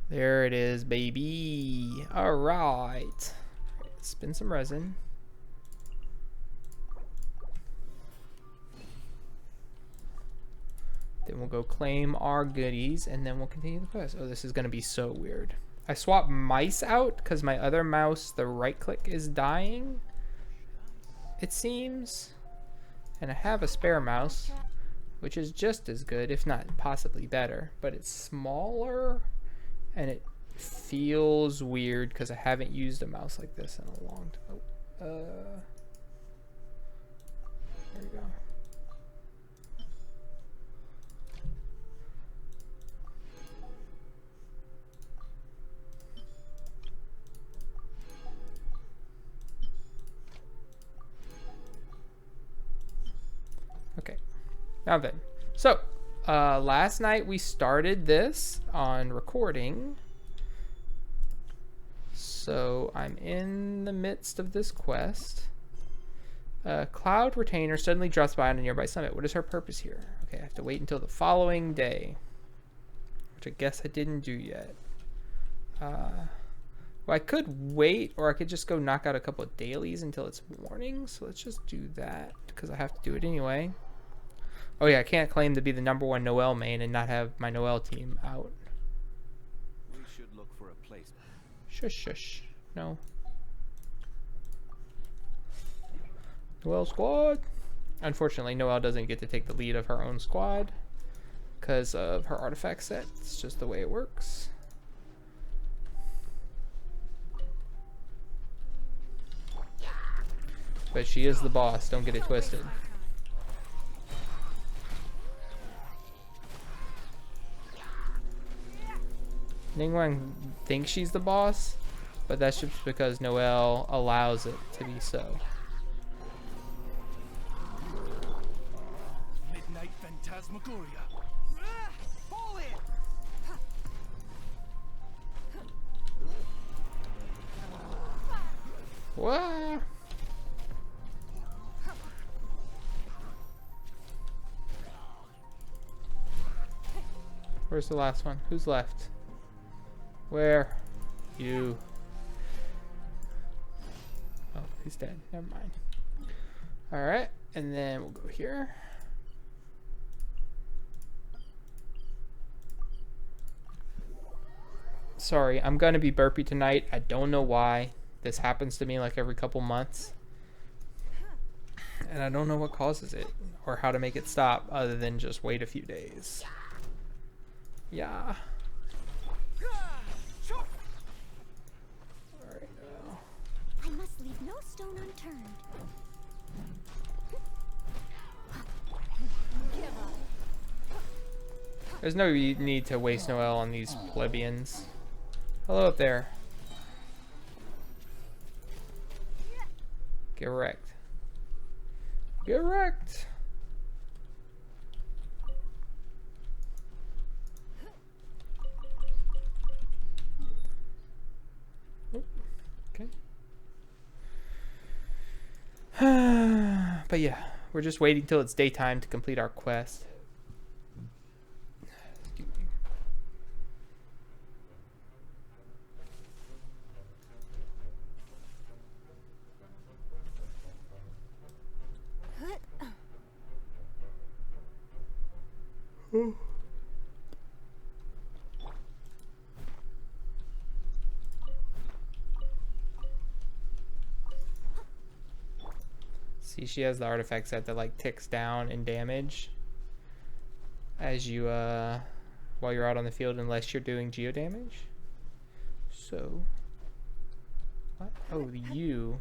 There it is, baby. All right. Spin some resin. Then we'll go claim our goodies, and then we'll continue the quest. Oh, this is going to be so weird. I swapped mice out because my other mouse, the right click, is dying, it seems. And I have a spare mouse, which is just as good, if not possibly better. But it's smaller, and it feels weird because I haven't used a mouse like this in a long time. There we go. Okay, now then. So, last night we started this on recording. So, I'm in the midst of this quest. Cloud Retainer suddenly drops by on a nearby summit. What is her purpose here? Okay, I have to wait until the following day. Which I guess I didn't do yet. Well, I could wait, or I could just go knock out a couple of dailies until it's morning. So let's just do that, because I have to do it anyway. Oh yeah, I can't claim to be the #1 Noelle main and not have my Noelle team out. We should look for a place. Shush, shush. No. Noelle squad. Unfortunately, Noelle doesn't get to take the lead of her own squad because of her artifact set. It's just the way it works. But she is the boss, don't get it twisted. Ningguang thinks she's the boss, but that's just because Noelle allows it to be so. Midnight Phantasmagoria. Fall in. What? Where's the last one? Who's left? Where? You. Oh, he's dead. Never mind. Alright, and then we'll go here. Sorry, I'm gonna be burpy tonight. I don't know why. This happens to me like every couple months. And I don't know what causes it or how to make it stop other than just wait a few days. Yeah. Alright, now. I must leave no stone unturned. There's no need to waste Noelle on these plebeians. Hello up there. Get wrecked. Get wrecked. Okay. But yeah, we're just waiting till it's daytime to complete our quest. Excuse me. See, she has the artifact set that like ticks down in damage as you while you're out on the field unless you're doing geo damage. So what? Oh, you.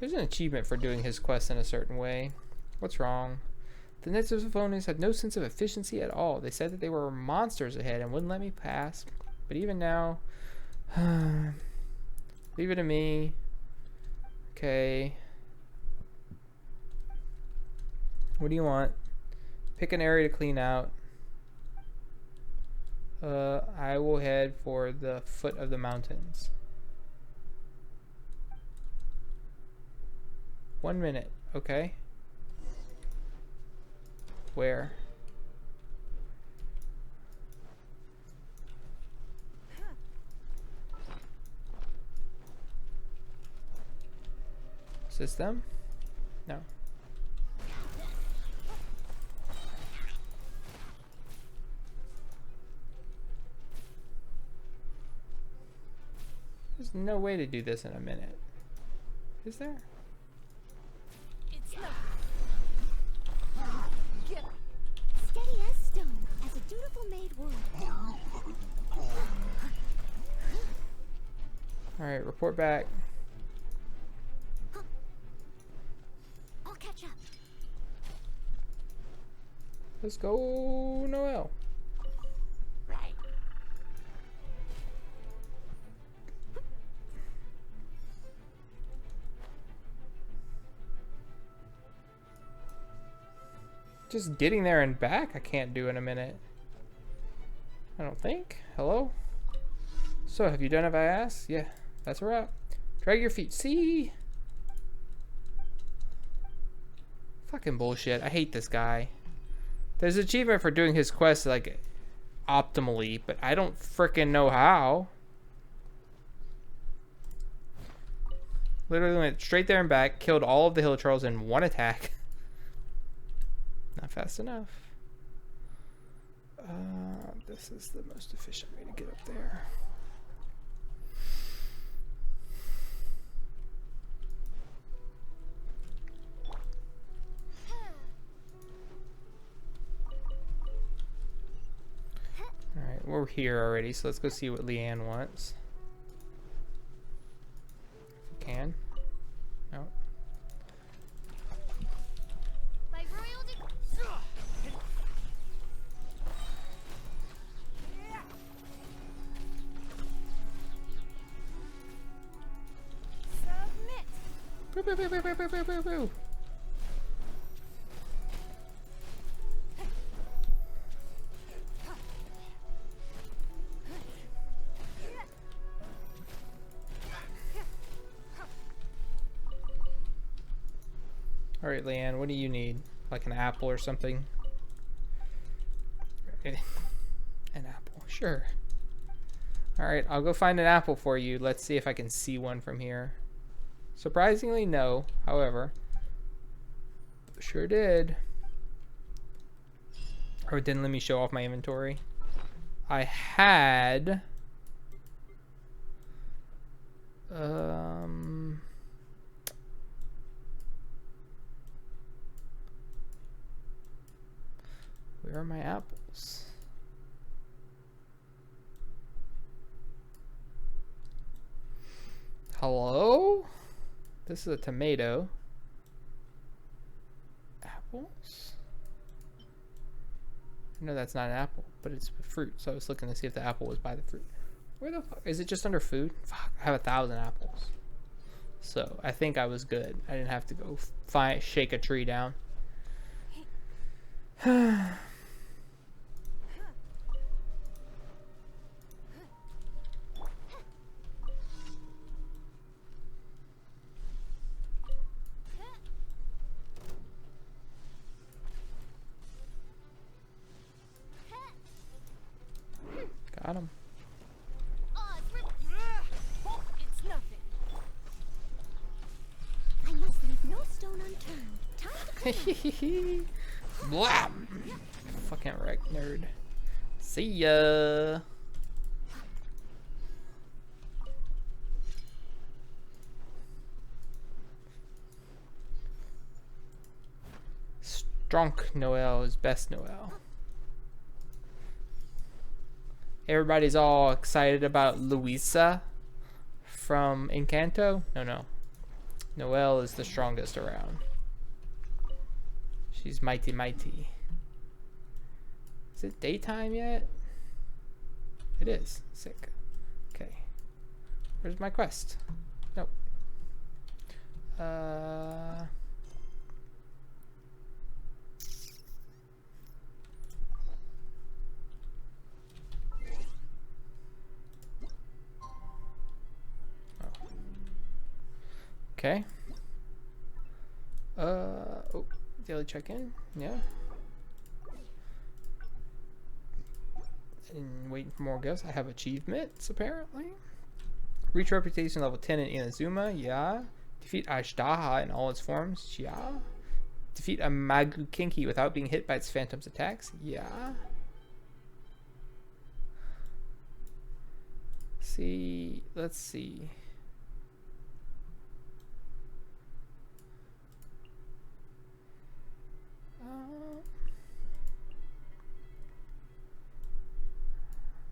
There's an achievement for doing his quest in a certain way. What's wrong? The nemesis opponents had no sense of efficiency at all. They said that they were monsters ahead and wouldn't let me pass. But even now, leave it to me. Okay. What do you want? Pick an area to clean out. I will head for the foot of the mountains. 1 minute, okay. Where? Is this them? No. There's no way to do this in a minute. Is there? It's not. Steady as stone, as a dutiful maid would. Alright, report back. I'll catch up. Let's go, Noelle. Just getting there and back, I can't do in a minute. I don't think. Hello? So, have you done if I ask? Yeah, that's a wrap. Drag your feet. See? Fucking bullshit. I hate this guy. There's an achievement for doing his quest, like, optimally, but I don't frickin' know how. Literally went straight there and back, killed all of the hill trolls in one attack. Not fast enough. This is the most efficient way to get up there. Alright, we're here already, so let's go see what Leanne wants. If we can. No. Boo, boo, boo, boo, boo, boo, boo, boo, boo. Alright, Leanne, what do you need? Like an apple or something? An apple, sure. Alright, I'll go find an apple for you. Let's see if I can see one from here. Surprisingly, no. However, sure did. Or it didn't let me show off my inventory. I had... Where are my apples? Hello? This is a tomato. Apples? No, that's not an apple, but it's a fruit. So I was looking to see if the apple was by the fruit. Where the fuck? Is it just under food? Fuck, I have 1,000 apples. So I think I was good. I didn't have to go shake a tree down. Got him. It's nothing. I must leave no stone unturned. Time to clean. Blah! Fucking wreck, nerd. See ya. Stronk Noelle is best Noelle. Everybody's all excited about Luisa from Encanto. No. Noelle is the strongest around. She's mighty, mighty. Is it daytime yet? It is. Sick. Okay. Where's my quest? Nope. Okay. Oh, daily check-in. Yeah. And waiting for more gifts. I have achievements apparently. Reach reputation level 10 in Inazuma. Yeah. Defeat Ashtaha in all its forms. Yeah. Defeat a Magukinki without being hit by its phantom's attacks. Yeah. See, let's see.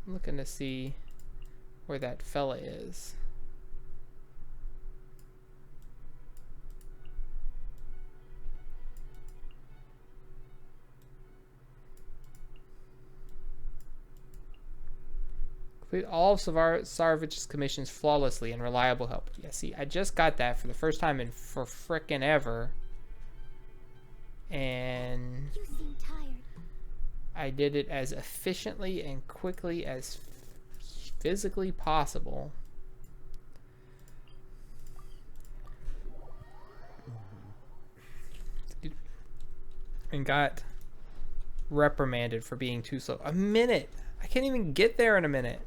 I'm looking to see where that fella is. Complete all of Saravich's commissions flawlessly and reliable help. Yeah, see, I just got that for the first time in for frickin' ever. And You seem tired. I did it as efficiently and quickly as physically possible. And got reprimanded for being too slow. A minute! I can't even get there in a minute.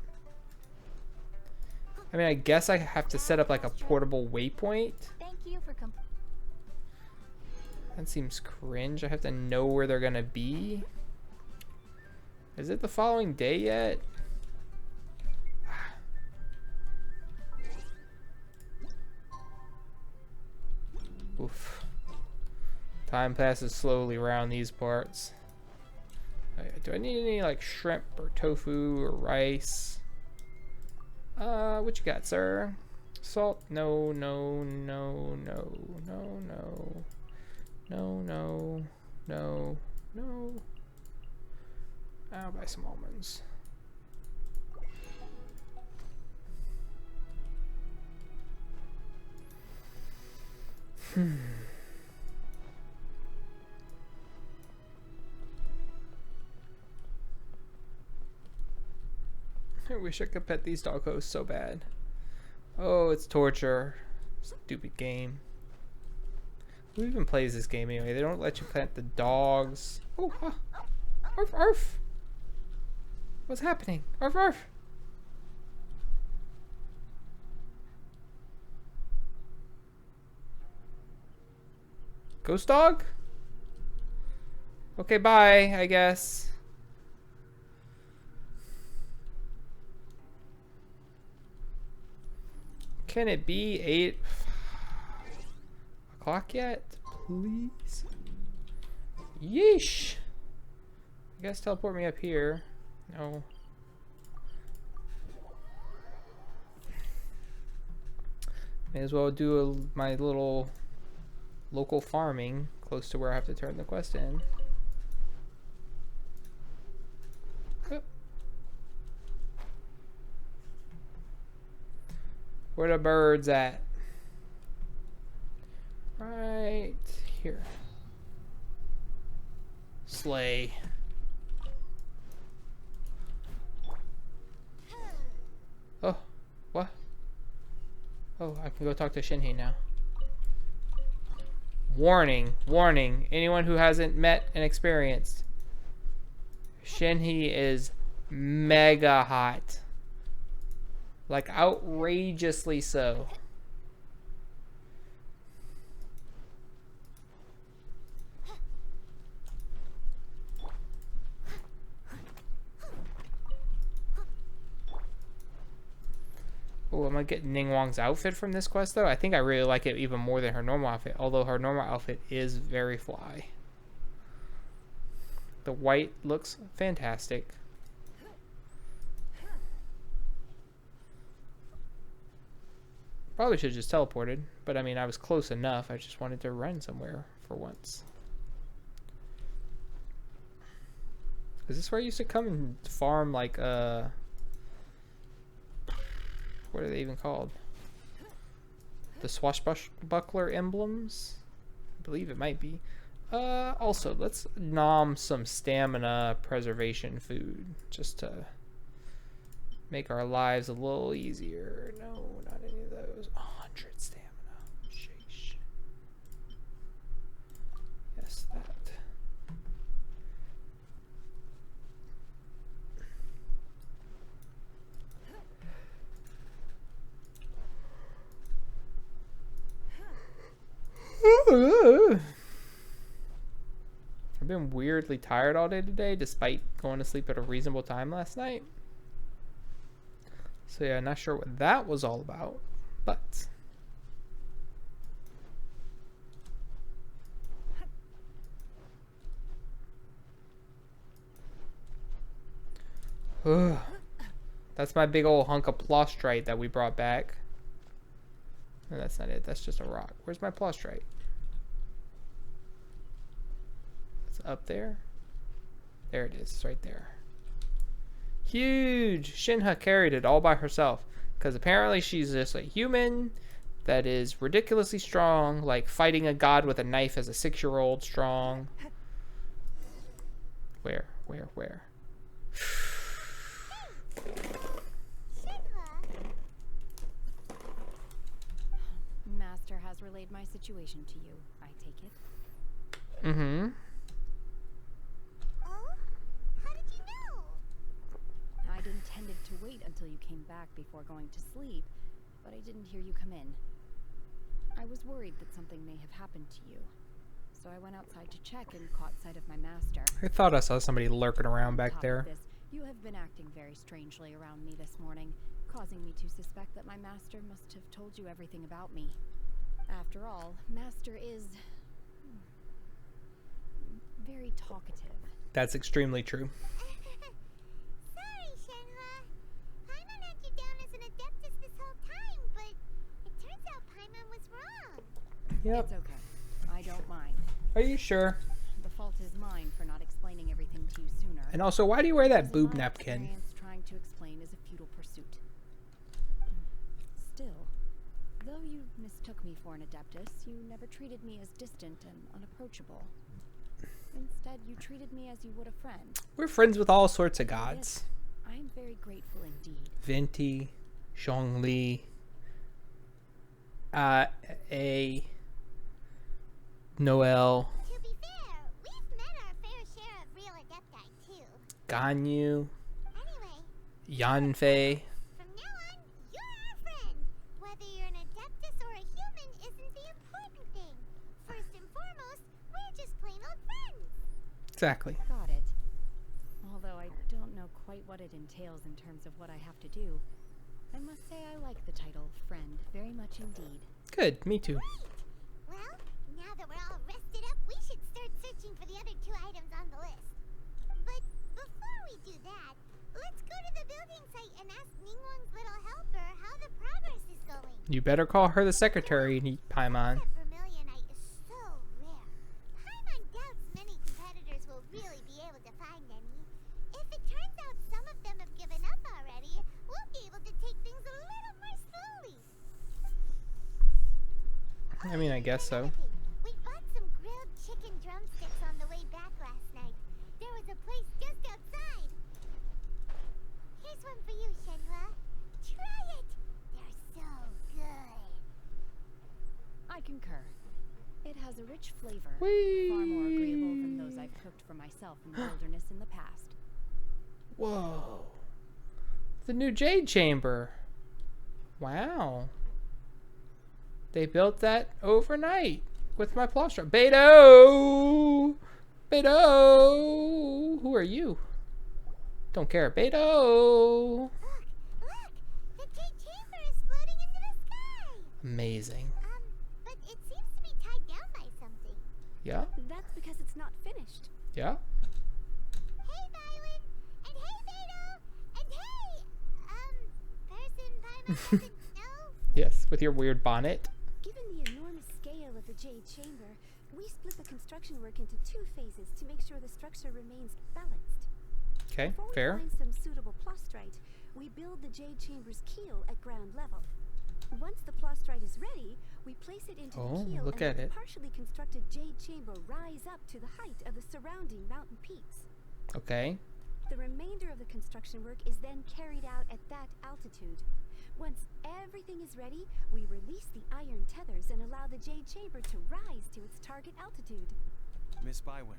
I mean, I guess I have to set up like a portable waypoint. Thank you for That seems cringe. I have to know where they're gonna be. Is it the following day yet? Oof. Time passes slowly around these parts. Do I need any like shrimp or tofu or rice? What you got, sir? Salt? No, no, no, no, no, no. No, no, no, no. I'll buy some almonds. I wish I could pet these doggos so bad. Oh, it's torture. Stupid game. Who even plays this game anyway? They don't let you pet the dogs. Oh, huh. Arf, arf. What's happening? Arf, arf. Ghost dog? Okay, bye, I guess. Can it be 8 o'clock yet? Please? Yeesh. You guys teleport me up here. No. May as well do my little local farming close to where I have to turn the quest in. Oh. Where the birds at? Right here. Slay. Oh, what? Oh, I can go talk to Shenhe now. Warning, warning. Anyone who hasn't met and experienced. Shenhe is mega hot. Like outrageously so. Oh, am I getting Ningguang's outfit from this quest though? I think I really like it even more than her normal outfit, although her normal outfit is very fly. The white looks fantastic. Probably should have just teleported, but I mean, I was close enough. I just wanted to run somewhere for once. Is this where I used to come and farm like what are they even called? The swashbuckler emblems? I believe it might be. Also, let's nom some stamina preservation food just to make our lives a little easier. No, not any of those. 100 stamina. Sheesh. Yes, that. feeling weirdly tired all day today, despite going to sleep at a reasonable time last night. So yeah, not sure what that was all about, but that's my big old hunk of plustrite that we brought back. No, that's not it. That's just a rock. Where's my plustrite? It's up there. There it is. It's right there. Huge! Shenhe carried it all by herself. Because apparently she's just a human that is ridiculously strong. Like fighting a god with a knife as a 6-year-old strong. Where? Master has relayed my situation to you, I take it. Mm-hmm. Oh? How did you know? I'd intended to wait until you came back before going to sleep, but I didn't hear you come in. I was worried that something may have happened to you, so I went outside to check and caught sight of my master. I thought I saw somebody lurking around On back top of there. this, you have been acting very strangely around me this morning, causing me to suspect that my master must have told you everything about me. After all, master is very talkative. That's extremely true. Sorry, Shenhe. Paimon had you down as an adeptus this whole time, but it turns out Paimon was wrong. Yep. It's okay. I don't mind. Are you sure? The fault is mine for not explaining everything to you sooner. And also, why do you wear that Because boob my napkin? experience trying to explain is a futile pursuit. Still, though you mistook me for an adeptus, you never treated me as distant and unapproachable. Instead, you treated me as you would a friend. We're friends with all sorts of For gods. this, I am very grateful indeed. Venti, Zhongli, Noel, To be fair, we've met our fair share of real adepti, too. Ganyu, Anyway, Yanfei. from now on, you're our friend. Whether you're an adeptus or a human isn't the important thing. First and foremost, we're just plain old friends. Exactly. Got it. Although I don't know quite what it entails in terms of what I have to do, I must say I like the title friend very much indeed. Good. Me too. Well, now that we're all rested up, we should start searching for the other 2 items on the list. But before we do that, let's go to the building site and ask Ningguang's little helper how the progress is going. You better call her the secretary, Paimon. That vermilionite is so rare. Paimon doubts many competitors will really be able to find any. If it turns out some of them have given up already, we'll be able to take things a little more slowly. I mean, I guess so. We bought some grilled chicken drumsticks on the way back last night. There was a place just outside. Here's one for you, Shenhe. Try it. They're so good. I concur. It has a rich flavor, Whee! far more agreeable than those I've cooked for myself in the wilderness in the past. Whoa. The new Jade Chamber. Wow. They built that overnight with my plustrite. Beto! Beto! Who are you? Don't care. Beto! Look! The Jade Chamber is floating into the sky! Amazing. But it seems to be tied down by something. Yeah? That's because it's not finished. Yeah? Hey, Bywin! And hey, Beto! And hey! Person Paimon doesn't know? Yes, with your weird bonnet. Given the enormous scale of the Jade Chamber, we split the construction work into 2 phases to make sure the structure remains balanced. Okay, Before fair. we find some suitable plustrite, we build the Jade Chamber's keel at ground level. Once the plustrite is ready, we place it into Oh, the keel look and at let it. the partially constructed Jade Chamber rise up to the height of the surrounding mountain peaks. Okay. The remainder of the construction work is then carried out at that altitude. Once everything is ready, we release the iron tethers and allow the Jade Chamber to rise to its target altitude. Miss Bywin,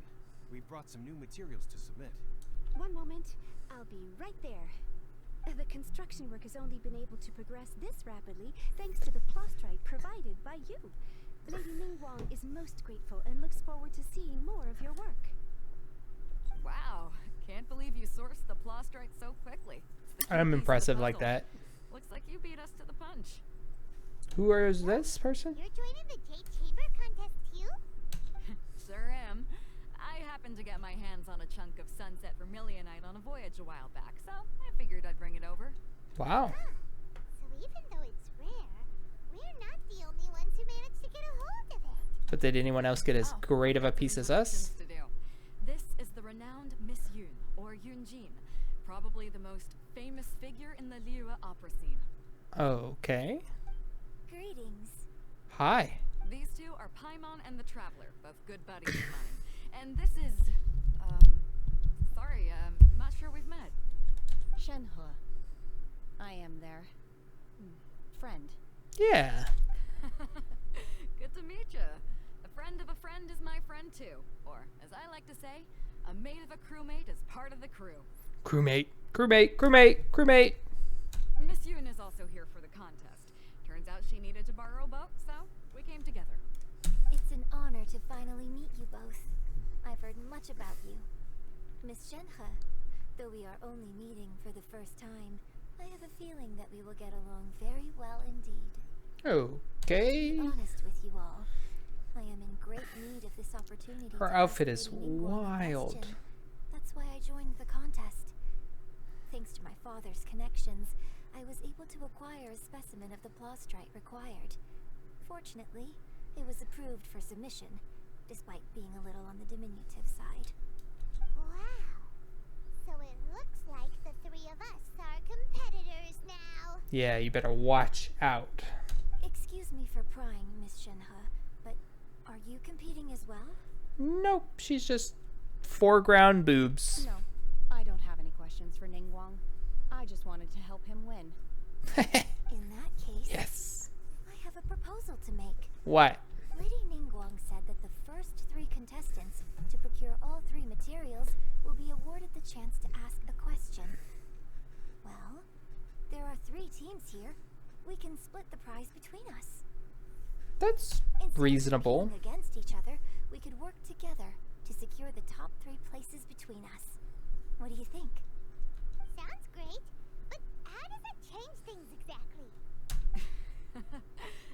we brought some new materials to submit. One moment, I'll be right there. The construction work has only been able to progress this rapidly thanks to the plustrite provided by you. Lady Ningguang is most grateful and looks forward to seeing more of your work. Can't believe you sourced the Plostrite so quickly. It's the key I'm piece of the impressive like puzzle. that. Looks like you beat us to the punch. Who is this person? You're joining the Jade Chamber contest too? Sure am. I happened to get my hands on a chunk of Sunset Vermilionite on a voyage a while back, so I figured I'd bring it over. Wow. So even though it's rare, we're not the only ones who managed to get a hold of it. But did anyone else get as great of a piece as us? To do. This is the renowned Miss Yun, or Yunjin, probably the most famous figure in the Liyue opera scene. Okay. Greetings. Hi. These two are Paimon and the Traveler, both good buddies of mine. And this is, sorry, not sure we've met. Shenhe. I am their friend. Yeah. Good to meet you. A friend of a friend is my friend too. Or, as I like to say, a mate of a crewmate is part of the crew. Crewmate. Crewmate. Crewmate. Crewmate. Miss Yun is also here for the contest. Turns out she needed to borrow a boat, so we came together. It's an honor to finally meet you both. I've heard much about you. Miss Shenhe, though we are only meeting for the first time, I have a feeling that we will get along very well indeed. Okay. To be honest with you all, I am in great need of this opportunity. Her to outfit ask is Lady Ningguang a wild. question. That's why I joined the contest. Thanks to my father's connections, I was able to acquire a specimen of the Plostrite required. Fortunately, it was approved for submission, despite being a little on the diminutive side. Wow. So it looks like the three of us are competitors now. Yeah, you better watch out. Excuse me for prying, Miss Shenhe, but are you competing as well? Nope, she's just foreground boobs. No, I don't have any questions for Ningguang. I just wanted to help him win. In that case, Yes. I have a proposal to make. What? Lady Ningguang said that the first 3 contestants to procure all 3 materials will be awarded the chance to ask a question. Well, there are 3 teams here. We can split the prize between us. That's Instead of reasonable. competing against each other, we could work together to secure the top 3 places between us. What do you think? Sounds great, but how does it change things exactly?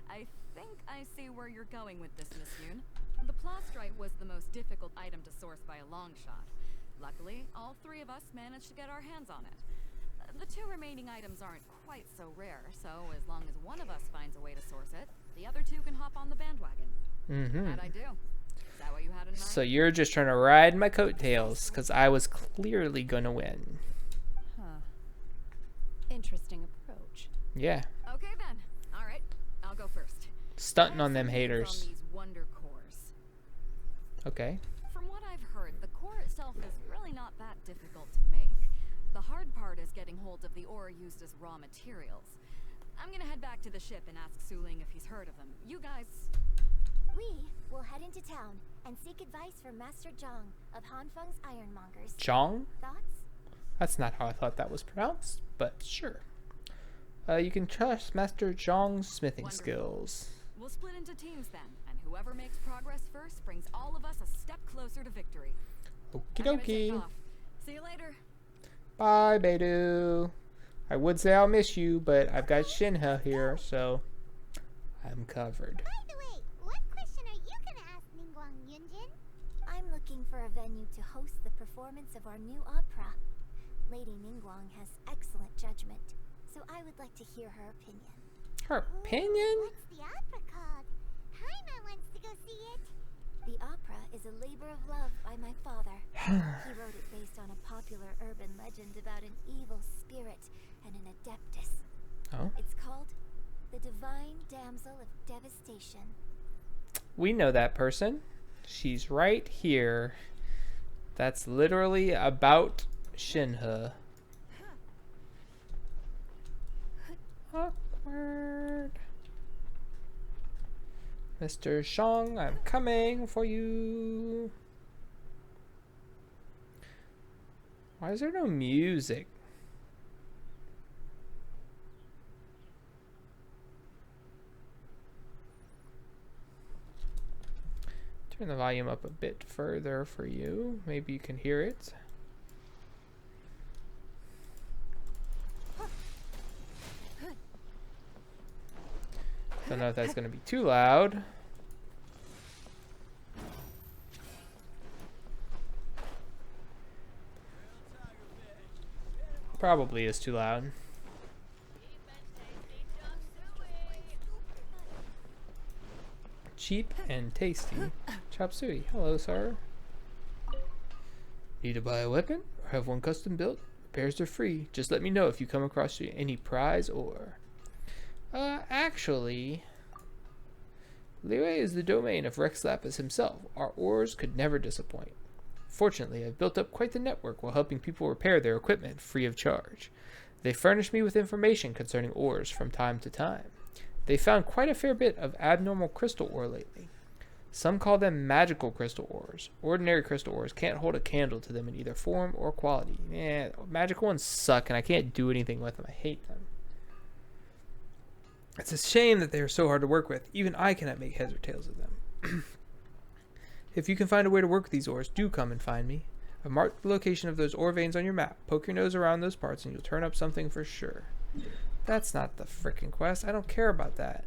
I think I see where you're going with this, Miss Yun. The Plostrite was the most difficult item to source by a long shot. Luckily, all 3 of us managed to get our hands on it. The 2 remaining items aren't quite so rare, so as long as one of us finds a way to source it, the other 2 can hop on the bandwagon. Mm-hmm. How'd I do? Is that what you had in mind? So you're just trying to ride my coattails because I was clearly going to win. Huh. Interesting approach. Yeah. Okay then. All right, I'll go first. Stunting I on them have some needs haters. On these wonder cores. Okay. From what I've heard, the core itself is really not that difficult to make. The hard part is getting hold of the ore used as raw materials. I'm gonna head back to the ship and ask Suling if he's heard of them. You guys... We will head into town and seek advice from Master Zhang of Hanfeng's Ironmongers. Zhang? Thoughts? That's not how I thought that was pronounced, but sure. You can trust Master Zhang's smithing Wonderful. skills. We'll split into teams then, and whoever makes progress first brings all of us a step closer to victory. Okie I'm gonna take dokie. off. See you later. Bye, Beidou. I would say I'll miss you, but I've got Shenhe here, so I'm covered. By the way, what question are you gonna ask Ningguang Yunjin? I'm looking for a venue to host the performance of our new opera. Lady Ningguang has excellent judgment, so I would like to hear her opinion. Her opinion? What's the opera called? Paimon wants to go see it. The opera is a labor of love by my father. He wrote it based on a popular urban legend about an evil spirit and an adeptus. Oh. It's called The Divine Damsel of Devastation. We know that person. She's right here. That's literally about Shenhe. Awkward. Mr. Zhang, I'm coming for you. Why is there no music? Turn the volume up a bit further for you. Maybe you can hear it. Don't know if that's going to be too loud. Probably is too loud. Cheap and tasty. Chop suey. Hello, sir. Need to buy a weapon or have one custom built? Repairs are free. Just let me know if you come across any prize ore. Actually, Liu is the domain of Rex Lapis himself. Our ores could never disappoint. Fortunately, I've built up quite the network while helping people repair their equipment free of charge. They furnish me with information concerning ores from time to time. They found quite a fair bit of abnormal crystal ore lately. Some call them magical crystal ores. Ordinary crystal ores can't hold a candle to them in either form or quality. Magical ones suck and I can't do anything with them. I hate them. It's a shame that they are so hard to work with. Even I cannot make heads or tails of them. If you can find a way to work with these ores, do come and find me. I've marked the location of those ore veins on your map. Poke your nose around those parts and you'll turn up something for sure. That's not the frickin' quest. I don't care about that.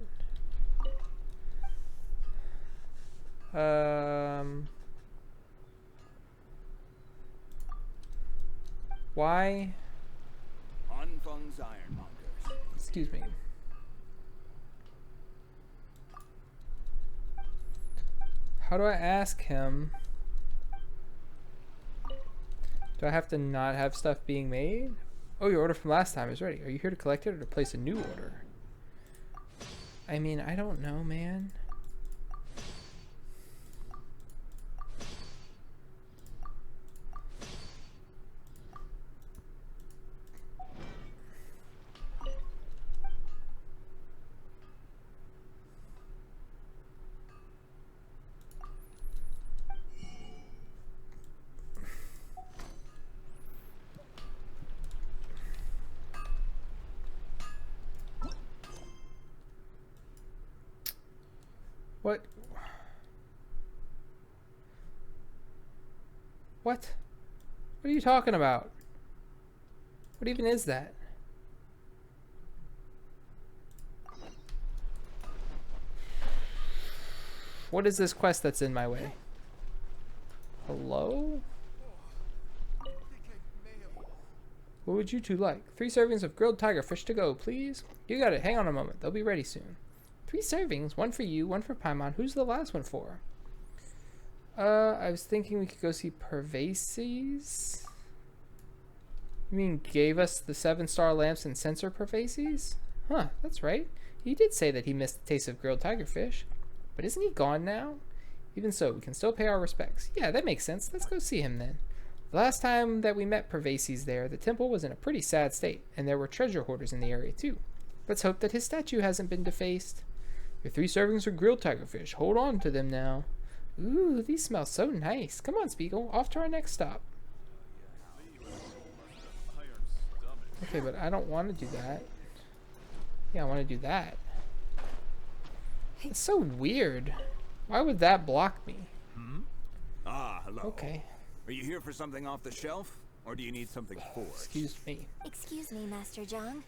Why? Anfang's ironmongers. Excuse me. How do I ask him? Do I have to not have stuff being made? Oh, your order from last time is ready. Are you here to collect it or to place a new order? I mean, I don't know, man. What? What? What are you talking about? What even is that? What is this quest that's in my way? Hello? What would you two like? 3 servings of grilled tiger fish to go, please. You got it. Hang on a moment. They'll be ready soon. 3 servings, 1 for you, 1 for Paimon. Who's the last one for? I was thinking we could go see Pervases. You mean gave us the 7-star lamps and sensor Pervases? Huh, that's right. He did say that he missed the taste of grilled tiger fish. But isn't he gone now? Even so, we can still pay our respects. Yeah, that makes sense. Let's go see him then. The last time that we met Pervases there, the temple was in a pretty sad state, and there were treasure hoarders in the area too. Let's hope that his statue hasn't been defaced. Your 3 servings are grilled tiger fish. Hold on to them now. Ooh, these smell so nice. Come on, Spiegel. Off to our next stop. Okay, but I don't want to do that. Yeah, I want to do that. It's so weird. Why would that block me? Ah, hello. Okay. Are you here for something off the shelf? Or do you need something forged? Excuse me. Excuse me, Master Zhang.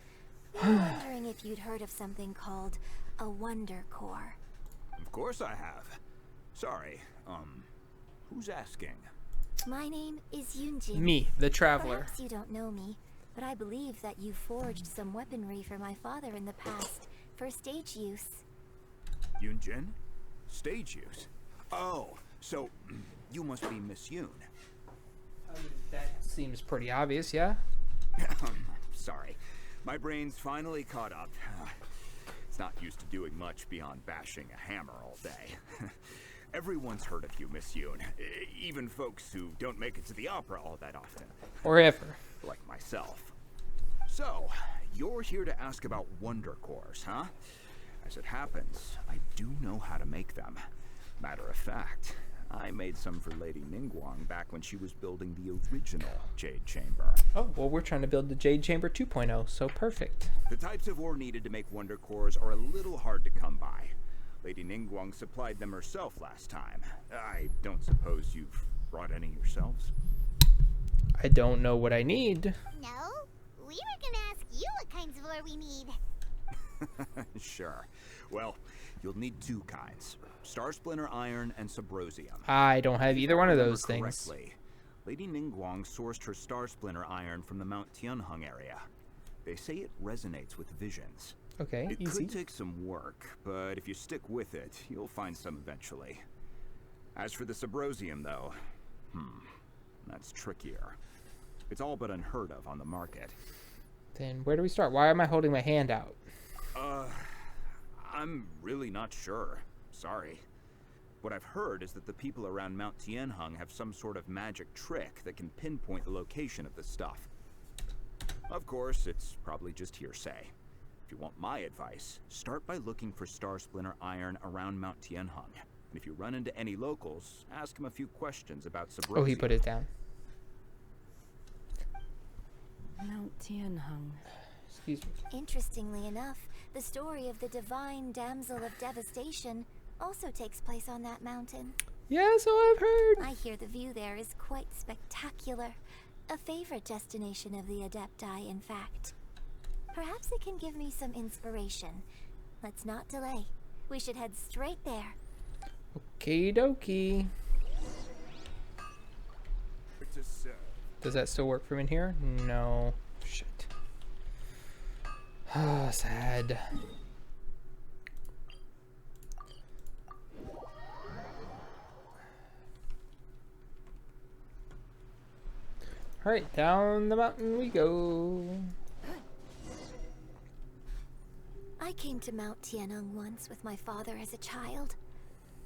We were wondering if you'd heard of something called a Wonder Core. Of course I have. Sorry, who's asking? My name is Yunjin. Me, the traveler. Perhaps you don't know me, but I believe that you forged some weaponry for my father in the past for stage use. Yunjin? Stage use? Oh, so you must be Miss Yoon. That seems pretty obvious, yeah? Sorry. My brain's finally caught up. It's not used to doing much beyond bashing a hammer all day. Everyone's heard of you, Miss Yoon. Even folks who don't make it to the opera all that often. Or ever. Like myself. So, you're here to ask about Wonder Cores, huh? As it happens, I do know how to make them. Matter of fact, I made some for Lady Ningguang back when she was building the original Jade Chamber. Oh, well, we're trying to build the Jade Chamber 2.0, so perfect. The types of ore needed to make Wonder Cores are a little hard to come by. Lady Ningguang supplied them herself last time. I don't suppose you've brought any yourselves? I don't know what I need. No, we were gonna ask you what kinds of ore we need. Sure. Well, you'll need two kinds. Star Splinter Iron and Subrosium. I don't have either one of Remember those things. correctly, Lady Ningguang sourced her Star Splinter Iron from the Mount Tianheng area. They say it resonates with visions. Okay, It easy. could take some work, but if you stick with it, you'll find some eventually. As for the Subrosium, though, that's trickier. It's all but unheard of on the market. Then where do we start? Why am I holding my hand out? I'm really not sure. Sorry. What I've heard is that the people around Mount Tianheng have some sort of magic trick that can pinpoint the location of the stuff. Of course, it's probably just hearsay. If you want my advice, start by looking for Star Splinter Iron around Mount Tianheng. And if you run into any locals, ask them a few questions about Subrosium. Oh, he put it down. Mount Tianheng. Excuse me. Interestingly enough, the story of the divine damsel of devastation also takes place on that mountain. Yeah, so I've heard. I hear the view there is quite spectacular. A favorite destination of the Adepti, in fact. Perhaps it can give me some inspiration. Let's not delay. We should head straight there. Okie dokie. Does that still work from in here? No. Shit. Ah, sad. Alright, down the mountain we go. I came to Mount Tianheng once with my father as a child.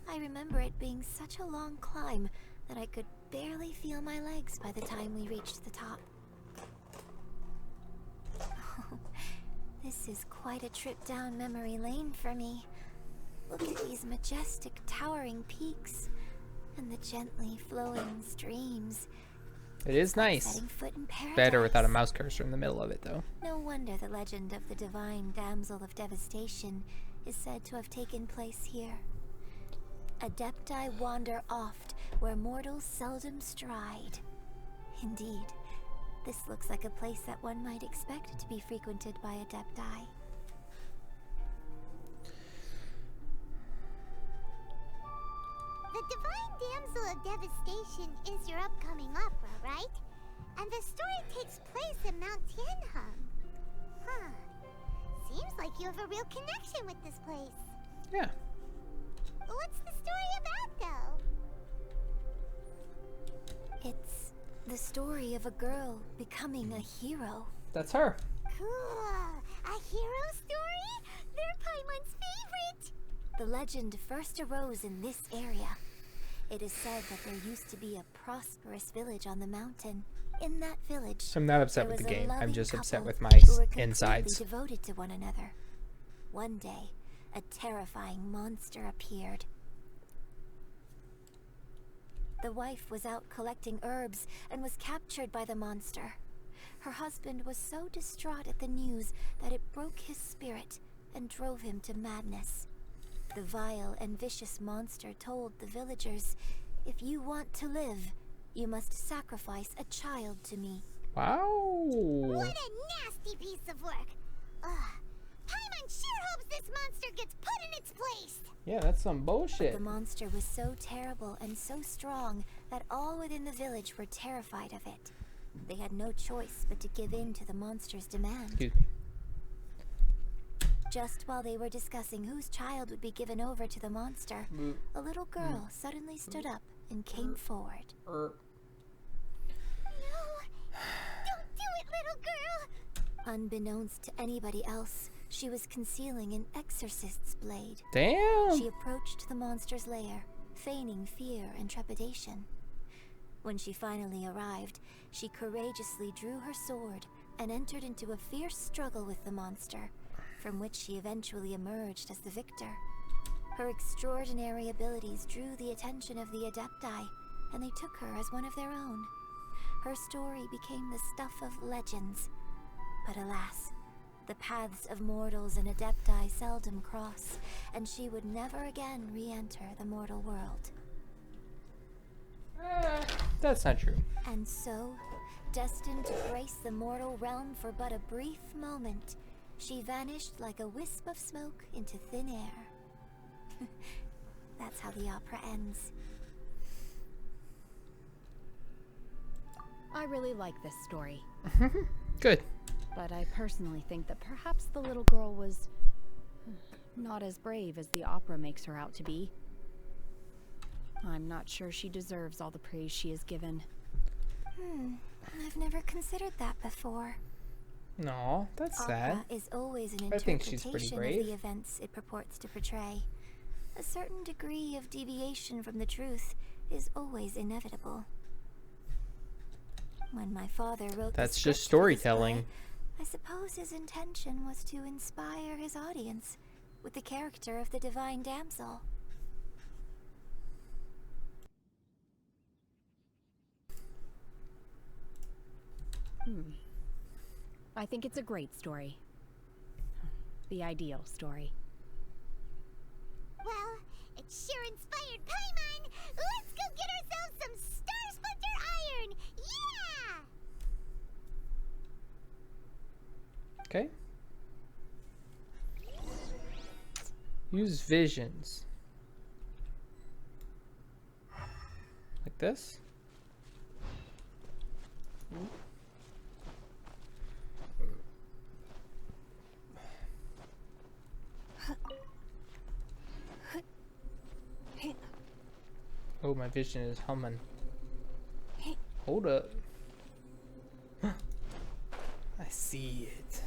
I remember it being such a long climb that I could barely feel my legs by the time we reached the top. Oh, this is quite a trip down memory lane for me. Look at these majestic towering peaks and the gently flowing streams. It is nice. Setting foot in paradise. Better without a mouse cursor in the middle of it, though. No wonder the legend of the divine damsel of devastation is said to have taken place here. Adepti wander oft where mortals seldom stride. Indeed, this looks like a place that one might expect to be frequented by Adepti. The divine damsel of devastation is your upcoming opera, right? And the story takes place in Mount Tianheng. Huh. Seems like you have a real connection with this place. Yeah. What's the story about, though? It's the story of a girl becoming a hero. That's her. Cool. A hero story? They're Paimon's favorite. The legend first arose in this area. It is said that there used to be a prosperous village on the mountain. In that village, I'm not upset there with the was a game. I'm loving just upset couple with my who were completely insides. devoted to one another. One day, a terrifying monster appeared. The wife was out collecting herbs and was captured by the monster. Her husband was so distraught at the news that it broke his spirit and drove him to madness. The vile and vicious monster told the villagers, "If you want to live, you must sacrifice a child to me." Wow. What a nasty piece of work! Ugh. Paimon sure hopes this monster gets put in its place! Yeah, that's some bullshit. The monster was so terrible and so strong that all within the village were terrified of it. They had no choice but to give in to the monster's demand. Excuse me. Just while they were discussing whose child would be given over to the monster, a little girl suddenly stood up and came forward. No! Don't do it, little girl! Unbeknownst to anybody else, she was concealing an exorcist's blade. Damn. She approached the monster's lair, feigning fear and trepidation. When she finally arrived, she courageously drew her sword and entered into a fierce struggle with the monster, from which she eventually emerged as the victor. Her extraordinary abilities drew the attention of the Adepti, and they took her as one of their own. Her story became the stuff of legends. But alas, the paths of mortals and Adepti seldom cross, and she would never again re-enter the mortal world. That's not true. And so, destined to grace the mortal realm for but a brief moment, She vanished like a wisp of smoke into thin air. That's how the opera ends. I really like this story. Good. But I personally think that perhaps the little girl was not as brave as the opera makes her out to be. I'm not sure she deserves all the praise she is given. I've never considered that before. No, that's sad. Opera is always an I think she's pretty interpretation brave. of the events it purports to portray. A certain degree of deviation from the truth is always inevitable. When my father wrote That's the just script for this storytelling. play, I suppose his intention was to inspire his audience with the character of the divine damsel. I think it's a great story. The ideal story. Well, it sure inspired Paimon! Let's go get ourselves some Star Splinter Iron! Yeah! Okay. Use visions. Like this. Oh, my vision is humming. Hold up. I see it.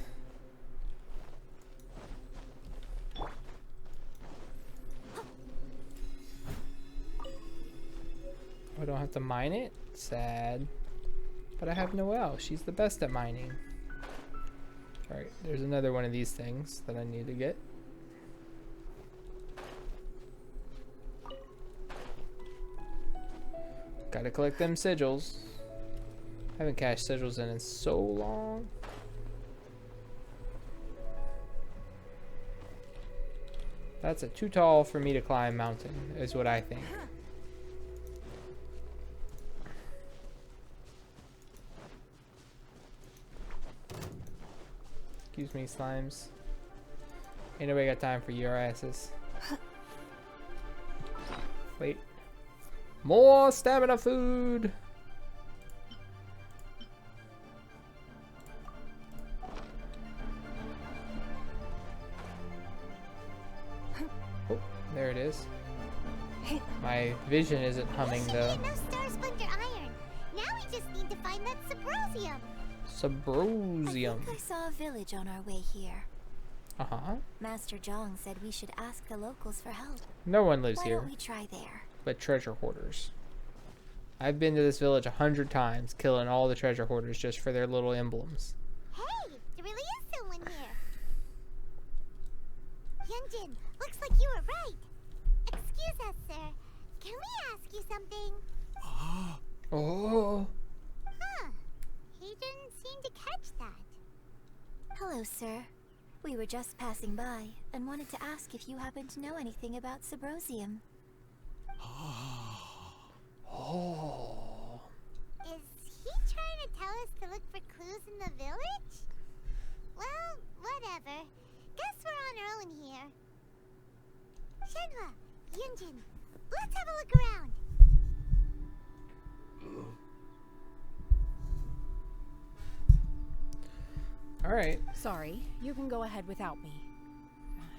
I don't have to mine it? Sad. But I have Noelle. She's the best at mining. Alright, there's another one of these things that I need to get. Gotta collect them sigils. Haven't cashed sigils in so long. That's too tall for me to climb mountain, is what I think. Excuse me, slimes. Ain't nobody got time for your asses. Wait. More stamina food! Oh, there it is. My vision isn't humming though. No Star Splinter Iron. Now we just need to find that Subrosium. Subrosium. I think I saw a village on our way here. Uh-huh. Master Zhang said we should ask the locals for help. No one lives Why here, don't we try there? but treasure hoarders. I've been to this village 100 times, killing all the treasure hoarders just for their little emblems. Hey, there really is someone here. Hyunjin, looks like you were right. Excuse us, sir. Can we ask you something? Oh. Huh. He didn't seem to catch that. Hello, sir. We were just passing by and wanted to ask if you happen to know anything about Subrosium. Oh. Is he trying to tell us to look for clues in the village? Well, whatever. Guess we're on our own here. Shenhe, Hyunjin, let's have a look around. Alright. Sorry, you can go ahead without me.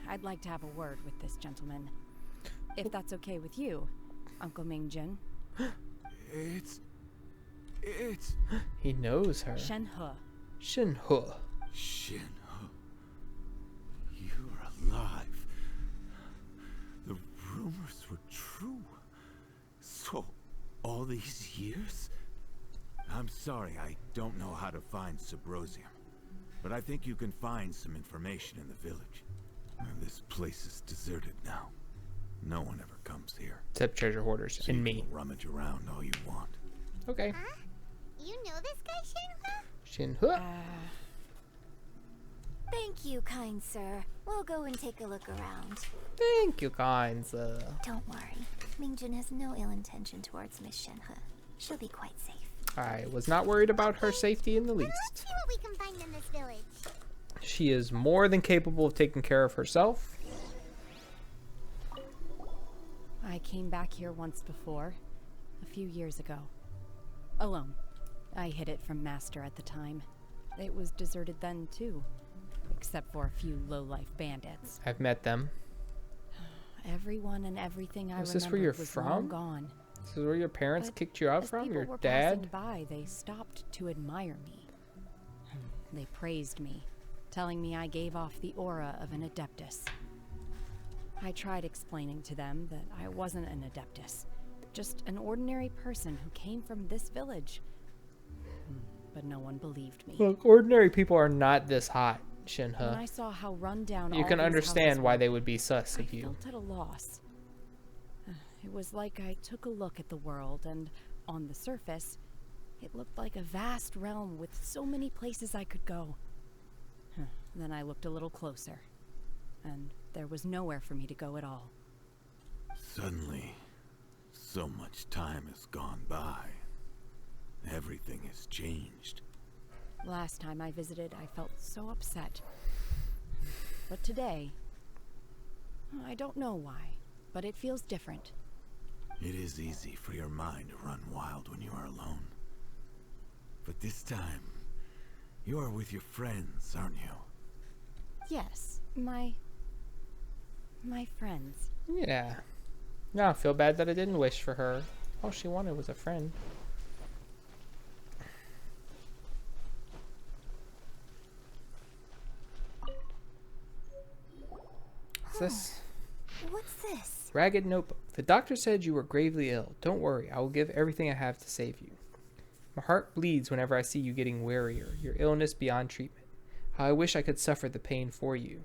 I'd like to have a word with this gentleman. If that's okay with you, Uncle Mingjin. It's... He knows her. Shenhe. Shenhe. Shenhe. You're alive. The rumors were true. So, all these years? I'm sorry, I don't know how to find Subrosium. But I think you can find some information in the village. This place is deserted now. No one ever comes here. Except treasure hoarders So and you me. can rummage around all you want. Okay. Huh? You know this guy, Shenhe? Shenhe. Thank you, kind sir. We'll go and take a look around. Thank you, kind sir. Don't worry. Mingjin has no ill intention towards Miss Shenhe. She'll be quite safe. I was not worried about her safety in the Let's least. see what we can find in this village. She is more than capable of taking care of herself. I came back here once before, a few years ago. Alone. I hid it from Master at the time. It was deserted then, too. Except for a few low-life bandits. I've met them. Everyone and everything I Is this where remembered you're was from? long gone. This is where your parents But kicked you out as from? people Your were dad? passing by, they stopped to admire me. They praised me, telling me I gave off the aura of an adeptus. I tried explaining to them that I wasn't an adeptus, just an ordinary person who came from this village. But no one believed me. Look, ordinary people are not this hot, When Shenhe. I saw how run down You all can these understand houses why were, they would be sus I of you. felt at a loss. It was like I took a look at the world, and on the surface, it looked like a vast realm with so many places I could go. Then I looked a little closer, and there was nowhere for me to go at all. Suddenly, so much time has gone by. Everything has changed. Last time I visited, I felt so upset. But today, I don't know why, but it feels different. It is easy for your mind to run wild when you are alone. But this time, you are with your friends, aren't you? Yes, my friends. Yeah. No, I feel bad that I didn't wish for her. All she wanted was a friend. What's this? What's this? Ragged notebook. The doctor said you were gravely ill. Don't worry, I will give everything I have to save you. My heart bleeds whenever I see you getting wearier, your illness beyond treatment. How I wish I could suffer the pain for you.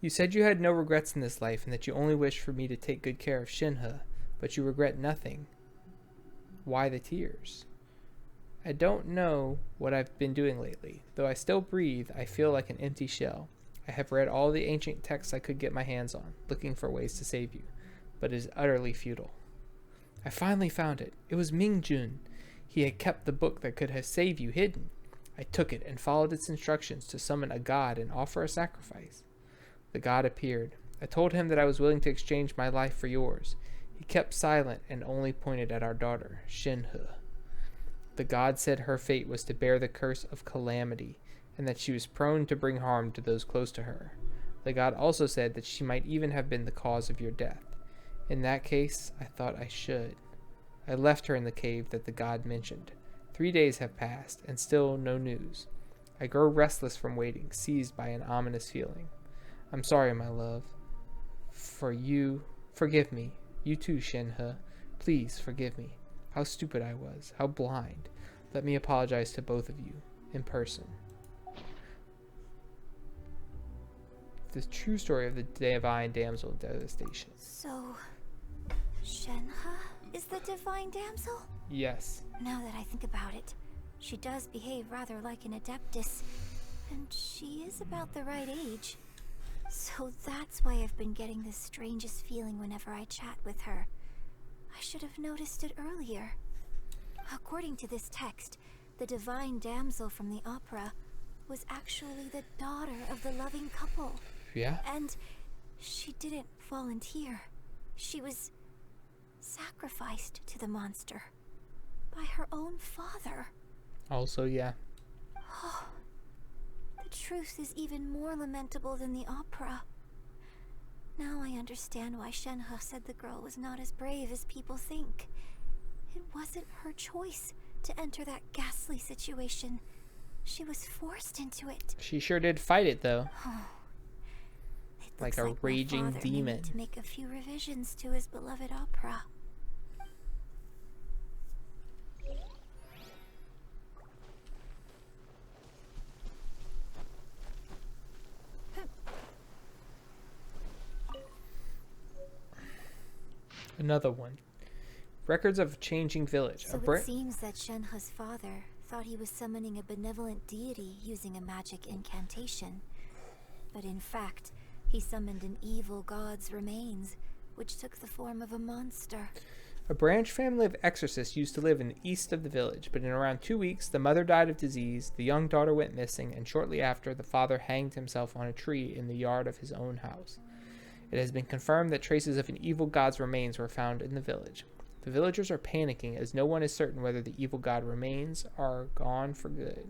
You said you had no regrets in this life and that you only wished for me to take good care of Shenhe, but you regret nothing. Why the tears? I don't know what I've been doing lately. Though I still breathe, I feel like an empty shell. I have read all the ancient texts I could get my hands on, looking for ways to save you, but it is utterly futile. I finally found it. It was Mingjun. He had kept the book that could have saved you hidden. I took it and followed its instructions to summon a god and offer a sacrifice. The god appeared. I told him that I was willing to exchange my life for yours. He kept silent and only pointed at our daughter, Shenhe. The god said her fate was to bear the curse of calamity, and that she was prone to bring harm to those close to her. The god also said that she might even have been the cause of your death. In that case, I thought I should. I left her in the cave that the god mentioned. 3 days have passed, and still no news. I grow restless from waiting, seized by an ominous feeling. I'm sorry, my love. Forgive me. You too, Shenhe. Please forgive me. How stupid I was. How blind. Let me apologize to both of you, in person. The true story of the divine damsel devastation. So, Shenhe is the divine damsel? Yes. Now that I think about it, she does behave rather like an adeptus, and she is about the right age. So that's why I've been getting the strangest feeling whenever I chat with her. I should have noticed it earlier. According to this text, the divine damsel from the opera was actually the daughter of the loving couple. Yeah? And she didn't volunteer. She was sacrificed to the monster by her own father. Also, yeah. Oh, the truth is even more lamentable than the opera. Now I understand why Shenhe said the girl was not as brave as people think. It wasn't her choice to enter that ghastly situation. She was forced into it. She sure did fight it, though. It Like looks a raging my father may demon. need to make a few revisions to his beloved opera. Another one. Records of a changing village. So it seems that Shenhe's father thought he was summoning a benevolent deity using a magic incantation. But in fact, he summoned an evil god's remains, which took the form of a monster. A branch family of exorcists used to live in the east of the village, but in around 2 weeks, the mother died of disease, the young daughter went missing, and shortly after, the father hanged himself on a tree in the yard of his own house. It has been confirmed that traces of an evil god's remains were found in the village. The villagers are panicking as no one is certain whether the evil god remains are gone for good.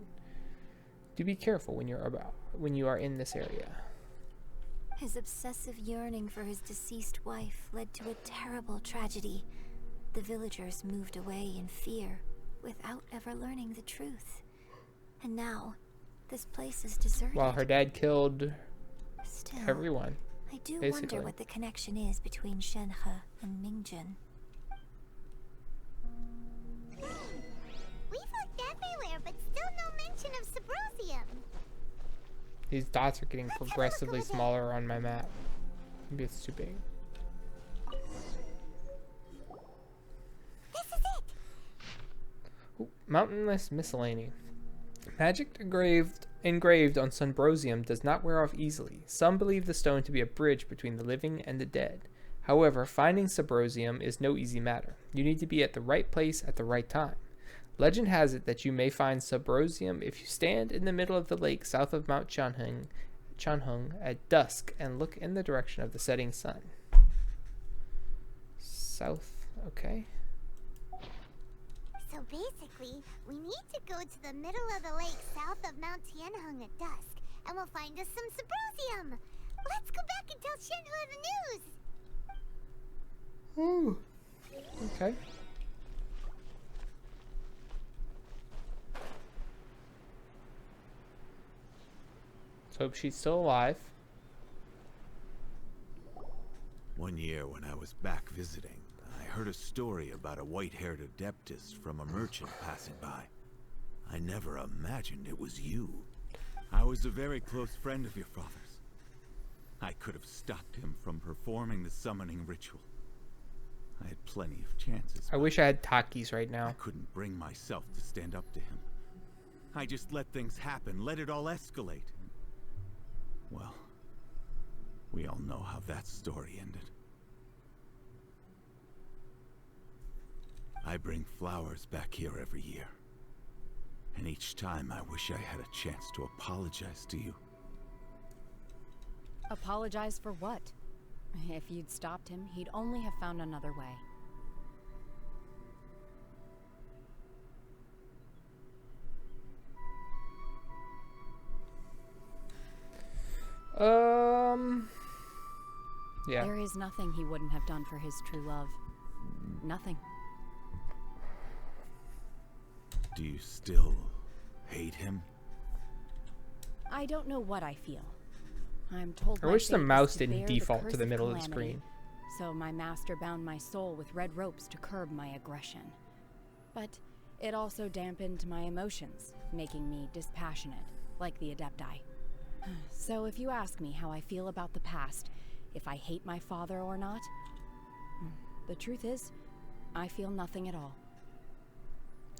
Do be careful when you are in this area. His obsessive yearning for his deceased wife led to a terrible tragedy. The villagers moved away in fear, without ever learning the truth. And now, this place is deserted. While her dad killed Still, everyone. I do basically. wonder what the connection is between Shenhe and Mingjun. We've looked everywhere, but still no mention of Subrosium. These dots are getting progressively smaller on my map. Maybe it's too big. This is it! Ooh, mountainous miscellany. Magic engraved on Sunbrosium does not wear off easily. Some believe the stone to be a bridge between the living and the dead. However, finding Sunbrosium is no easy matter. You need to be at the right place at the right time. Legend has it that you may find Sunbrosium if you stand in the middle of the lake south of Mount Chanheng at dusk and look in the direction of the setting sun. South, okay. So basically, we need to go to the middle of the lake south of Mount Tianheng at dusk, and we'll find us some Subrosium. Let's go back and tell Shenhe the news. Ooh. Okay. Let's hope she's still alive. One year when I was back visiting, I heard a story about a white-haired adeptus from a merchant passing by. I never imagined it was you. I was a very close friend of your father's. I could have stopped him from performing the summoning ritual. I had plenty of chances. I wish I had Takis right now. I couldn't bring myself to stand up to him. I just let things happen, let it all escalate. Well, we all know how that story ended. I bring flowers back here every year. And each time I wish I had a chance to apologize to you. Apologize for what? If you'd stopped him, he'd only have found another way. Yeah. There is nothing he wouldn't have done for his true love. Nothing. Do you still hate him? I don't know what I feel. I'm told I my wish the fate is mouse to didn't bear default curse to the middle of the calamity. screen. So my master bound my soul with red ropes to curb my aggression. But it also dampened my emotions, making me dispassionate, like the Adepti. So if you ask me how I feel about the past, if I hate my father or not, the truth is, I feel nothing at all.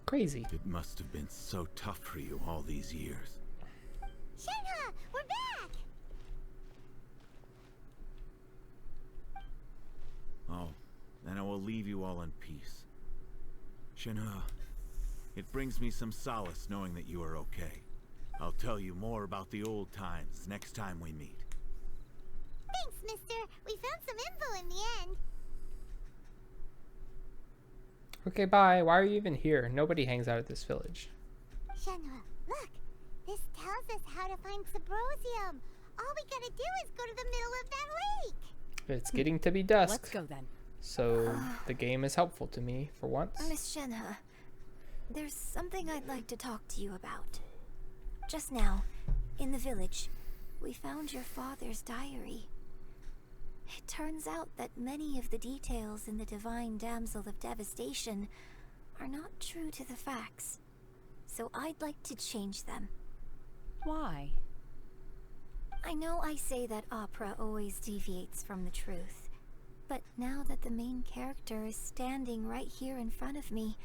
Crazy. It must have been so tough for you all these years. Shenhe, we're back! Oh, then I will leave you all in peace. Shenhe, it brings me some solace knowing that you are okay. I'll tell you more about the old times next time we meet. Thanks, mister. We found some info in the end. Okay, bye. Why are you even here? Nobody hangs out at this village. Shenhe, look. This tells us how to find Subrosium. All we gotta do is go to the middle of that lake. It's getting to be dusk. Let's go then. So the game is helpful to me for once. Miss Shenhe, there's something I'd like to talk to you about. Just now, in the village, we found your father's diary. It turns out that many of the details in the Divine Damsel of Devastation are not true to the facts. So I'd like to change them. Why? I know I say that opera always deviates from the truth, but now that the main character is standing right here in front of me,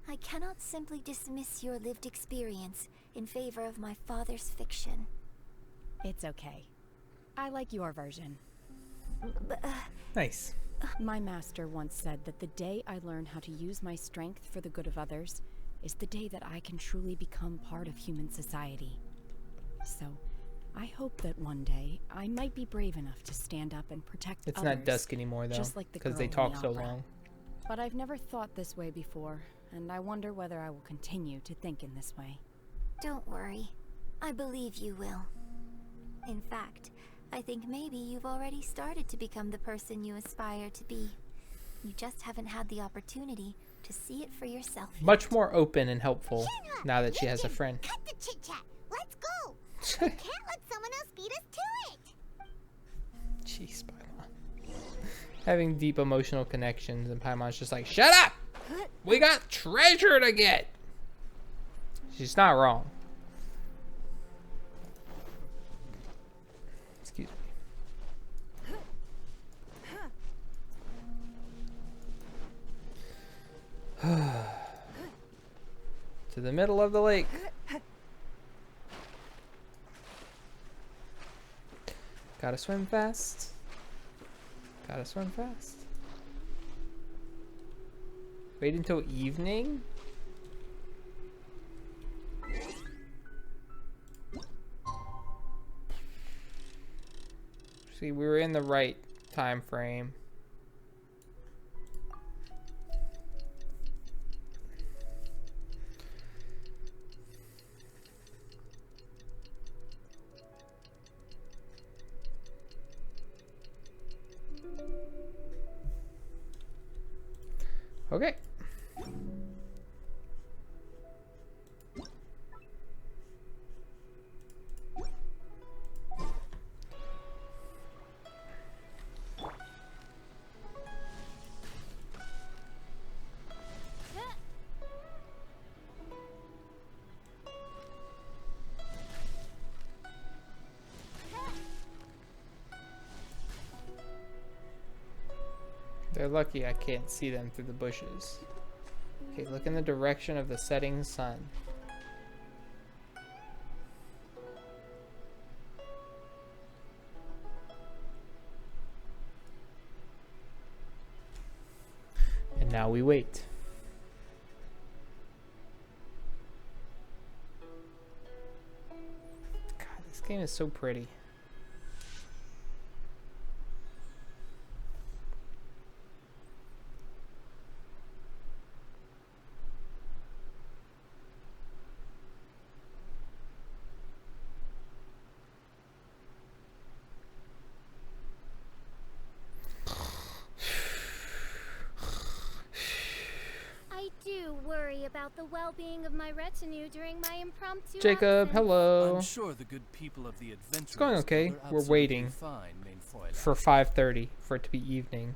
I cannot simply dismiss your lived experience in favor of my father's fiction. It's okay. I like your version. But, Nice. My master once said that the day I learn how to use my strength for the good of others is the day that I can truly become part of human society. So, I hope that one day I might be brave enough to stand up and protect It's others. not dusk anymore though, just like the because they girl in talk the so opera. long. But I've never thought this way before, and I wonder whether I will continue to think in this way. Don't worry. I believe you will. In fact, I think maybe you've already started to become the person you aspire to be. You just haven't had the opportunity to see it for yourself yet. Much more open and helpful Shenhe, now that she has a Lincoln, friend. Cut the chit chat. Let's go. We can't let someone else beat us to it. Jeez, Paimon. Having deep emotional connections, and Paimon's just like, shut up! We got treasure to get! She's not wrong. Excuse me. To the middle of the lake. Gotta swim fast. Gotta swim fast. Wait until evening? See, we were in the right time frame. Okay. They're lucky I can't see them through the bushes. Okay, look in the direction of the setting sun. And now we wait. God, this game is so pretty. About the well-being of my retinue during my impromptu Jacob, absence. hello. I'm sure the good people of the Adventurers It's going okay. are We're absolutely waiting fine, Mainfoil. for 5:30 for it to be evening.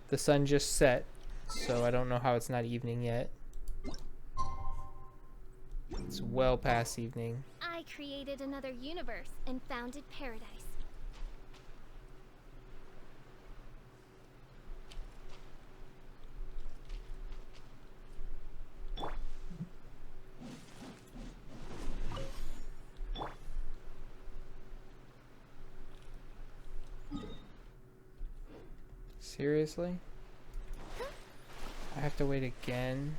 The sun just set, so I don't know how it's not evening yet. It's well past evening. I created another universe and founded paradise. Seriously? I have to wait again?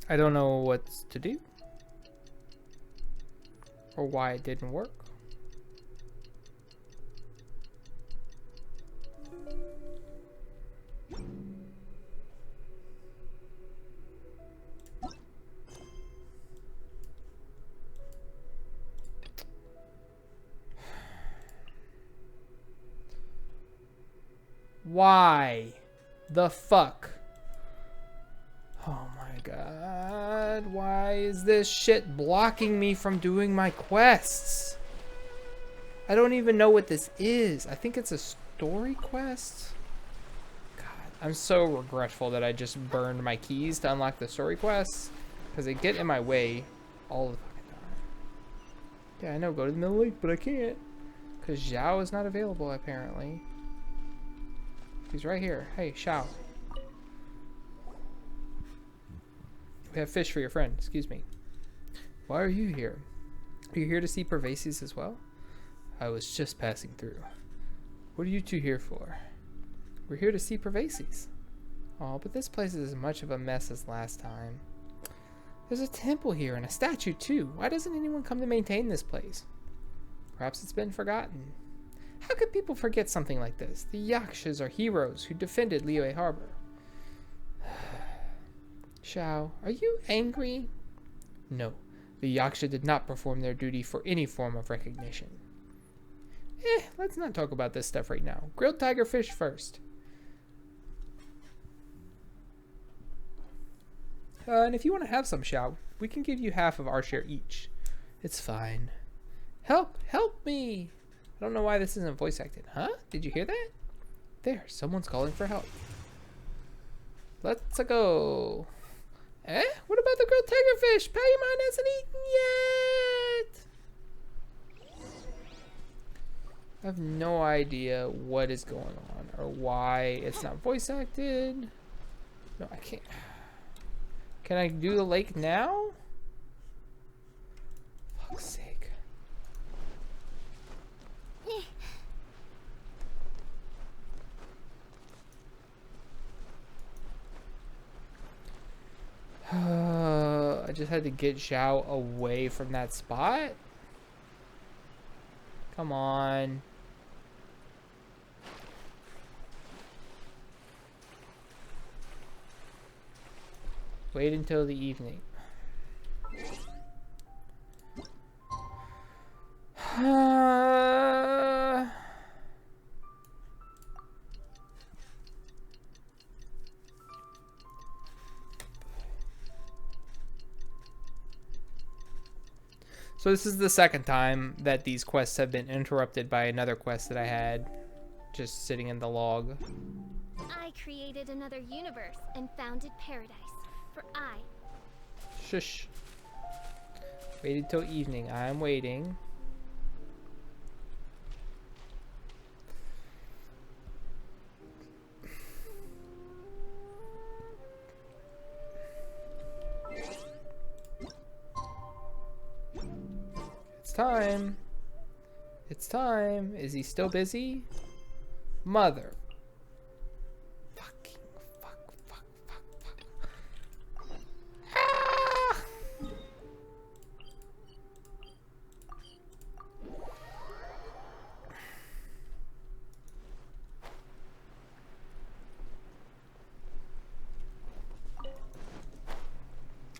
I don't know what to do or why it didn't work. Why the fuck? Oh my god, why is this shit blocking me from doing my quests? I don't even know what this is. I think it's a story quest. God, I'm so regretful that I just burned my keys to unlock the story quests, because they get in my way all the fucking time. Yeah, I know, go to the middle lake, but I can't, because Xiao is not available, apparently. He's right here. Hey, Xiao. We have fish for your friend, excuse me. Why are you here? Are you here to see Pervases as well? I was just passing through. What are you two here for? We're here to see Pervases. Oh, but this place is as much of a mess as last time. There's a temple here and a statue too. Why doesn't anyone come to maintain this place? Perhaps it's been forgotten. How could people forget something like this? The Yakshas are heroes who defended Liyue Harbor. Xiao, are you angry? No, the Yaksha did not perform their duty for any form of recognition. Let's not talk about this stuff right now. Grilled tiger fish first. And if you want to have some, Xiao, we can give you half of our share each. It's fine. Help! Help me! I don't know why this isn't voice acted. Huh? Did you hear that? There, someone's calling for help. Let's go. What about the grilled tiger fish? Paimon hasn't eaten yet! I have no idea what is going on or why it's not voice acted. No, I can't. Can I do the lake now? Fuck's sake. I just had to get Xiao away from that spot. Come on. Wait until the evening. So this is the second time that these quests have been interrupted by another quest that I had just sitting in the log. I created another universe and founded paradise. For I. Shush. Wait until evening. I'm waiting. It's time. It's time. Is he still busy? Mother.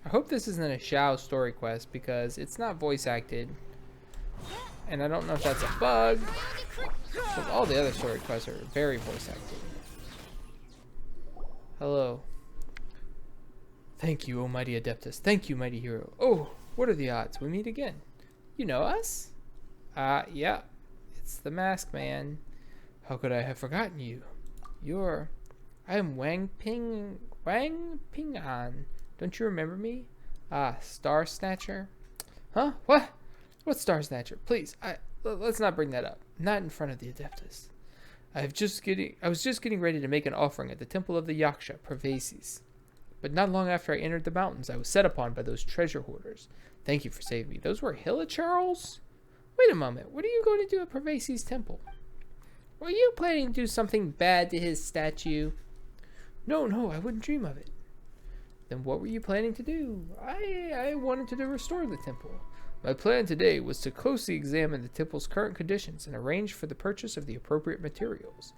I hope this isn't a Xiao story quest because it's not voice acted. And I don't know if that's a bug. But all the other story quests are very voice acted. Hello. Thank you, O mighty Adeptus. Thank you, mighty hero. Oh, what are the odds we meet again? You know us? Yeah. It's the Mask Man. How could I have forgotten you? I am Wang Ping'an. Don't you remember me? Star Snatcher? Huh? What? What's Star Snatcher? Please, let's not bring that up. Not in front of the Adeptus. I was just getting ready to make an offering at the temple of the Yaksha, Pervases. But not long after I entered the mountains, I was set upon by those treasure hoarders. Thank you for saving me. Those were Hilichurls? Wait a moment. What are you going to do at Pervases' temple? Were you planning to do something bad to his statue? No, I wouldn't dream of it. Then what were you planning to do? I wanted to restore the temple. My plan today was to closely examine the temple's current conditions and arrange for the purchase of the appropriate materials.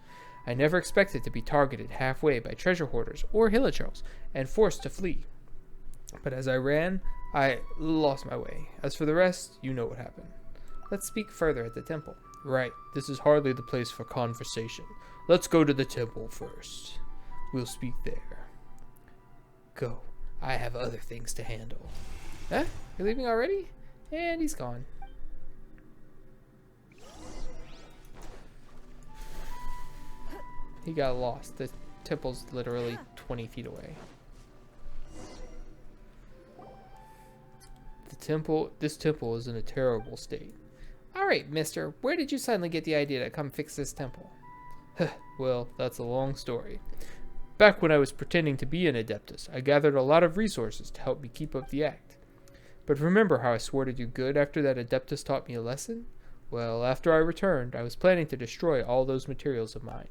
I never expected to be targeted halfway by treasure hoarders or Hilichurls and forced to flee. But as I ran, I lost my way. As for the rest, you know what happened. Let's speak further at the temple. Right, this is hardly the place for conversation. Let's go to the temple first. We'll speak there. Go. I have other things to handle. Huh? You're leaving already? And he's gone. He got lost. temple's literally 20 feet away. This temple is in a terrible state. Alright, mister, where did you suddenly get the idea to come fix this temple? Well, that's a long story. Back when I was pretending to be an Adeptus, I gathered a lot of resources to help me keep up the act. But remember how I swore to do good after that Adeptus taught me a lesson? Well, after I returned, I was planning to destroy all those materials of mine.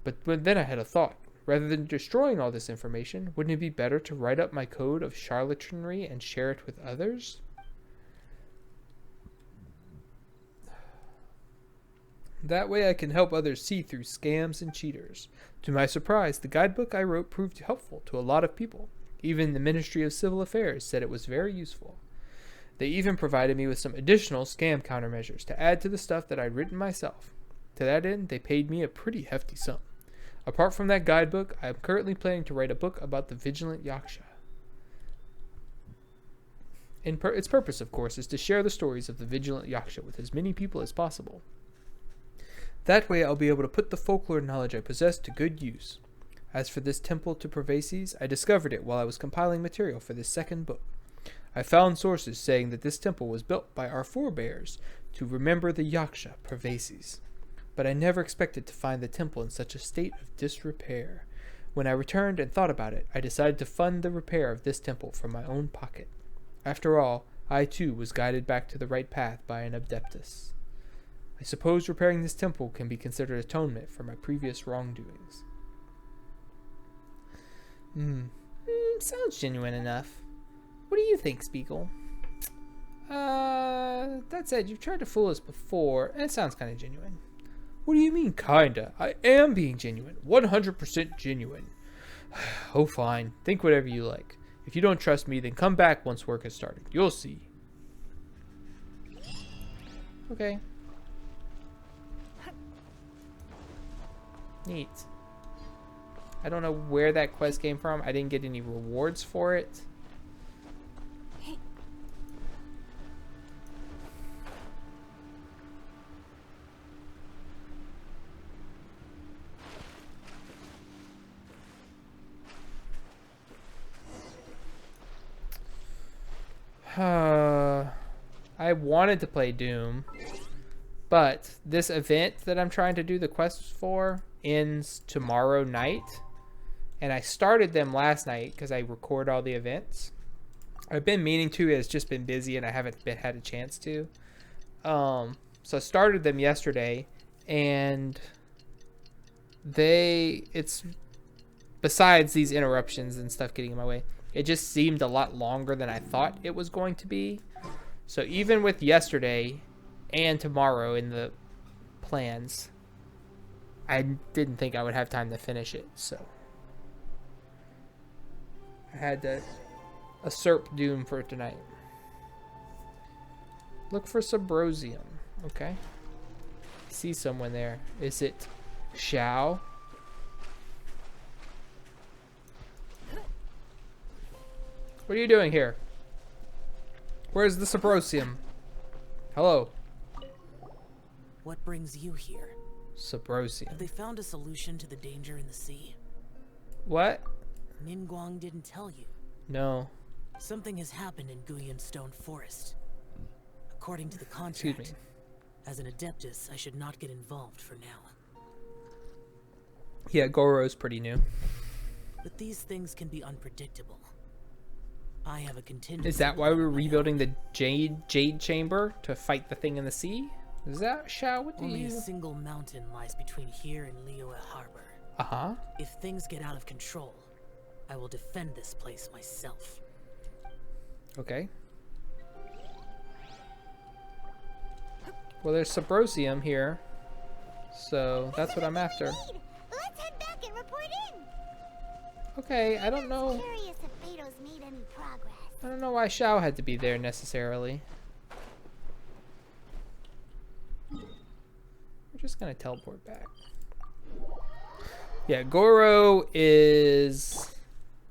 But then I had a thought. Rather than destroying all this information, wouldn't it be better to write up my code of charlatanry and share it with others? That way I can help others see through scams and cheaters. To my surprise, the guidebook I wrote proved helpful to a lot of people. Even the Ministry of Civil Affairs said it was very useful. They even provided me with some additional scam countermeasures to add to the stuff that I'd written myself. To that end, they paid me a pretty hefty sum. Apart from that guidebook, I am currently planning to write a book about the Vigilant Yaksha. Its purpose, of course, is to share the stories of the Vigilant Yaksha with as many people as possible. That way I'll be able to put the folklore knowledge I possess to good use. As for this temple to Pervases, I discovered it while I was compiling material for this second book. I found sources saying that this temple was built by our forebears to remember the Yaksha Pervases. But I never expected to find the temple in such a state of disrepair. When I returned and thought about it, I decided to fund the repair of this temple from my own pocket. After all, I too was guided back to the right path by an Adeptus. I suppose repairing this temple can be considered atonement for my previous wrongdoings. Sounds genuine enough. What do you think, Spiegel? That said, you've tried to fool us before, and it sounds kind of genuine. What do you mean, kinda? I am being genuine. 100% genuine. Oh, fine. Think whatever you like. If you don't trust me, then come back once work has started. You'll see. Okay. Neat. I don't know where that quest came from. I didn't get any rewards for it. I wanted to play Doom, but this event that I'm trying to do the quests for ends tomorrow night, and I started them last night because I record all the events. I've been meaning to, it's just been busy and I haven't had a chance to. So I started them yesterday, and it's besides these interruptions and stuff getting in my way, it just seemed a lot longer than I thought it was going to be. So even with yesterday and tomorrow in the plans, I didn't think I would have time to finish it. So I had to usurp Doom for tonight. Look for Subrosium. Okay. I see someone there. Is it Xiao? What are you doing here? Where's the Subrosium? Hello. What brings you here? Subrosium. Have they found a solution to the danger in the sea? What? Ningguang didn't tell you. No. Something has happened in Guyan Stone Forest. According to the contract, Excuse me. as an Adeptus, I should not get involved for now. Yeah, Goro's pretty new. But these things can be unpredictable. I have a contingency. Is that why we're rebuilding the Jade Chamber to fight the thing in the sea? Is that Xiao? What do Only you? a single mountain lies between here and Liyue Harbor. Uh-huh. If things get out of control, I will defend this place myself. Okay. Well, there's Subrosium here, so that's what I'm after. Let's head back and report in. Okay, I don't know. Curious if Beto's made any progress. I don't know why Xiao had to be there necessarily. We're just gonna teleport back. Yeah, Goro is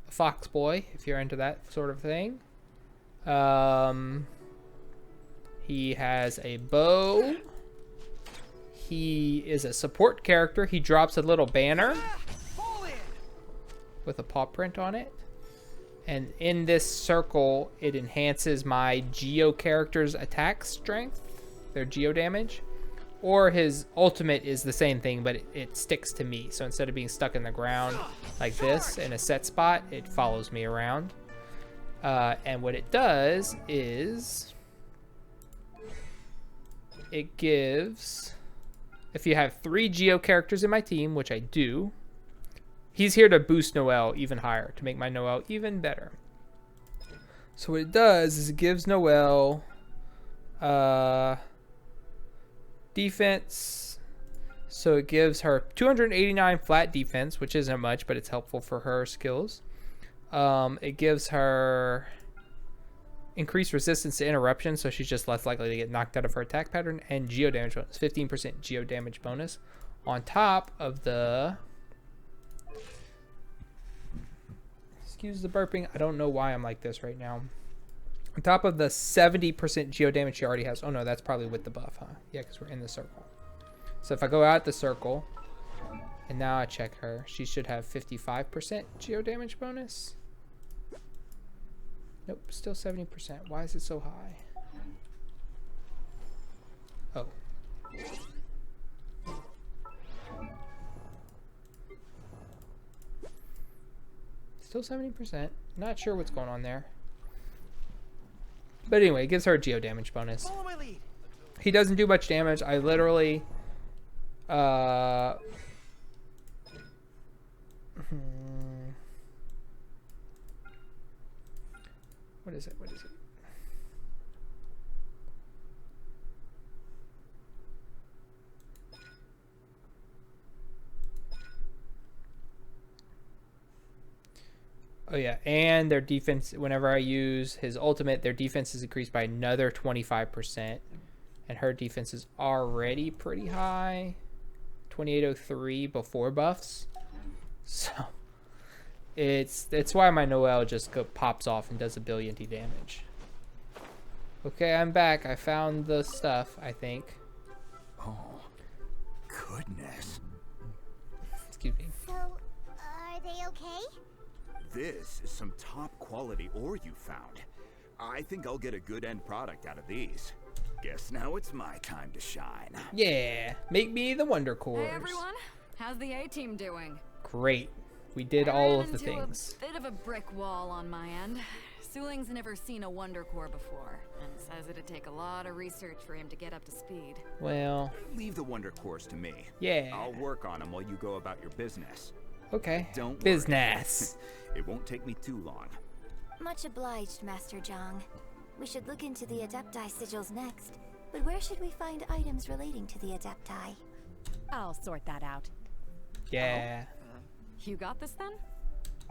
a fox boy, if you're into that sort of thing. He has a bow. He is a support character. He drops a little banner. with a paw print on it. And in this circle, it enhances my Geo character's attack strength, their Geo damage. Or his ultimate is the same thing, but it sticks to me. So instead of being stuck in the ground like this in a set spot, it follows me around. And what it does is it gives, if you have 3 Geo characters in my team, which I do, he's here to boost Noelle even higher, to make my Noelle even better. So what it does is it gives Noelle defense. So it gives her 289 flat defense, which isn't much, but it's helpful for her skills. It gives her increased resistance to interruption, so she's just less likely to get knocked out of her attack pattern, and Geo damage bonus, 15% Geo damage bonus on top of the, excuse the burping, I don't know why I'm like this right now, on top of the 70% Geo damage she already has. Oh no, that's probably with the buff, huh? Yeah, because we're in the circle. So if I go out the circle and now I check her, she should have 55% Geo damage bonus. Nope, still 70%. Why is it so high? Oh. Still 70%. Not sure what's going on there. But anyway, it gives her a Geo damage bonus. Follow my lead. He doesn't do much damage. I literally... What is it? What is it? Oh yeah, and their defense, whenever I use his ultimate, their defense is increased by another 25%. And her defense is already pretty high. 2803 before buffs. So it's why my Noelle just pops off and does a billion-y damage. Okay, I'm back. I found the stuff, I think. Oh, goodness. Excuse me. So, are they okay? This is some top quality ore you found. I think I'll get a good end product out of these. Guess now it's my time to shine. Yeah, make me the Wonder Cores. Hey everyone, how's the A-team doing? Great. We did all of the things. A bit of a brick wall on my end. Suling's never seen a Wonder Core before, and says it'd take a lot of research for him to get up to speed. Well, leave the Wonder Cores to me. Yeah. I'll work on them while you go about your business. Okay. Don't business. Worry. It won't take me too long. Much obliged, Master Zhang. We should look into the Adepti sigils next. But where should we find items relating to the Adepti? I'll sort that out. Yeah. You got this then?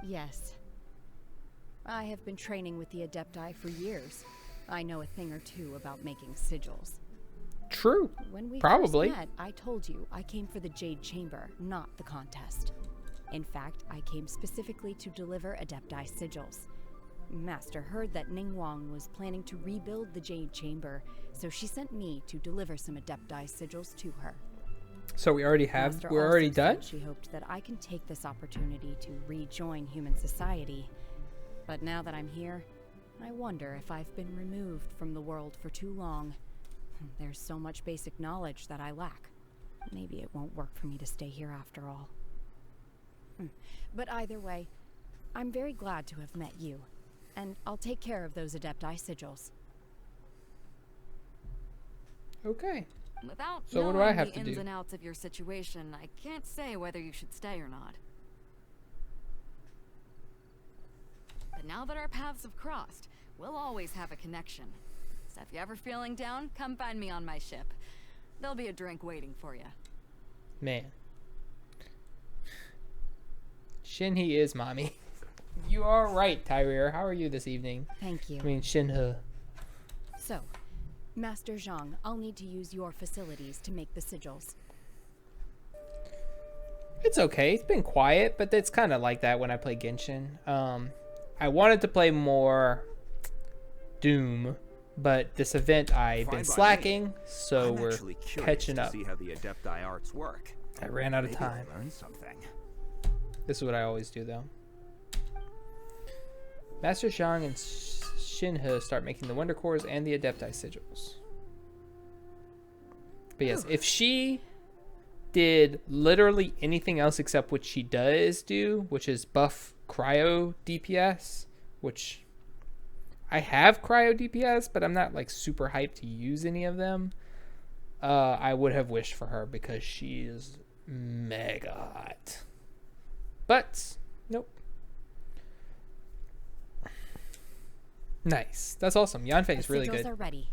Yes. I have been training with the Adepti for years. I know a thing or two about making sigils. True. When we Probably. first met, I told you I came for the Jade Chamber, not the contest. In fact, I came specifically to deliver Adepti sigils. Master heard that Ningguang was planning to rebuild the Jade Chamber, so she sent me to deliver some Adepti sigils to her. So we already have, Master we're also already said done? She hoped that I can take this opportunity to rejoin human society. But now that I'm here, I wonder if I've been removed from the world for too long. There's so much basic knowledge that I lack. Maybe it won't work for me to stay here after all. But either way, I'm very glad to have met you. And I'll take care of those Adepti sigils. Okay. Without So what knowing do I have the to ins do? and outs of your situation, I can't say whether you should stay or not. But now that our paths have crossed, we'll always have a connection. So if you're ever feeling down, come find me on my ship. There'll be a drink waiting for you. Man. Shenhe is mommy. You are right, Tyrir. How are you this evening? Thank you. I mean, Shenhe. So, Master Zhang, I'll need to use your facilities to make the sigils. It's okay. It's been quiet, but it's kind of like that when I play Genshin. I wanted to play more Doom, but this event I've been slacking, so I'm we're actually curious catching to up. see how the Adepti arts work. I ran out of Maybe time. I'll learn something. This is what I always do, though. Master Zhang and Shenhe start making the Wonder Cores and the Adepti sigils. But yes, if she did literally anything else except what she does do, which is buff cryo DPS, which I have cryo DPS, but I'm not like super hyped to use any of them. I would have wished for her because she is mega hot. But nope. Nice. That's awesome. Yanfei is really good. The sigils are ready.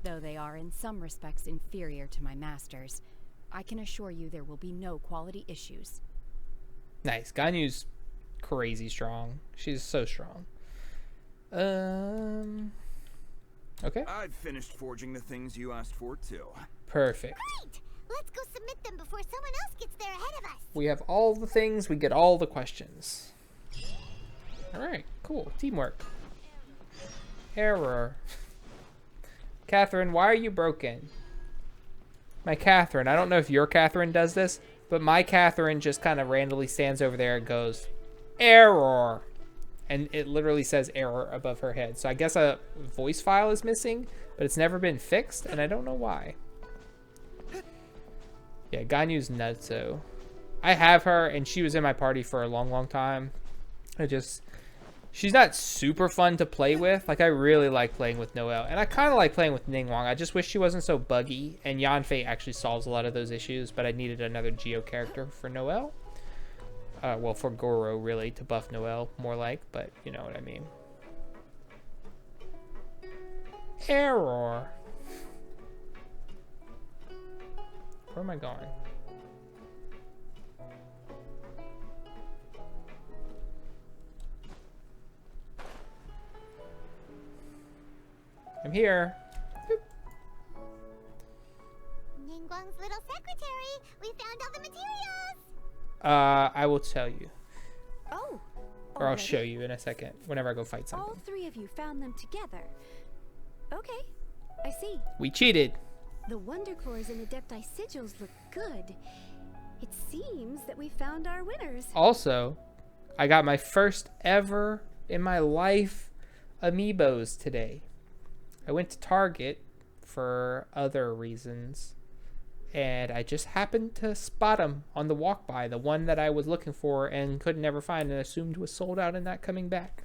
Though they are in some respects inferior to my masters, I can assure you there will be no quality issues. Nice. Ganyu's crazy strong. She's so strong. Okay. I've finished forging the things you asked for too. Perfect. Great! Let's go submit them before someone else gets there ahead of us. We have all the things. We get all the questions. All right. Cool. Teamwork. Error. Catherine, why are you broken? My Catherine. I don't know if your Catherine does this, but my Catherine just kind of randomly stands over there and goes, error. And it literally says error above her head. So I guess a voice file is missing, but it's never been fixed, and I don't know why. Yeah, Ganyu's nutso. I have her, and she was in my party for a long, long time. She's not super fun to play with. Like, I really like playing with Noelle, and I kind of like playing with Ningguang. I just wish she wasn't so buggy, and Yanfei actually solves a lot of those issues, but I needed another Geo character for Noelle. Well, for Goro, really, to buff Noelle, more like, but you know what I mean. Error. Where am I going? I'm here. Boop. Ningguang's little secretary. We found all the materials. I will tell you. Oh. Or I'll already? show you in a second, whenever I go fight something. All three of you found them together. Okay, I see. We cheated. The Wonder Cores and Adepti sigils look good. It seems that we found our winners. Also, I got my first ever in my life amiibos today. I went to Target for other reasons, and I just happened to spot them on the walk by, the one that I was looking for and could never find and assumed was sold out and not coming back.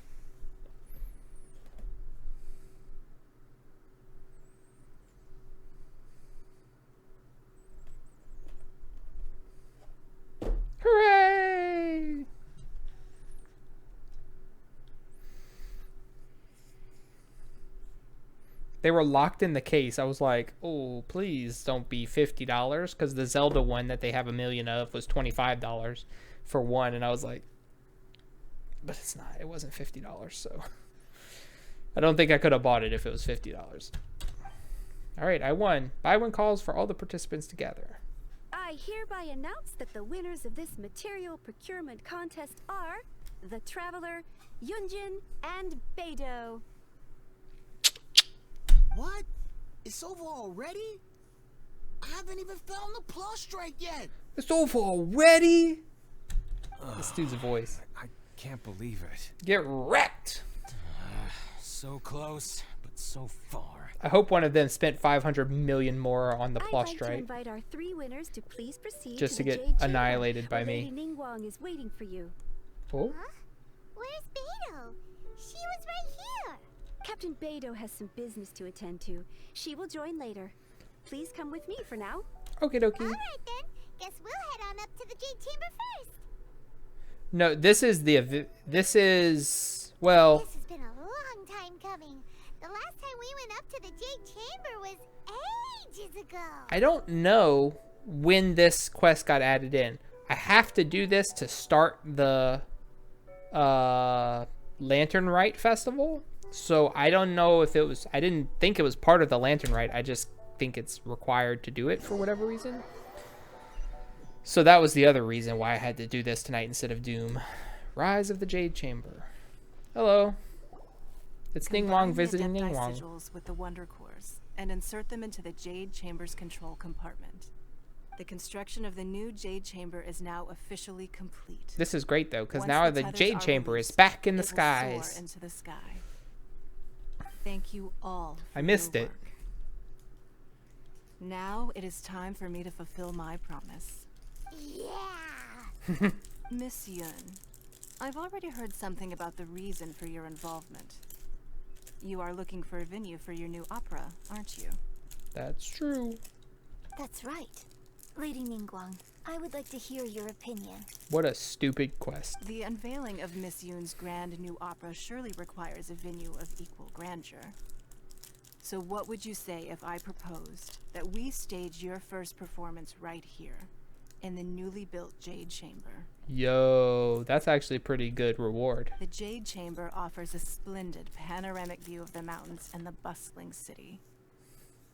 Hooray! They were locked in the case. I was like, oh, please don't be $50, because the Zelda one that they have a million of was $25 for one. And I was like, but it's not. It wasn't $50, so I don't think I could have bought it if it was $50. All right, I won. Buy one calls for all the participants together. I hereby announce that the winners of this material procurement contest are the Traveler, Yunjin, and Beidou. What? It's over already? I haven't even found the plus strike yet. It's over already? This dude's voice. I can't believe it. Get wrecked. So close, but so far. I hope one of them spent 500 million more on the plus I'd like strike. to invite our three winners to please proceed Just to the get Jade Chamber, annihilated by where me. Lady Ningguang is waiting for you. Oh? Huh? Where's Beidou? She was right here. Captain Beidou has some business to attend to. She will join later. Please come with me for now. Okie dokie. All right then. Guess we'll head on up to the Jade Chamber first. No, this is, well, This has been a long time coming. The last time we went up to the Jade Chamber was ages ago. I don't know when this quest got added in. I have to do this to start the Lantern Rite Festival. So I don't know if it was, I didn't think it was part of the Lantern Rite. I just think it's required to do it for whatever reason. So that was the other reason why I had to do this tonight instead of Doom. Rise of the Jade Chamber. Hello. It's Ningguang visiting Adepti Ningguang. sigils with the Wonder Cores and insert them into the Jade Chamber's control compartment. The construction of the new Jade Chamber is now officially complete. This is great though, because Once now the the tethers Jade are Chamber is released, back in the it will soar skies. into the sky. Thank you all. For I missed your it. work. Now it is time for me to fulfill my promise. Yeah! Miss Yun, I've already heard something about the reason for your involvement. You are looking for a venue for your new opera, aren't you? That's true. That's right. Lady Ningguang, I would like to hear your opinion. What a stupid quest. The unveiling of Miss Yun's grand new opera surely requires a venue of equal grandeur. So what would you say if I proposed that we stage your first performance right here, in the newly built Jade Chamber? Yo, that's actually a pretty good reward. The Jade Chamber offers a splendid panoramic view of the mountains and the bustling city.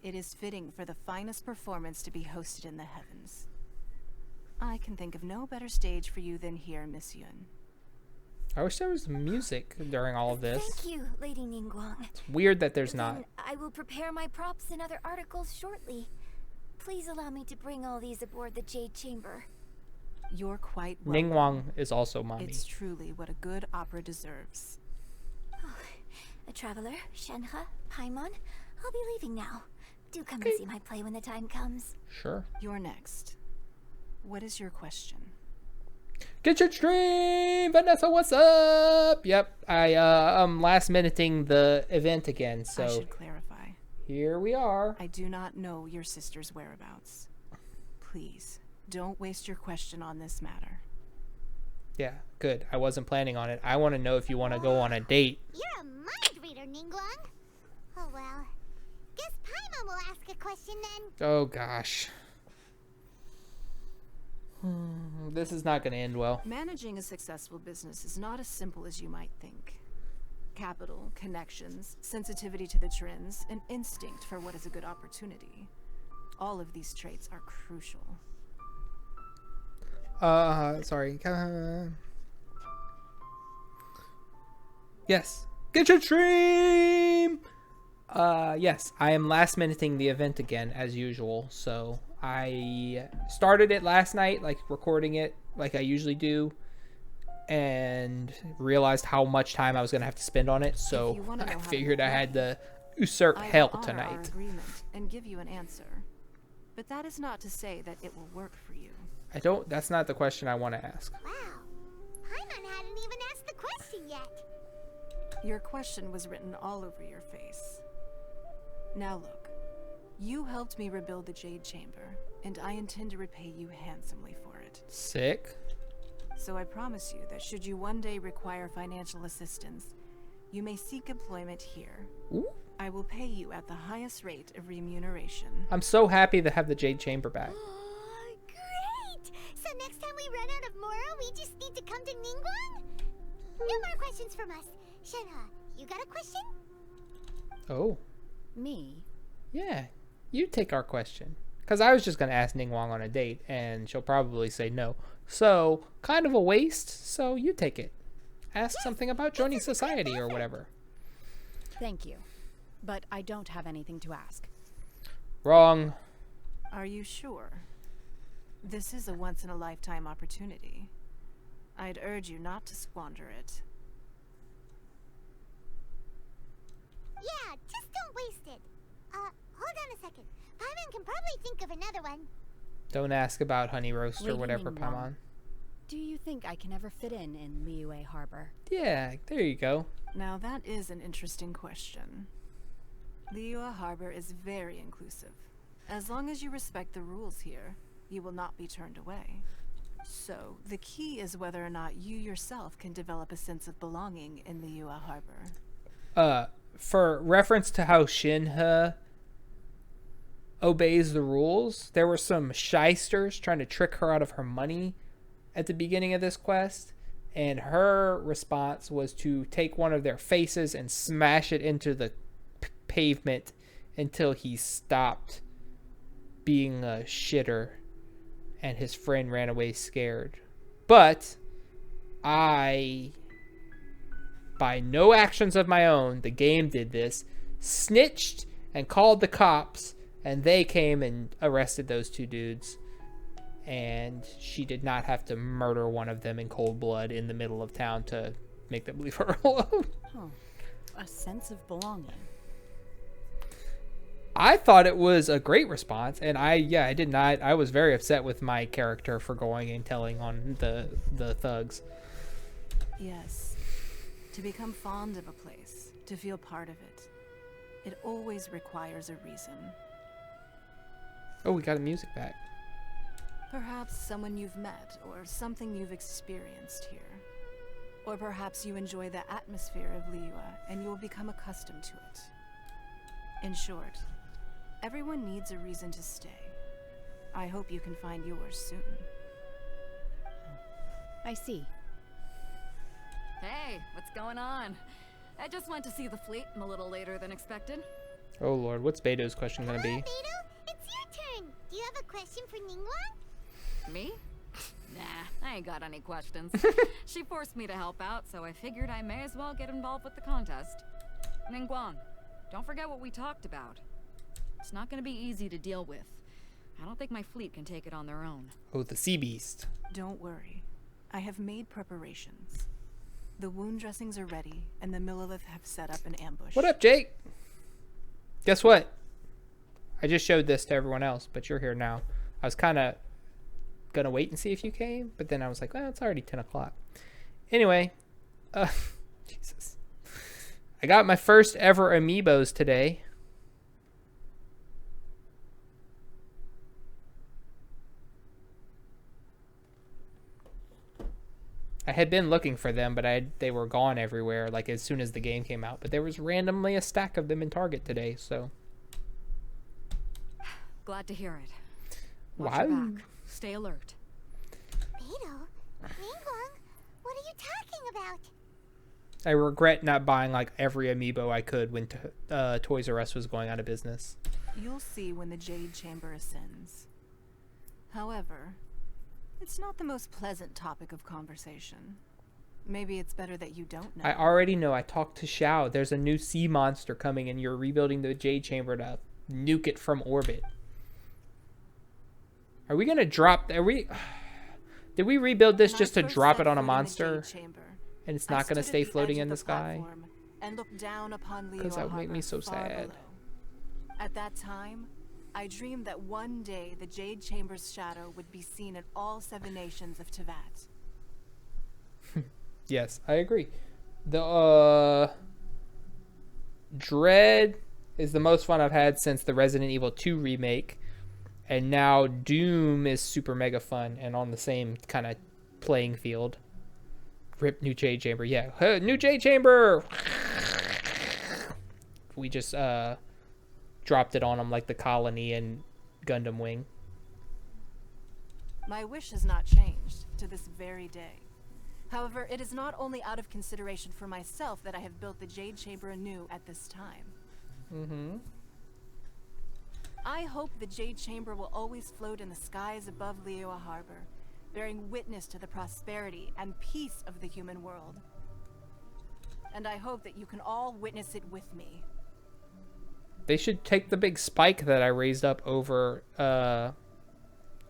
It is fitting for the finest performance to be hosted in the heavens. I can think of no better stage for you than here, Miss Yun. I wish there was music during all of this. Thank you, Lady Ningguang. It's weird that there's not. Then I will prepare my props and other articles shortly. Please allow me to bring all these aboard the Jade Chamber. You're quite welcome. Ningguang is also mommy. It's truly what a good opera deserves. Oh, a traveler, Shenhe, Paimon, I'll be leaving now. Do come and see my play when the time comes. Sure. You're next. What is your question? Get your stream, Vanessa. What's up? Yep, I'm last minuting the event again. So I should clarify. Here we are. I do not know your sister's whereabouts. Please, don't waste your question on this matter. Yeah, good. I wasn't planning on it. I want to know if you want to go on a date. You're a mind reader, Ningguang. Oh well. Guess Paimon will ask a question then. Oh gosh. This is not going to end well. Managing a successful business is not as simple as you might think. Capital, connections, sensitivity to the trends, and instinct for what is a good opportunity. All of these traits are crucial. Sorry. Yes. Get your stream! Yes, I am last minuting the event again, as usual. So I started it last night, like recording it like I usually do, and realized how much time I was going to have to spend on it. So I figured I had to usurp hell tonight. Our agreement and give you an answer. But that is not to say that it will work for you. That's not the question I want to ask. Wow. Paimon hadn't even asked the question yet. Your question was written all over your face. Now look, you helped me rebuild the Jade Chamber, and I intend to repay you handsomely for it. Sick. So I promise you that should you one day require financial assistance, you may seek employment here. Ooh. I will pay you at the highest rate of remuneration. I'm so happy to have the Jade Chamber back. Great! So next time we run out of Mora, we just need to come to Ningguang? No more questions from us. Shenhe, you got a question? Oh. Me? Yeah, you take our question. Because I was just going to ask Ningguang on a date, and she'll probably say no. So, kind of a waste, so you take it. Ask something about joining society or whatever. Thank you. But I don't have anything to ask. Wrong. Are you sure? This is a once-in-a-lifetime opportunity. I'd urge you not to squander it. Yeah, just don't waste it. Hold on a second. Paimon can probably think of another one. Don't ask about honey roast or Lady whatever, Ningguang, Paimon. Do you think I can ever fit in Liyue Harbor? Yeah, there you go. Now that is an interesting question. Liyue Harbor is very inclusive. As long as you respect the rules here, you will not be turned away. So, the key is whether or not you yourself can develop a sense of belonging in Liyue Harbor. For reference to how Shenhe obeys the rules, there were some shysters trying to trick her out of her money at the beginning of this quest, and her response was to take one of their faces and smash it into the pavement until he stopped being a shitter and his friend ran away scared. But I, by no actions of my own, the game did this, snitched and called the cops, and they came and arrested those two dudes. and she did not have to murder one of them in cold blood in the middle of town to make them leave her alone. Oh, a sense of belonging. I thought it was a great response, and I did not. I was very upset with my character for going and telling on the thugs. Yes. To become fond of a place, to feel part of it, it always requires a reason. Oh, we got the music back. Perhaps someone you've met, or something you've experienced here. Or perhaps you enjoy the atmosphere of Liyue, and you will become accustomed to it. In short, everyone needs a reason to stay. I hope you can find yours soon. I see. Hey, what's going on? I just went to see the fleet. I'm a little later than expected. Oh lord, what's Beto's question gonna be? Beto, it's your turn. Do you have a question for Ningguang? Me? Nah, I ain't got any questions. She forced me to help out, so I figured I may as well get involved with the contest. Ningguang, don't forget what we talked about. It's not gonna be easy to deal with. I don't think my fleet can take it on their own. Oh, the sea beast. Don't worry. I have made preparations. The wound dressings are ready, and the Millilith have set up an ambush. What up, Jake? Guess what? I just showed this to everyone else, but you're here now. I was kind of gonna wait and see if you came, but then I was like, well, it's already 10 o'clock. Anyway, Jesus. I got my first ever amiibos today. I had been looking for them, but they were gone everywhere, like as soon as the game came out. But there was randomly a stack of them in Target today, so. Glad to hear it. Wow. Watch your back. Stay alert. Beto, Ningguang, what are you talking about? I regret not buying like every amiibo I could when Toys R Us was going out of business. You'll see when the Jade Chamber ascends. However, it's not the most pleasant topic of conversation. Maybe it's better that you don't know. I already know. I talked to Xiao. There's a new sea monster coming, and you're rebuilding the Jade Chamber to nuke it from orbit. Are we gonna drop? Did we rebuild this just to drop it on a monster? And it's not gonna stay floating in the sky? And look down upon Because that would make me so sad. At that time, I dreamed that one day the Jade Chamber's shadow would be seen in all 7 nations of Teyvat. Yes, I agree. The Dread is the most fun I've had since the Resident Evil 2 remake. And now Doom is super mega fun and on the same kind of playing field. Rip new Jade Chamber. Yeah, new Jade Chamber! We just dropped it on them like the Colony and Gundam Wing. My wish has not changed to this very day. However, it is not only out of consideration for myself that I have built the Jade Chamber anew at this time. Mm-hmm. I hope the Jade Chamber will always float in the skies above Liyue Harbor, bearing witness to the prosperity and peace of the human world. And I hope that you can all witness it with me. They should take the big spike that I raised up over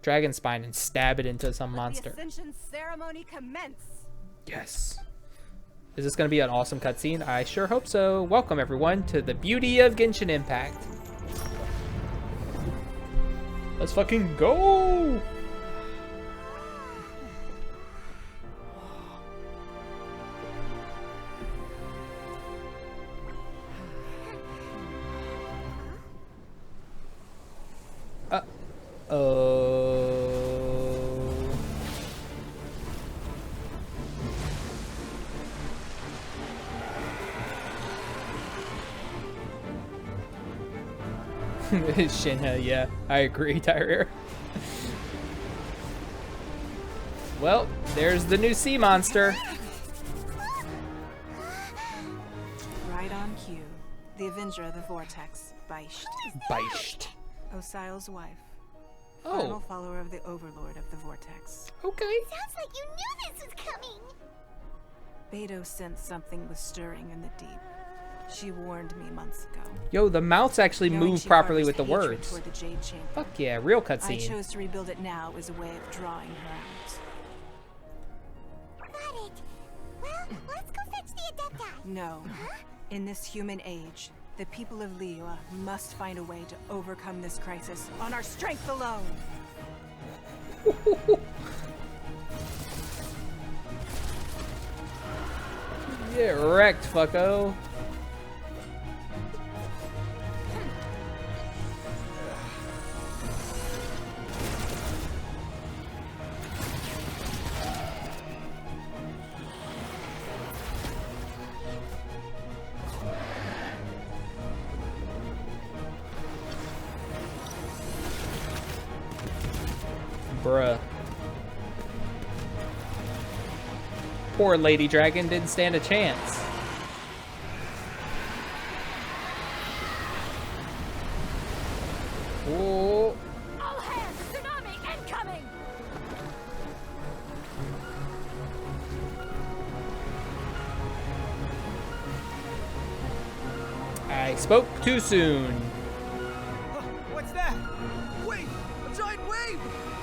Dragonspine and stab it into some monster. The Ascension ceremony commence. Yes. Is this going to be an awesome cutscene? I sure hope so. Welcome everyone to the beauty of Genshin Impact. Let's fucking go! Shenhe, yeah, I agree, Tyrer. Well, there's the new sea monster. Right on cue. The Avenger of the Vortex, Beisht. Beisht. Osial's wife. Oh. Final follower of the Overlord of the Vortex. Okay. Sounds like you knew this was coming. Beto sensed something was stirring in the deep. She warned me months ago. Yo, the mouths actually Knowing move she properly harbors with the hatred words. toward the Jade Chamber, Fuck yeah, real I cutscene. chose to rebuild it now as a way of drawing her out. Got it. Well, let's go fetch the Adepti. No. In this human age, the people of Liyue must find a way to overcome this crisis on our strength alone. Get wrecked, fucko. Bruh. Poor Lady Dragon didn't stand a chance. Whoa. All hands! Tsunami incoming! I spoke too soon. What's that? Wait! A giant wave!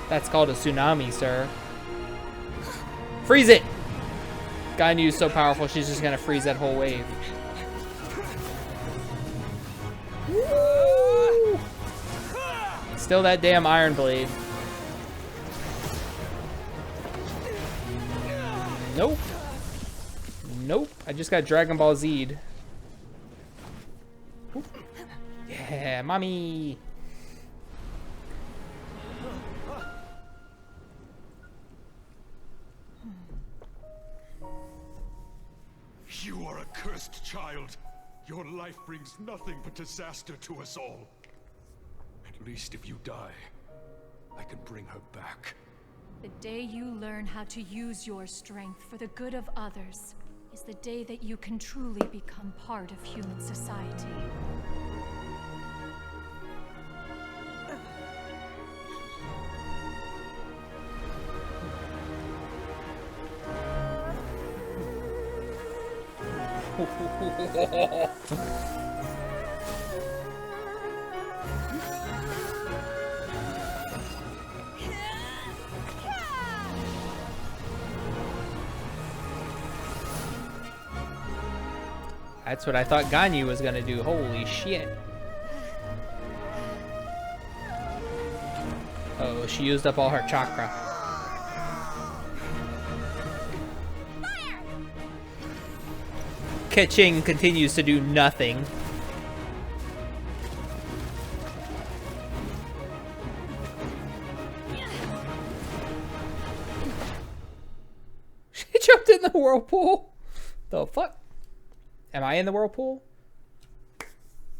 That's called a tsunami, sir. Freeze it! Ganyu's so powerful, she's just gonna freeze that whole wave. Woo! Still that damn Iron Blade. Nope. Nope. I just got Dragon Ball Z'd. Yeah, mommy. You are a cursed child. Your life brings nothing but disaster to us all. At least if you die, I can bring her back. The day you learn how to use your strength for the good of others is the day that you can truly become part of human society. That's what I thought Ganyu was gonna do. Holy shit. Oh, she used up all her chakra. Keqing continues to do nothing. She jumped in the whirlpool. The fuck? Am I in the whirlpool?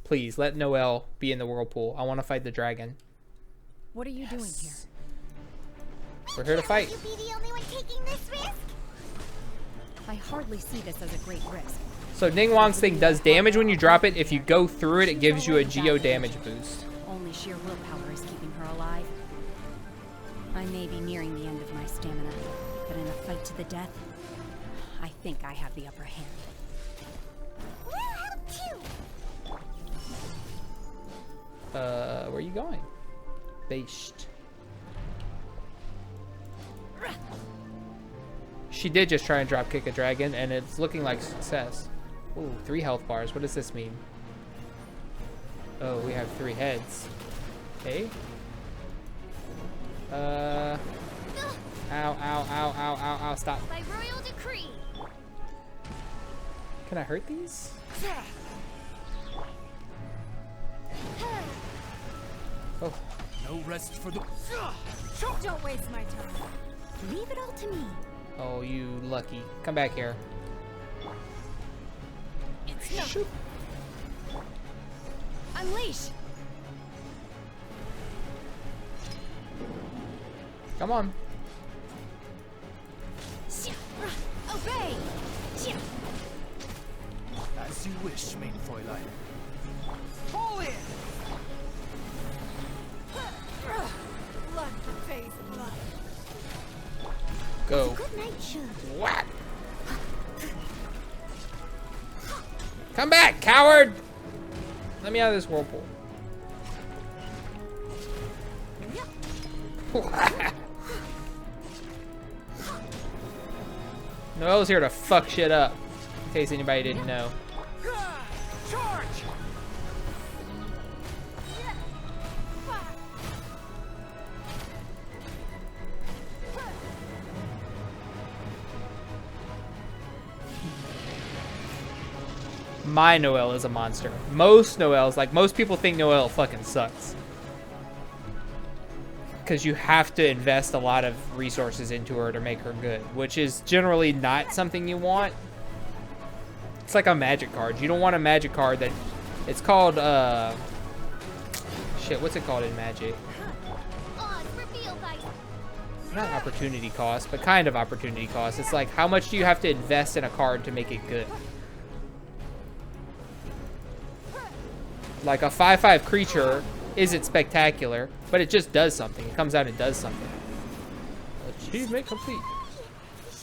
Please, let Noelle be in the whirlpool. I want to fight the dragon. What are you doing here? We're here to fight. You be the only one taking this risk? I hardly see this as a great risk. So Ningguang's thing does damage when you drop it. If you go through it, it gives you a geo damage boost. Only sheer willpower is keeping her alive. I may be nearing the end of my stamina, but in a fight to the death, I think I have the upper hand. We'll help too. Where are you going? Based. She did just try and drop kick a dragon, and it's looking like success. Ooh, 3 health bars. What does this mean? Oh, we have 3 heads. Okay. Ow, ow, ow, ow, ow, ow, stop. By royal decree. Can I hurt these? Oh. No rest for the... Don't waste my time. Leave it all to me. Oh, you lucky. Come back here. It's Shoot. Unleash! Come on. Obey! As you wish, main Fräulein. Pull in! Blood pays blood. Go. Good night, Shun. What? Come back, coward! Let me out of this whirlpool. Noel's here to fuck shit up, in case anybody didn't know. Charge! My Noel is a monster. Most Noels, like most people think Noel fucking sucks. Because you have to invest a lot of resources into her to make her good, which is generally not something you want. It's like a magic card. You don't want a magic card that, it's called, shit, what's it called in Magic? Not opportunity cost, but kind of opportunity cost. It's like, how much do you have to invest in a card to make it good? Like a 5/5 creature isn't spectacular, but it just does something. It comes out and does something. Achievement complete.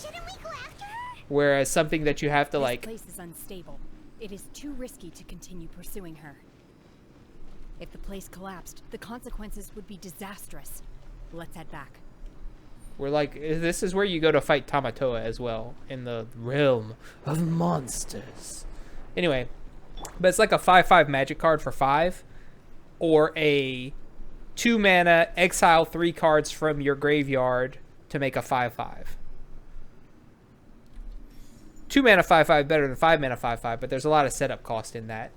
Shouldn't we go after her? Whereas something that you have to like... This place is unstable. It is too risky to continue pursuing her. If the place collapsed, the consequences would be disastrous. Let's head back. We're like, this is where you go to fight Tamatoa as well, in the realm of monsters. Anyway, but it's like a 5/5 magic card for 5, or a 2 mana exile 3 cards from your graveyard to make a 5/5. 2 mana 5/5 better than 5 mana 5/5, but there's a lot of setup cost in that.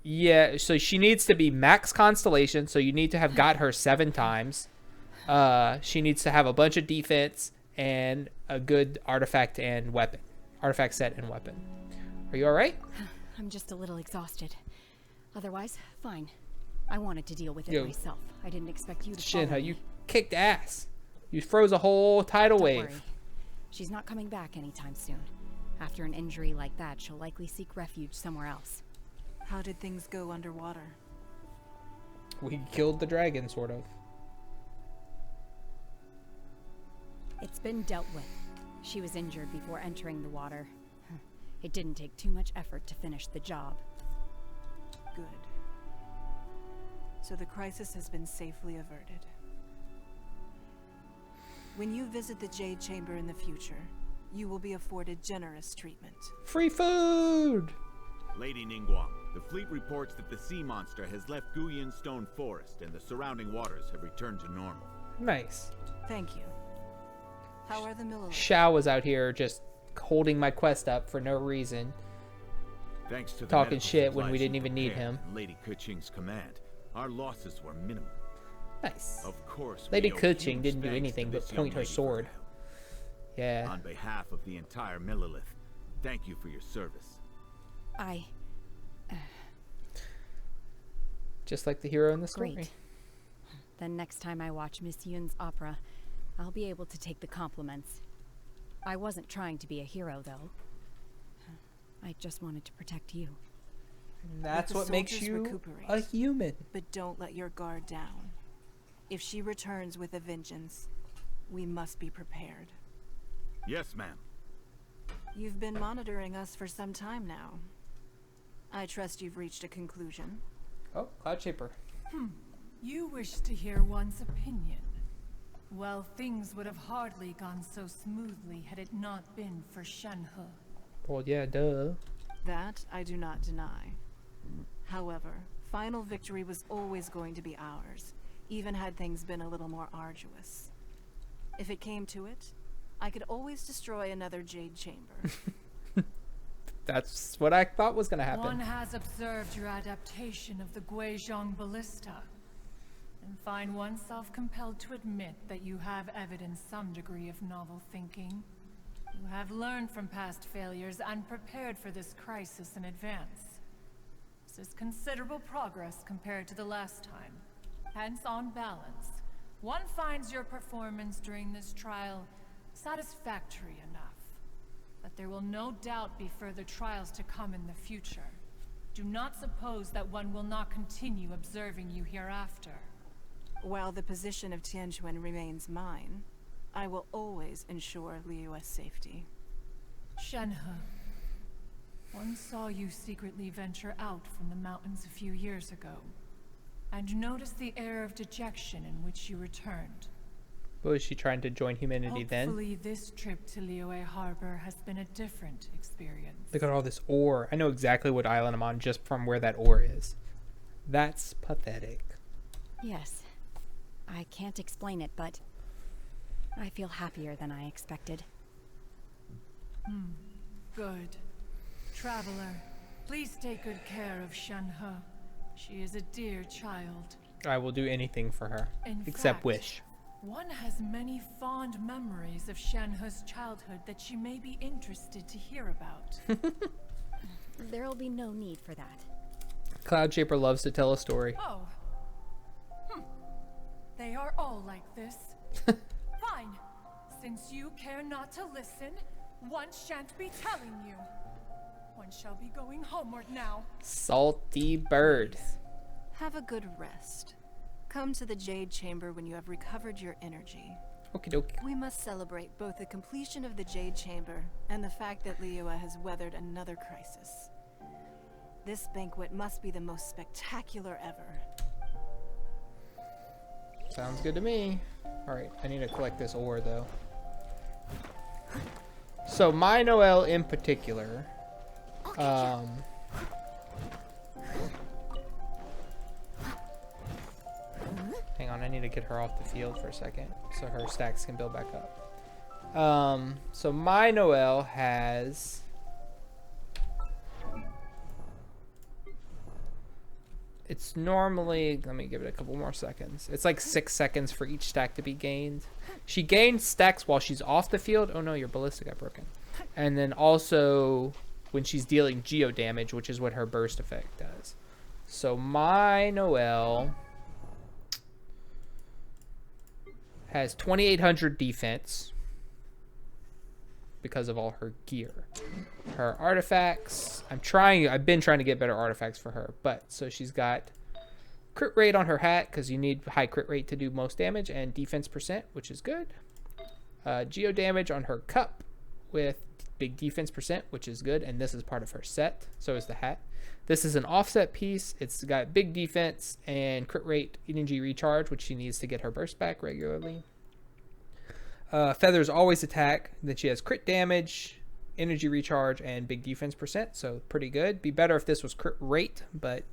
Yeah, so she needs to be max constellation, so you need to have got her 7 times. She needs to have a bunch of defense and a good artifact and weapon. Artifact set and weapon. Are you alright? I'm just a little exhausted. Otherwise, fine. I wanted to deal with it Yo. myself. I didn't expect you to follow Shenhe, you me. kicked ass. You froze a whole tidal Don't wave. worry. She's not coming back anytime soon. After an injury like that, she'll likely seek refuge somewhere else. How did things go underwater? We killed the dragon, sort of. It's been dealt with. She was injured before entering the water. It didn't take too much effort to finish the job. Good. So the crisis has been safely averted. When you visit the Jade Chamber in the future, you will be afforded generous treatment. Free food! Lady Ningguang, the fleet reports that the sea monster has left Guyan Stone Forest and the surrounding waters have returned to normal. Nice. Thank you. How are the Millilith? Xiao was out here just holding my quest up for no reason. Thanks to the talking medical shit when supplies we didn't you even need prepared him. in Lady Keqing's command, our losses were minimal. Nice. Of course, Lady we owe Keqing huge didn't do thanks anything to but this point young her lady sword. for help. Yeah. On behalf of the entire Millilith, thank you for your service. Just like the hero in the story. Great. Then next time I watch Miss Yun's opera, I'll be able to take the compliments. I wasn't trying to be a hero, though. I just wanted to protect you. That's Let what the makes soldiers you recuperate. a human. But don't let your guard down. If she returns with a vengeance, we must be prepared. Yes, ma'am. You've been monitoring us for some time now. I trust you've reached a conclusion. Oh, Cloud Shaper. You wish to hear one's opinion. Well, things would have hardly gone so smoothly had it not been for Shenhe. Well, yeah, duh. That I do not deny. However, final victory was always going to be ours, even had things been a little more arduous. If it came to it, I could always destroy another Jade Chamber. That's what I thought was gonna happen. One has observed your adaptation of the Guizhong ballista, and find oneself compelled to admit that you have evidenced some degree of novel thinking. You have learned from past failures and prepared for this crisis in advance. This is considerable progress compared to the last time. Hence, on balance, one finds your performance during this trial satisfactory enough. But there will no doubt be further trials to come in the future. Do not suppose that one will not continue observing you hereafter. While the position of Tianquan remains mine, I will always ensure Liyue's safety. Shenhe. One saw you secretly venture out from the mountains a few years ago, and noticed the air of dejection in which you returned. But was she trying to join humanity then? Hopefully this trip to Liyue Harbor has been a different experience. Look at all this ore. I know exactly what island I'm on just from where that ore is. That's pathetic. Yes. I can't explain it, but I feel happier than I expected. Good. Traveler, please take good care of Shenhe. She is a dear child. I will do anything for her, except wish. One has many fond memories of Shenhe's childhood that she may be interested to hear about. There'll be no need for that. Cloud Shaper loves to tell a story. Oh. They are all like this. Fine. Since you care not to listen, one shan't be telling you. One shall be going homeward now. Salty bird. Have a good rest. Come to the Jade Chamber when you have recovered your energy. Okie dokie. We must celebrate both the completion of the Jade Chamber and the fact that Liyue has weathered another crisis. This banquet must be the most spectacular ever. Sounds good to me. Alright, I need to collect this ore though. So my Noelle in particular, hang on, I need to get her off the field for a second so her stacks can build back up. So my Noelle has it's normally, let me give it a couple more seconds. It's like 6 seconds for each stack to be gained. She gains stacks while she's off the field. Oh no, your ballista got broken. And then also when she's dealing geo damage, which is what her burst effect does. So my Noelle has 2800 defense because of all her gear. Her artifacts, I've been trying to get better artifacts for her, but so she's got crit rate on her hat because you need high crit rate to do most damage, and defense %, which is good. Geo damage on her cup with big defense %, which is good, and this is part of her set, so is the hat. This is an offset piece. It's got big defense and crit rate energy recharge, which she needs to get her burst back regularly. Feathers always attack. Then she has crit damage, energy recharge, and big defense %, so pretty good. Be better if this was crit rate, but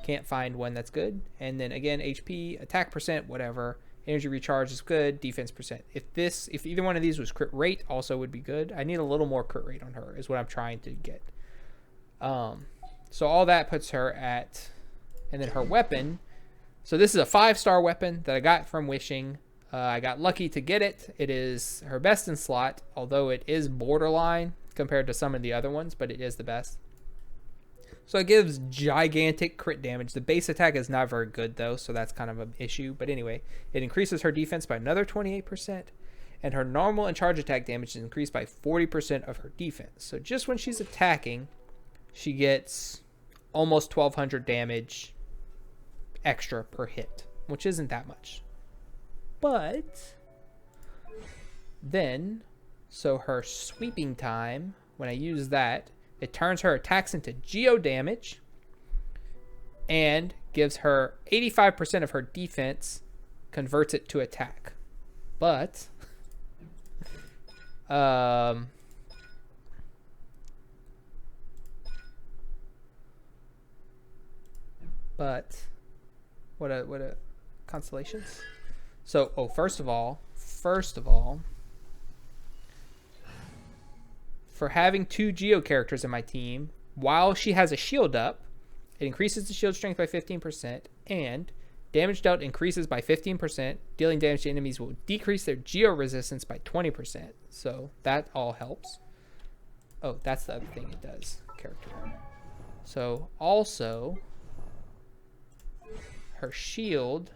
can't find one that's good. And then again, HP, attack %, whatever. Energy recharge is good, defense %. If either one of these was crit rate, also would be good. I need a little more crit rate on her is what I'm trying to get. So all that puts her at, and then her weapon. So this is a 5-star weapon that I got from wishing. I got lucky to get it. It is her best in slot, although it is borderline compared to some of the other ones, but it is the best. So it gives gigantic crit damage. The base attack is not very good though, so that's kind of an issue. But anyway, it increases her defense by another 28%, and her normal and charge attack damage is increased by 40% of her defense. So just when she's attacking, she gets almost 1200 damage extra per hit, which isn't that much. But then, so her sweeping time, when I use that, it turns her attacks into geo damage and gives her 85% of her defense, converts it to attack. But what a constellations. So, first of all, for having 2 Geo characters in my team, while she has a shield up, it increases the shield strength by 15%, and damage dealt increases by 15%. Dealing damage to enemies will decrease their Geo resistance by 20%. So that all helps. Oh, that's the other thing it does, character. So also, her shield,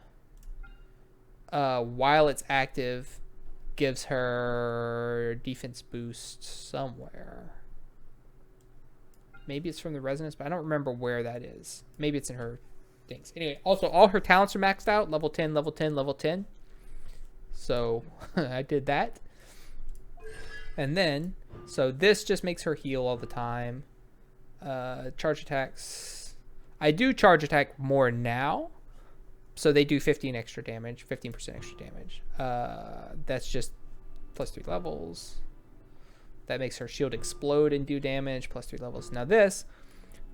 while it's active, gives her defense boost somewhere. Maybe it's from the resonance, but I don't remember where that is. Maybe it's in her things. Anyway, also all her talents are maxed out. Level 10, level 10, level 10. So I did that. And then So this just makes her heal all the time. Charge attacks. I do charge attack more now. So they do 15% extra damage. That's just +3 levels. That makes her shield explode and do damage, +3 levels. Now this,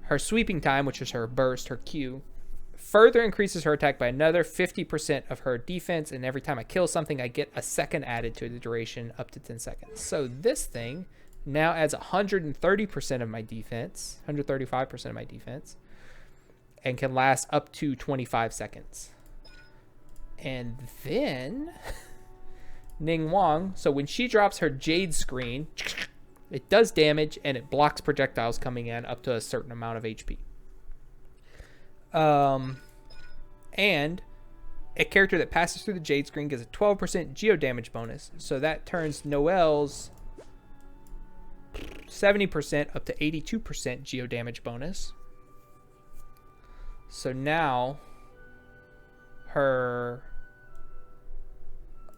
her sweeping time, which is her burst, her Q, further increases her attack by another 50% of her defense, and every time I kill something, I get a second added to the duration up to 10 seconds. So this thing now adds 130% of my defense, 135% of my defense, and can last up to 25 seconds. And then Ningguang, so when she drops her Jade Screen, it does damage and it blocks projectiles coming in up to a certain amount of HP. And a character that passes through the Jade Screen gets a 12% geo damage bonus. So that turns Noelle's 70% up to 82% geo damage bonus. So now her...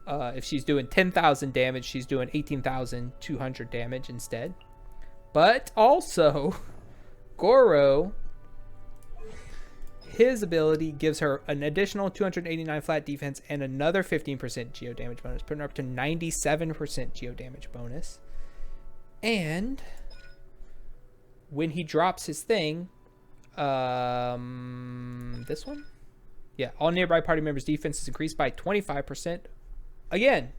if she's doing 10,000 damage, she's doing 18,200 damage instead. But also, Goro, his ability gives her an additional 289 flat defense and another 15% geo damage bonus, putting her up to 97% geo damage bonus. And when he drops his thing, this one? Yeah, all nearby party members' defense is increased by 25%. Again,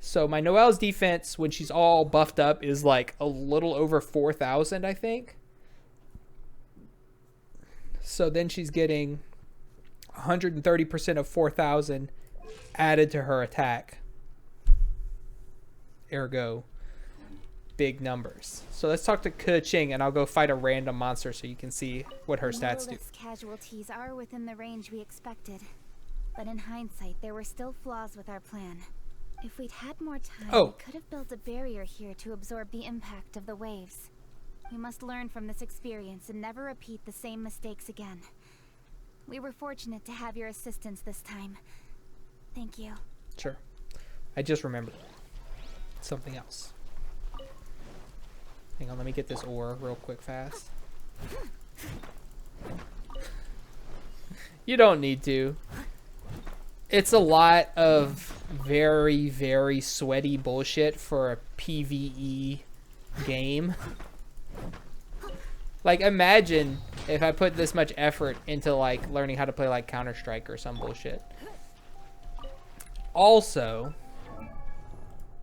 so my Noelle's defense when she's all buffed up is like a little over 4,000, I think. So then she's getting 130% of 4,000 added to her attack. Ergo, big numbers. So let's talk to Keqing, and I'll go fight a random monster so you can see what her stats do. Casualties are within the range we expected. But in hindsight, there were still flaws with our plan. If we'd had more time, we could have built a barrier here to absorb the impact of the waves. We must learn from this experience and never repeat the same mistakes again. We were fortunate to have your assistance this time. Thank you. Sure. I just remembered something else. Hang on, let me get this ore real quick fast. You don't need to. It's a lot of very, very sweaty bullshit for a PvE game. Like, imagine if I put this much effort into, like, learning how to play, like, Counter-Strike or some bullshit. Also,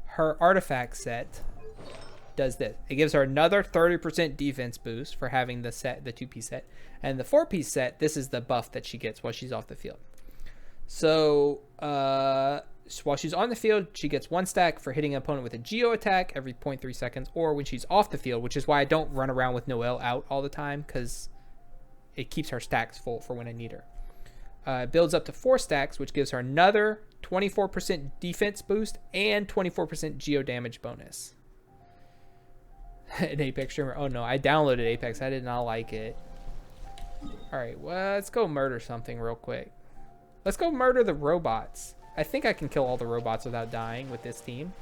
her artifact set does this. It gives her another 30% defense boost for having the set, the 2-piece set. And the 4-piece set, this is the buff that she gets while she's off the field. So, while she's on the field, she gets 1 stack for hitting an opponent with a geo attack every 0.3 seconds, or when she's off the field, which is why I don't run around with Noelle out all the time, because it keeps her stacks full for when I need her. It builds up to 4 stacks, which gives her another 24% defense boost and 24% geo damage bonus. An Apex streamer. Oh no, I downloaded Apex. I did not like it. Alright, well, let's go murder something real quick. Let's go murder the robots. I think I can kill all the robots without dying with this team.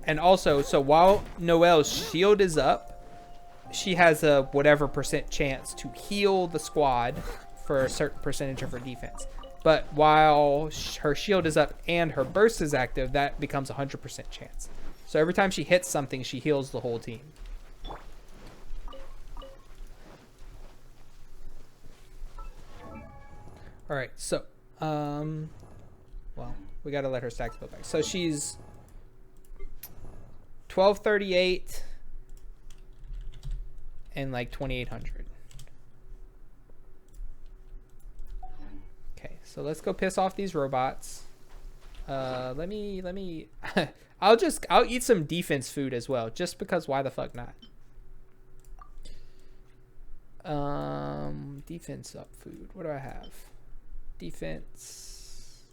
And also, so while Noelle's shield is up, she has a whatever % chance to heal the squad for a certain percentage of her defense. But while her shield is up and her burst is active, that becomes 100% chance. So every time she hits something, she heals the whole team. All right, so, well, we got to let her stacks go back. So she's 1238 and like 2800. Okay, so let's go piss off these robots. Let me I'll eat some defense food as well, just because why the fuck not? Defense up food. What do I have? Defense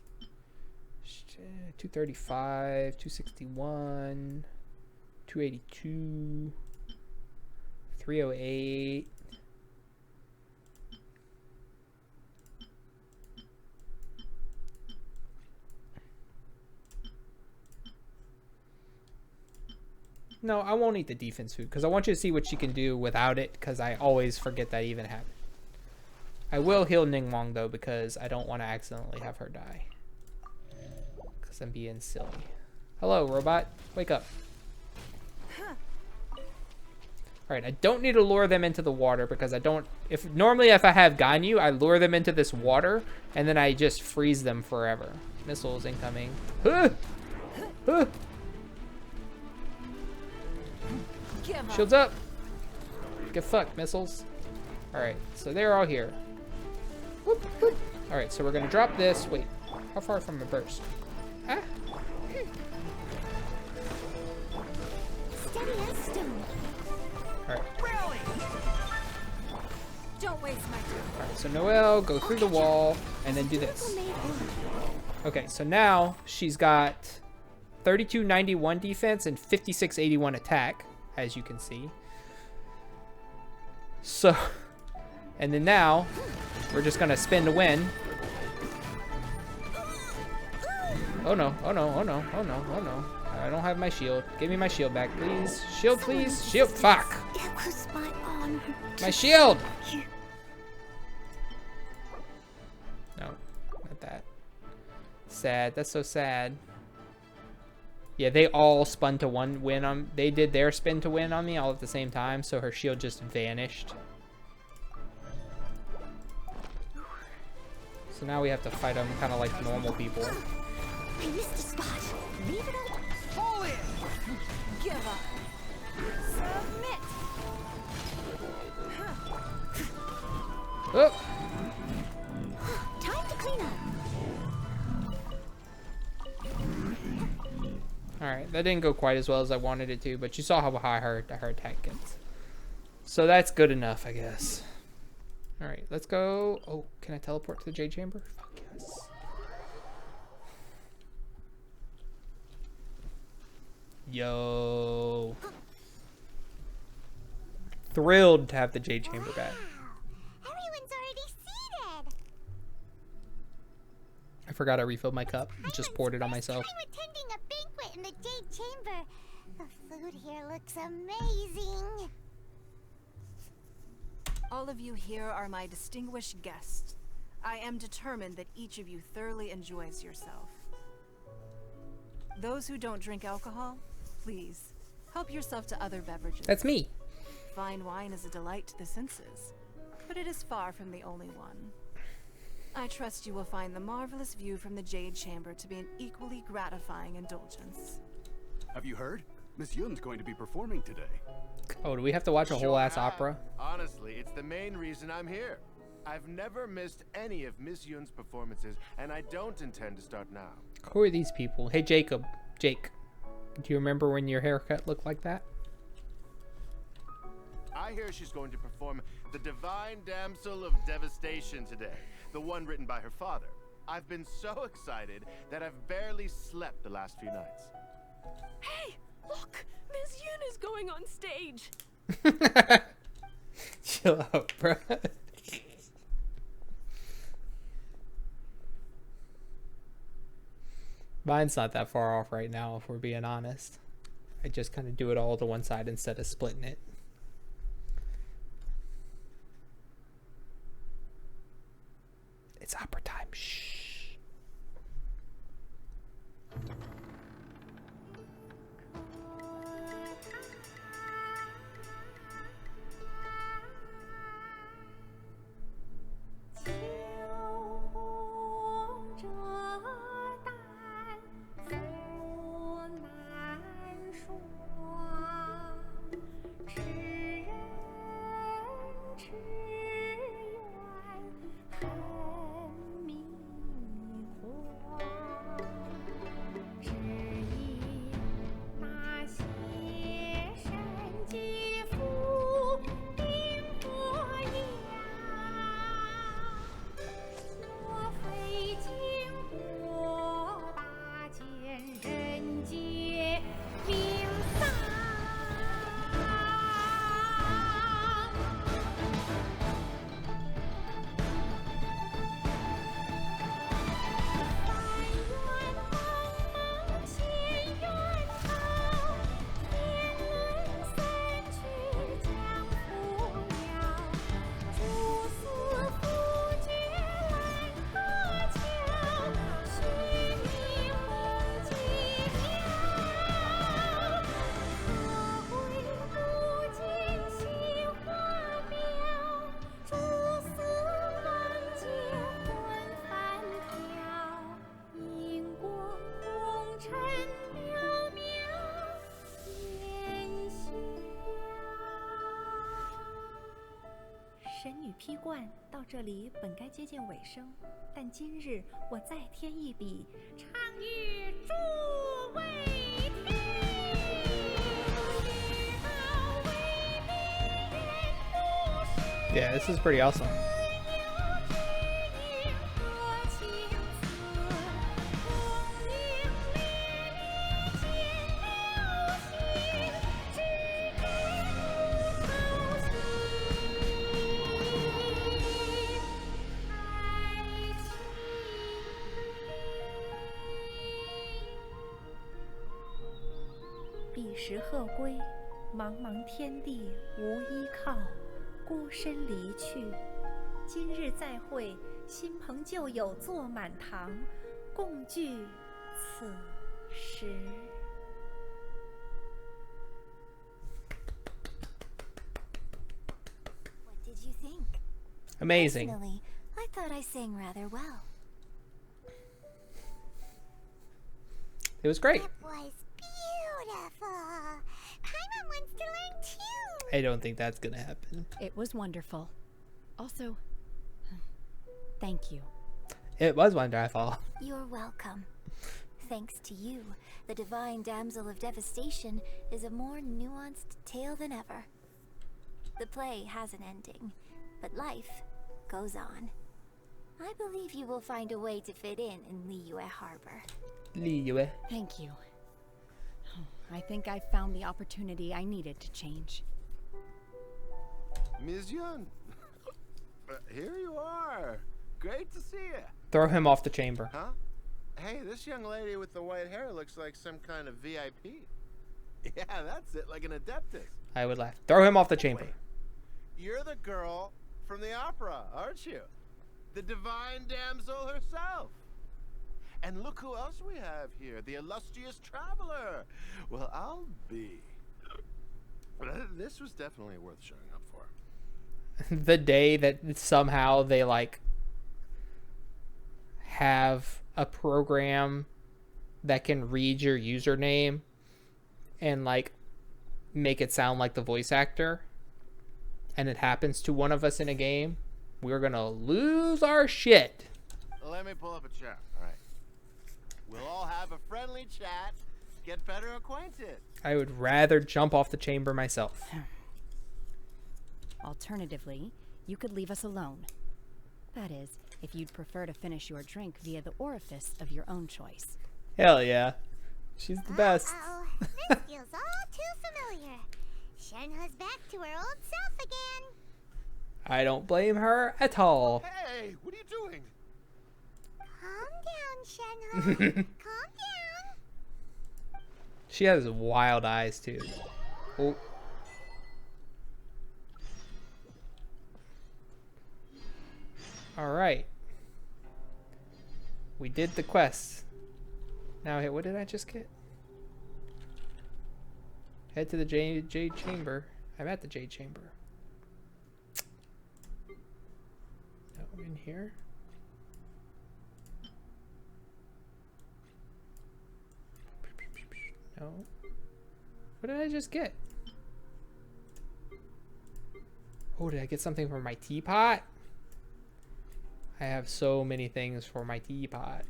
235, 261, 282, 308. No, I won't eat the defense food because I want you to see what she can do without it because I always forget that even happened. I will heal Ningguang though because I don't want to accidentally have her die. Because I'm being silly. Hello, robot. Wake up. Alright, I don't need to lure them into the water because I don't... Normally if I have Ganyu, I lure them into this water and then I just freeze them forever. Missiles incoming. Shields up. Get fucked, missiles. Alright, so they're all here. Whoop, whoop. Alright, so we're gonna drop this. Wait, how far from a burst? Ah. Steady as stone. Alright. Don't waste my time. Alright, so Noelle, go through the wall, and then do this. Okay, so now she's got 3291 defense and 5681 attack, as you can see. So, and then now, we're just gonna spin to win. Oh no, oh no, oh no, oh no, oh no. I don't have my shield. Give me my shield back, please. Shield, please. Shield, fuck! It was my honor. My shield! No, not that. Sad, that's so sad. Yeah, they all spun to win on... They did their spin to win on me all at the same time, so her shield just vanished. So now we have to fight them kind of like normal people. I missed a spot. Leave it open. Fall in. Give up. Submit. Oh! Time to clean up. Alright, that didn't go quite as well as I wanted it to, but you saw how high her attack gets. So that's good enough, I guess. Alright, let's go. Oh, can I teleport to the Jade Chamber? Fuck yes. Yo. Thrilled to have the Jade Chamber back. Everyone's already seated. I forgot I refilled my cup. Just poured it on myself. I'm attending a banquet in the Jade Chamber. The food here looks amazing. All of you here are my distinguished guests. I am determined that each of you thoroughly enjoys yourself. Those who don't drink alcohol, please, help yourself to other beverages. That's me. Fine wine is a delight to the senses, but it is far from the only one. I trust you will find the marvelous view from the Jade Chamber to be an equally gratifying indulgence. Have you heard? Miss Yun's going to be performing today. Oh, do we have to watch a whole ass opera? Honestly, it's the main reason I'm here. I've never missed any of Miss Yun's performances, and I don't intend to start now. Who are these people? Hey, Jacob. Jake. Do you remember when your haircut looked like that? I hear she's going to perform The Divine Damsel of Devastation today, the one written by her father. I've been so excited that I've barely slept the last few nights. Hey, look! Miss Yun is going on stage! Chill out, bro. Mine's not that far off right now, if we're being honest. I just kind of do it all to one side instead of splitting it. It's opera time. Shh. 披冠到这里本该接近尾声，但今日我再添一笔，唱与诸位听。 Yeah, this is pretty awesome. "彼时鹤归，茫茫天地无依靠，孤身离去。今日再会，新朋旧友坐满堂，共聚此时。" What did you think? Amazing. Personally, I thought I sang rather well. It was great. It was beautiful. Paimon wants to learn too. I don't think that's gonna happen. It was wonderful. Also, thank you. It was wonderful. You're welcome. Thanks to you, the Divine Damsel of Devastation is a more nuanced tale than ever. The play has an ending, but life goes on. I believe you will find a way to fit in Liyue Harbor. Liyue. Thank you. I think I found the opportunity I needed to change. Ms. Yun, here you are. Great to see you. Throw him off the chamber. Huh? Hey, this young lady with the white hair looks like some kind of VIP. Yeah, that's it, like an adeptus. I would laugh. Throw him off the chamber. Wait. You're the girl from the opera, aren't you? The divine damsel herself. And look who else we have here, the illustrious traveler. Well, I'll be. This was definitely worth showing up for. The day that somehow they like have a program that can read your username and like make it sound like the voice actor, and it happens to one of us in a game, we're gonna lose our shit. Let me pull up a chat. All right. We'll all have a friendly chat, get better acquainted. I would rather jump off the chamber myself. Alternatively, you could leave us alone. That is, if you'd prefer to finish your drink via the orifice of your own choice. Hell yeah. She's the best. Uh-oh. This feels all too familiar. Shenhe's back to her old self again. I don't blame her at all. Hey, what are you doing? Calm down, Shenhe. Calm down. She has wild eyes too. Oh. All right. We did the quest. Now, what did I just get? Head to the Jade Chamber. I'm at the Jade Chamber. No, in here. No. What did I just get? Oh, did I get something for my teapot? I have so many things for my teapot.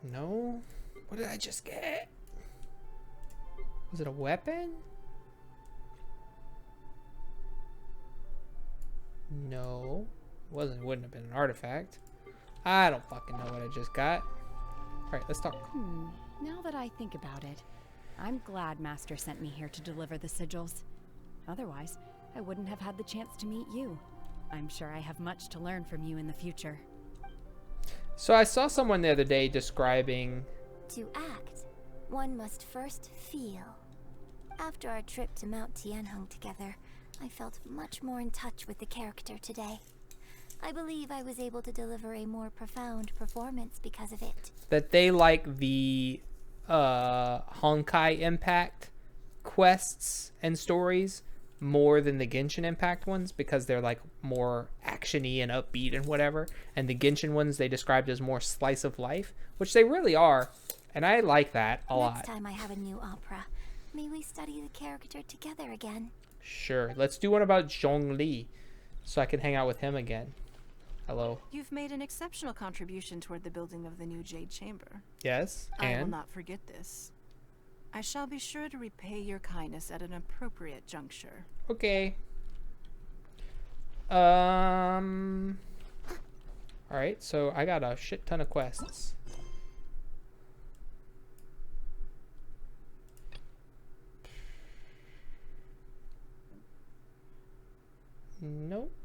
No? What did I just get? Was it a weapon? No. It wouldn't have been an artifact. I don't fucking know what I just got. Alright, let's talk. Now that I think about it, I'm glad Master sent me here to deliver the sigils. Otherwise, I wouldn't have had the chance to meet you. I'm sure I have much to learn from you in the future. So I saw someone the other day describing... To act, one must first feel. After our trip to Mount Tianheng together, I felt much more in touch with the character today. I believe I was able to deliver a more profound performance because of it. That they like the Honkai Impact quests and stories more than the Genshin Impact ones because they're like more actiony and upbeat and whatever, and the Genshin ones they described as more slice of life, which they really are, and I like that a lot. Next time I have a new opera, may we study the character together again? Sure. Let's do one about Zhongli, so I can hang out with him again. Hello. You've made an exceptional contribution toward the building of the new Jade Chamber. Yes, I will and? not forget this. I shall be sure to repay your kindness at an appropriate juncture. Okay. Alright, so I got a shit ton of quests. Nope.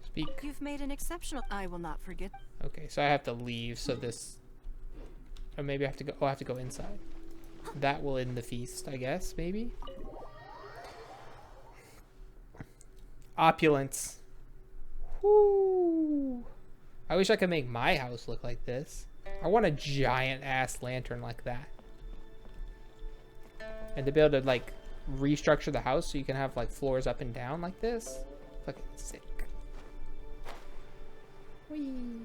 Speak. You've made an exceptional. I will not forget. Okay, so I have to leave, so this... Or maybe I have to go... Oh, I have to go inside. That will end the feast, I guess, maybe? Opulence. Whoo! I wish I could make my house look like this. I want a giant-ass lantern like that. And to be able to, like, restructure the house so you can have, like, floors up and down like this. Fucking sick. Whee!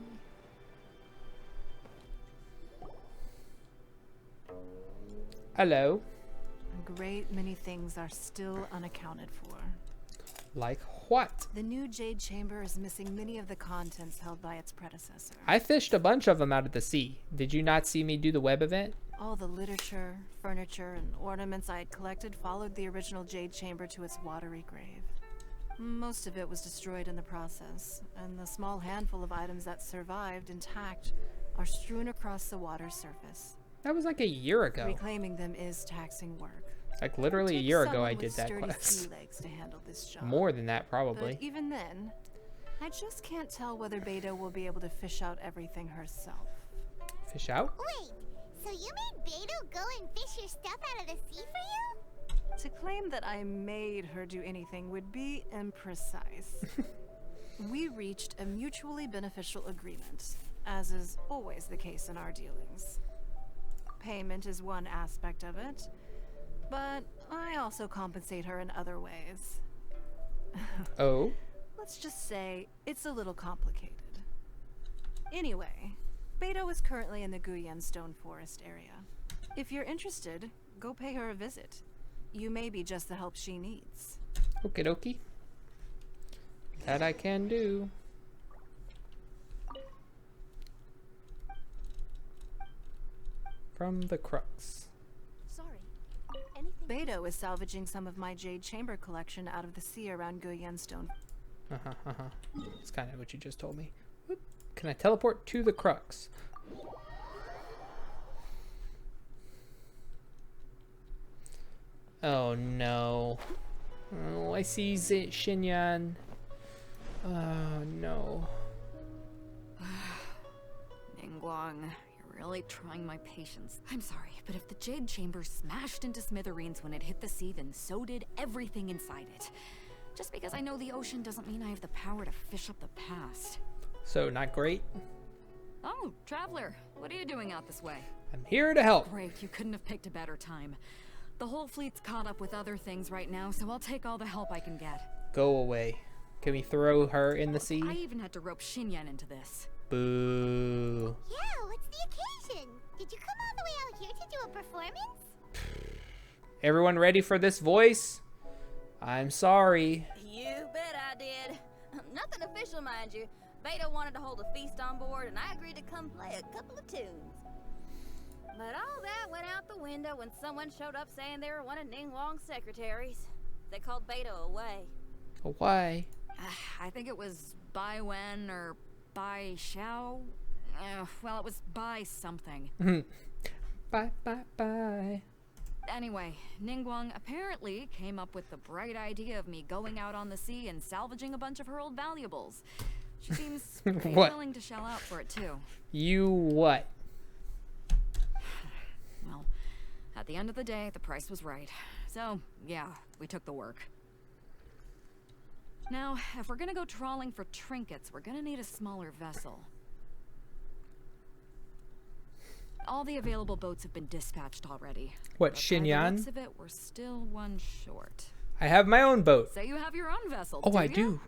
Hello. A great many things are still unaccounted for. Like what? The new Jade Chamber is missing many of the contents held by its predecessor. I fished a bunch of them out of the sea. Did you not see me do the web event? All the literature, furniture, and ornaments I had collected followed the original Jade Chamber to its watery grave. Most of it was destroyed in the process, and the small handful of items that survived intact are strewn across the water's surface. That was like a year ago. Reclaiming them is taxing work. Like literally a year ago I did that quest. To handle this job. More than that, probably. But even then, I just can't tell whether Beta will be able to fish out everything herself. Fish out? Wait, so you made Beto go and fish your stuff out of the sea for you? To claim that I made her do anything would be imprecise. We reached a mutually beneficial agreement, as is always the case in our dealings. Payment is one aspect of it, but I also compensate her in other ways. Oh? Let's just say it's a little complicated. Anyway, Beto is currently in the Guyan Stone Forest area. If you're interested, go pay her a visit. You may be just the help she needs. Okie dokie. That I can do. From the crux. Sorry. Beto is salvaging some of my Jade Chamber collection out of the sea around Guyan Stone. That's kind of what you just told me. Whoop. Can I teleport to the crux? Oh no. Oh, I see Xinyan. Oh no. Ningguang, you're really trying my patience. I'm sorry, but if the Jade Chamber smashed into smithereens when it hit the sea, then so did everything inside it. Just because I know the ocean doesn't mean I have the power to fish up the past. So, not great? Oh, Traveler, what are you doing out this way? I'm here to help. Great, you couldn't have picked a better time. The whole fleet's caught up with other things right now, so I'll take all the help I can get. Go away. Can we throw her in the sea? I even had to rope Xinyan into this. Boo. Yeah, what's the occasion? Did you come all the way out here to do a performance? Everyone ready for this voice? I'm sorry. You bet I did. Nothing official, mind you. Beta wanted to hold a feast on board, and I agreed to come play a couple of tunes. But all that went out the window when someone showed up saying they were one of Ningguang's secretaries. They called Beta away. Why? I think it was Bai Wen or Bai Xiao. Well, it was Bai something. Bye. Anyway, Ningguang apparently came up with the bright idea of me going out on the sea and salvaging a bunch of her old valuables. She seems pretty willing to shell out for it too. You what? Well, at the end of the day, the price was right. So, yeah, we took the work. Now, if we're gonna go trawling for trinkets, we're gonna need a smaller vessel. All the available boats have been dispatched already. What, But by the Xinyan? looks of it, we're still one short. I have my own boat. So you have your own vessel, Oh, do I ya? do.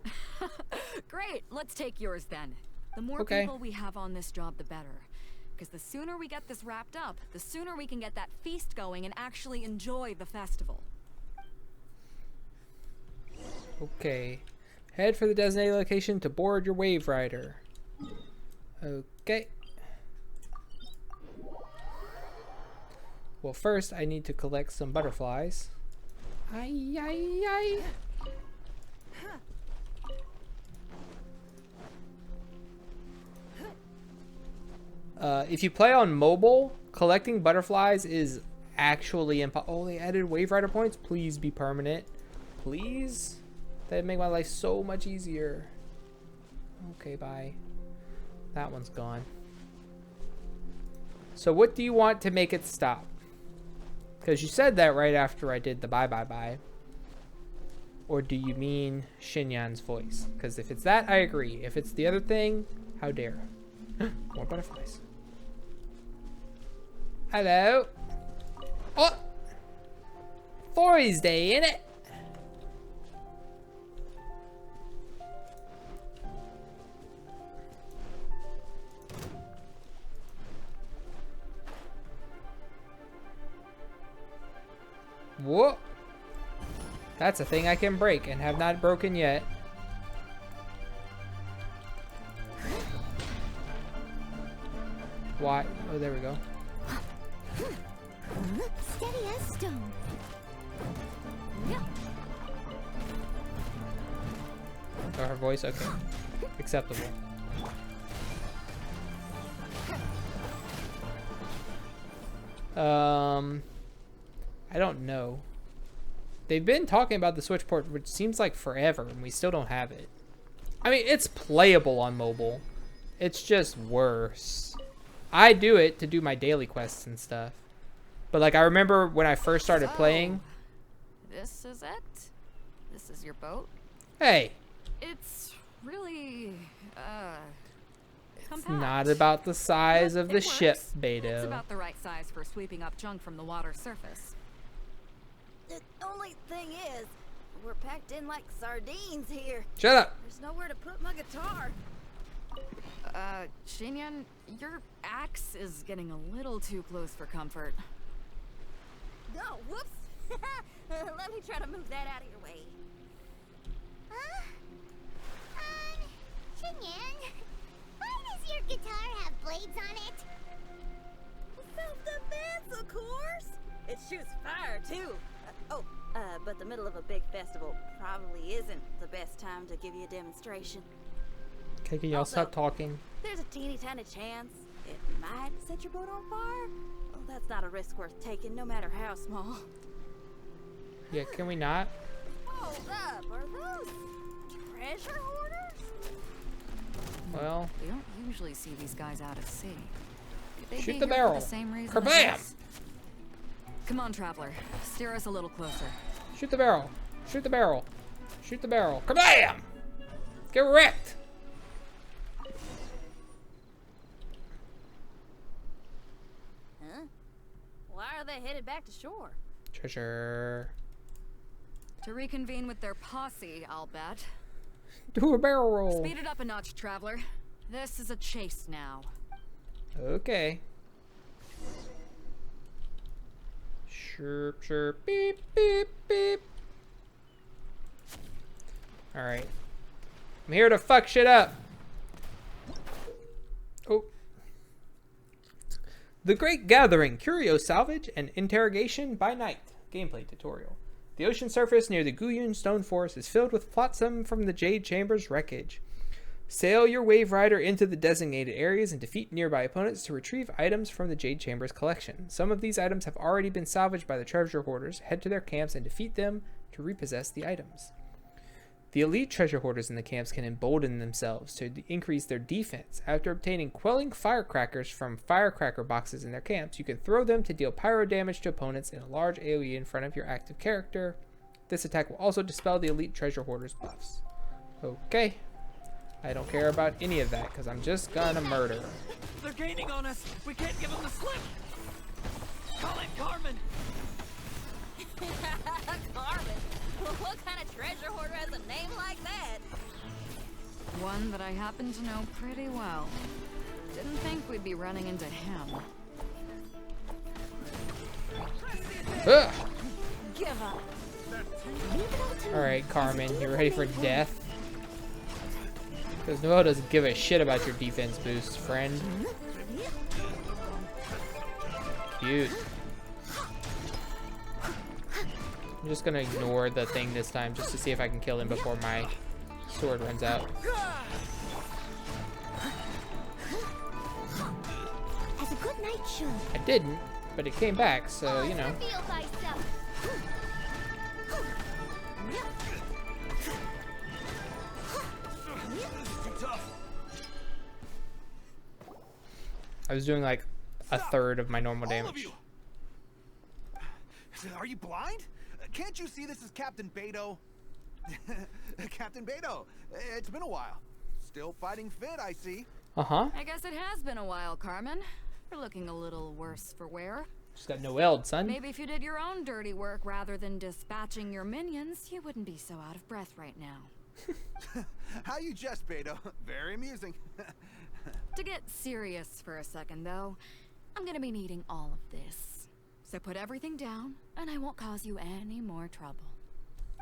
Great, let's take yours then. The more Okay. people we have on this job, the better. Because the sooner we get this wrapped up, the sooner we can get that feast going and actually enjoy the festival. Okay. Head for the designated location to board your wave rider. Okay. Well, first I need to collect some butterflies. Ay, ay, ay. If you play on mobile, collecting butterflies is actually impossible. Oh, they added wave rider points. Please be permanent. Please? That'd make my life so much easier. Okay, bye. That one's gone. So what do you want to make it stop? Because you said that right after I did the bye. Or do you mean Xinyan's voice? Because if it's that, I agree. If it's the other thing, how dare. More butterflies. Hello. Oh! Thursday, innit? Whoa! That's a thing I can break and have not broken yet. Why? Oh, there we go. Steady as stone. Oh, her voice? Okay. Acceptable. I don't know. They've been talking about the Switch port, which seems like forever, and we still don't have it. I mean, it's playable on mobile. It's just worse. I do it to do my daily quests and stuff. But, like, I remember when I first started playing... This is it? This is your boat? Hey! It's really, It's not about the size of the ship, Beto. It's about the right size for sweeping up junk from the water's surface. The only thing is, we're packed in like sardines here. Shut up! There's nowhere to put my guitar. Xinyan, your axe is getting a little too close for comfort. Oh, whoops! Let me try to move that out of your way. Xinyan, why does your guitar have blades on it? Self-defense, of course! It shoots fire, too. But the middle of a big festival probably isn't the best time to give you a demonstration. Okay, can y'all stop talking? There's a teeny tiny chance it might set your boat on fire. Well, that's not a risk worth taking, no matter how small. Yeah, can we not? Hold up, are those treasure hoarders? Well... We don't usually see these guys out at sea. Could they Shoot be the here barrel. For the same reason Kabam! as us? Come on, traveler. Steer us a little closer. Shoot the barrel. Shoot the barrel. Shoot the barrel. Kabam! Get wrecked! Huh? Why are they headed back to shore? Treasure. To reconvene with their posse, I'll bet. Do a barrel roll. Speed it up a notch, traveler. This is a chase now. Okay. Chirp, chirp, beep, beep, beep. Alright. I'm here to fuck shit up. Oh. The Great Gathering, Curio Salvage and Interrogation by Night. Gameplay tutorial. The ocean surface near the Guyun Stone Forest is filled with flotsam from the Jade Chamber's wreckage. Sail your wave rider into the designated areas and defeat nearby opponents to retrieve items from the Jade Chamber's collection. Some of these items have already been salvaged by the treasure hoarders. Head to their camps and defeat them to repossess the items. The elite treasure hoarders in the camps can embolden themselves to increase their defense. After obtaining quelling firecrackers from firecracker boxes in their camps, you can throw them to deal pyro damage to opponents in a large AoE in front of your active character. This attack will also dispel the elite treasure hoarders' buffs. Okay. I don't care about any of that, because I'm just gonna murder. They're gaining on us. We can't give them the slip. Call in Carmen. Carmen? Look What kind of treasure hoarder has a name like that? One that I happen to know pretty well. Didn't think we'd be running into him. Ugh. Give up. Alright, Carmen, you ready for death? Because Noelle doesn't give a shit about your defense boost, friend. Cute. I'm just gonna ignore the thing this time just to see if I can kill him before my sword runs out. As a good night should. I didn't, but it came back, so you know. Feel thyself. I was doing like a third of my normal damage. Are you blind? Can't you see this is Captain Beto? Captain Beto, it's been a while. Still fighting fit, I see. Uh-huh. I guess it has been a while, Carmen. You're looking a little worse for wear. Just got Noelled, son. Maybe if you did your own dirty work rather than dispatching your minions, you wouldn't be so out of breath right now. How you jest, Beto? Very amusing. To get serious for a second, though, I'm gonna be needing all of this. So put everything down, and I won't cause you any more trouble.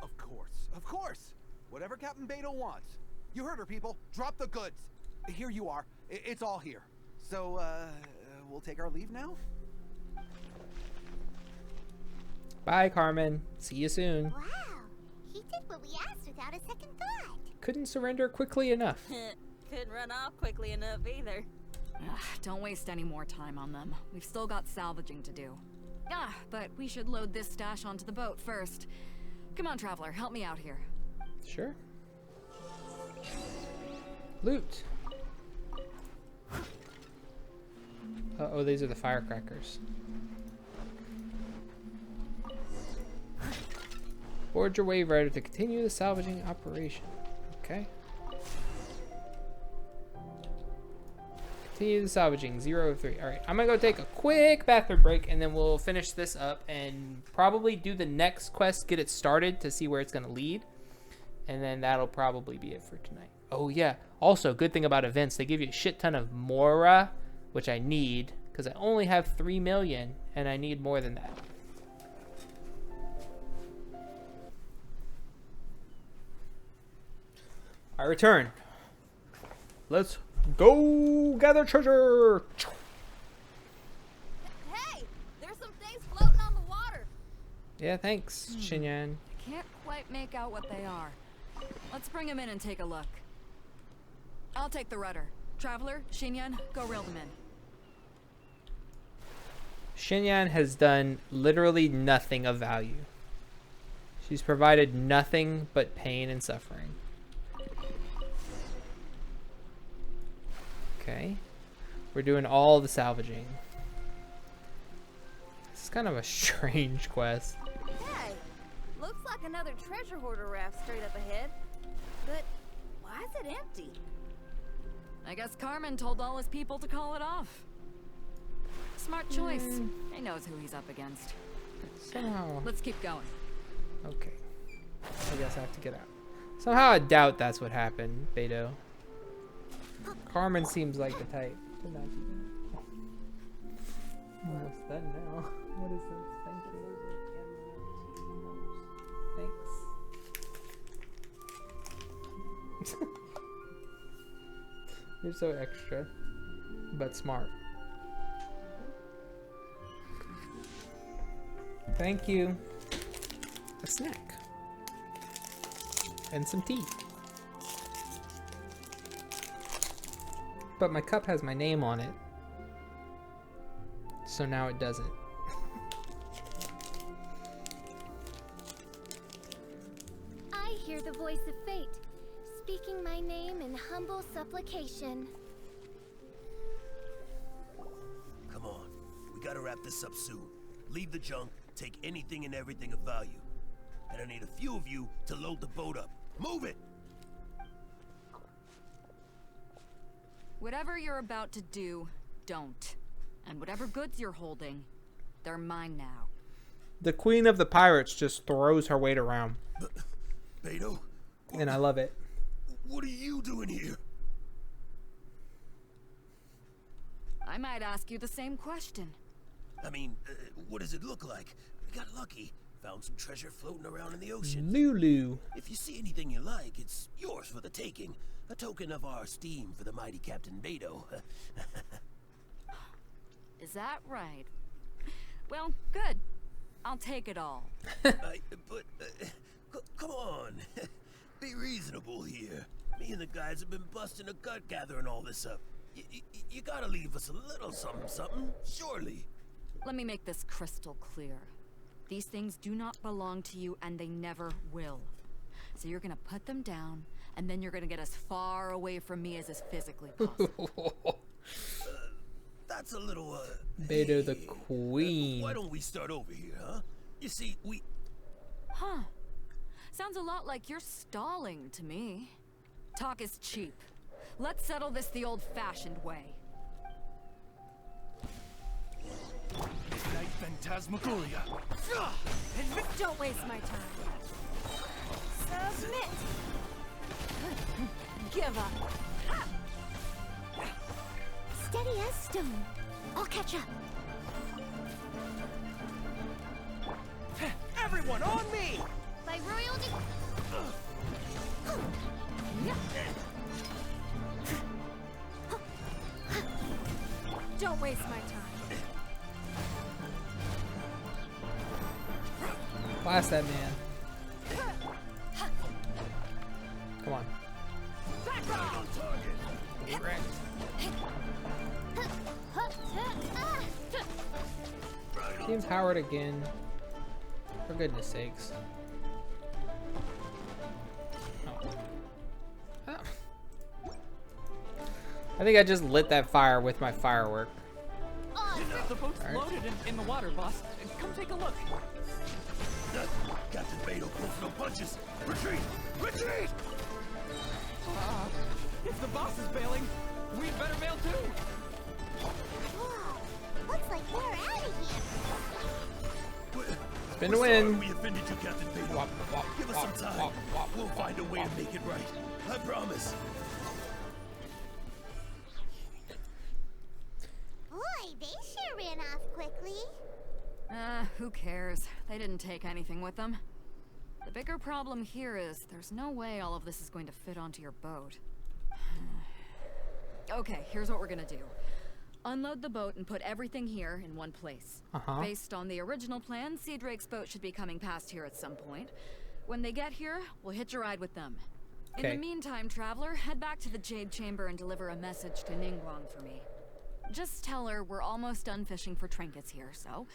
Of course, of course. Whatever Captain Beto wants. You heard her, people. Drop the goods. Here you are. It's all here. So, we'll take our leave now? Bye, Carmen. See you soon. Wow, he did what we asked without a second thought. Couldn't surrender quickly enough. Couldn't run off quickly enough either. Don't waste any more time on them. We've still got salvaging to do. But we should load this stash onto the boat first. Come on, Traveler, help me out here. Sure. Loot. Uh-oh, these are the firecrackers. Board your wave rider to continue the salvaging operation. Okay. Continue the salvaging, 0 of 3. Alright, I'm gonna go take a quick bathroom break and then we'll finish this up and probably do the next quest, get it started to see where it's gonna lead. And then that'll probably be it for tonight. Oh yeah, also, good thing about events, they give you a shit ton of Mora, which I need, because I only have 3 million and I need more than that. I return. Let's go gather treasure. Hey, there's some things floating on the water. Yeah, thanks, Shenhe. I can't quite make out what they are. Let's bring them in and take a look. I'll take the rudder. Traveler, Shenhe, go reel them in. Shenhe has done literally nothing of value. She's provided nothing but pain and suffering. Okay. We're doing all the salvaging. This is kind of a strange quest. Hey, looks like another treasure hoarder raft straight up ahead. But why is it empty? I guess Carmen told all his people to call it off. Smart choice. He knows who he's up against. Somehow. Let's keep going. Okay. I guess I have to get out. Somehow I doubt that's what happened, Beto. Carmen seems like the type to not do that. Almost done now. What is this? Thank you. Thanks. You're so extra, but smart. Thank you. A snack. And some tea. But my cup has my name on it. So now it doesn't. I hear the voice of fate, speaking my name in humble supplication. Come on, we gotta wrap this up soon. Leave the junk, take anything and everything of value. And I need a few of you to load the boat up. Move it! Whatever you're about to do, don't. And whatever goods you're holding, they're mine now. The queen of the pirates just throws her weight around. Beto? And I love it. What are you doing here? I might ask you the same question. I mean, what does it look like? We got lucky. Found some treasure floating around in the ocean. Lulu. If you see anything you like, it's yours for the taking. A token of our esteem for the mighty Captain Beto. Is that right? Well, good. I'll take it all. Come on. Be reasonable here. Me and the guys have been busting a gut gathering all this up. You gotta leave us a little something, surely. Let me make this crystal clear. These things do not belong to you, and they never will. So you're gonna put them down, and then you're gonna get as far away from me as is physically possible. That's a little, Beto the Queen. Why don't we start over here, huh? You see, we... Huh. Sounds a lot like you're stalling to me. Talk is cheap. Let's settle this the old-fashioned way. Ignite Phantasmagoria. Don't waste my time. Submit. Give up. Steady as stone. I'll catch up. Everyone on me! By royalty. Don't waste my time. Blast that man. Come on. Back on target. Right. James Howard again. For goodness sakes. Oh. Oh. I think I just lit that fire with my firework. The boat's loaded in the water, boss. Come take a look. Captain Beto pulls no punches. Retreat! Retreat! If the boss is bailing, we'd better bail too. Whoa, looks like we're out of here. Spin to win. We offended you, Captain Beto. Give us some time. We'll find a way to make it right. I promise. Boy, they sure ran off quickly. Who cares? They didn't take anything with them. The bigger problem here is there's no way all of this is going to fit onto your boat. Okay, here's what we're gonna do. Unload the boat and put everything here in one place. Based on the original plan, Sea Drake's boat should be coming past here at some point. When they get here, we'll hitch a ride with them. In the meantime, Traveler, head back to the Jade Chamber and deliver a message to Ningguang for me. Just tell her we're almost done fishing for trinkets here, so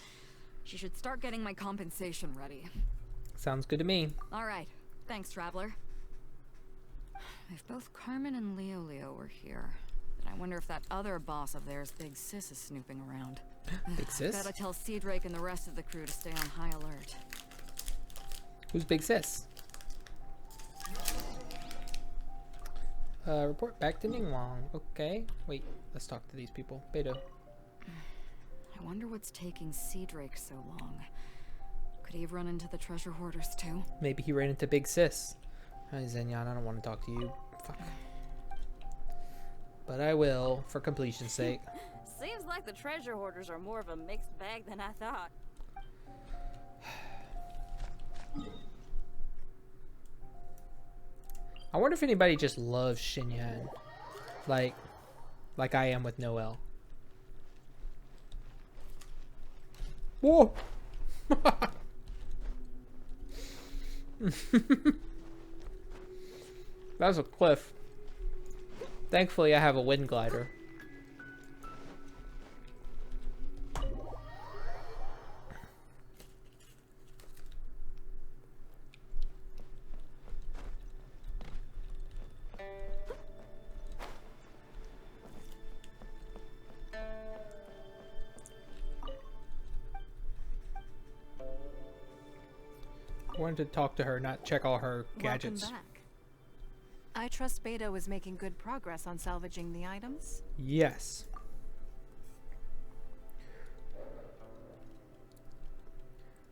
she should start getting my compensation ready. Sounds good to me. All right. Thanks, Traveler. If both Carmen and Leo were here, then I wonder if that other boss of theirs, Big Sis, is snooping around. Big Sis? Gotta tell Sea Drake and the rest of the crew to stay on high alert. Who's Big Sis? Report back to Ningguang. Okay. Wait, let's talk to these people. Beto. I wonder what's taking Sea Drake so long. Could he have run into the treasure hoarders too? Maybe he ran into Big Sis. Hi, Zenyan, I don't want to talk to you. Fuck. But I will, for completion's sake. Seems like the treasure hoarders are more of a mixed bag than I thought. I wonder if anybody just loves Shenhe. Like I am with Noelle. Whoa! That was a cliff. Thankfully, I have a wind glider. I wanted to talk to her, not check all her gadgets. Welcome back. I trust Beto is making good progress on salvaging the items. Yes.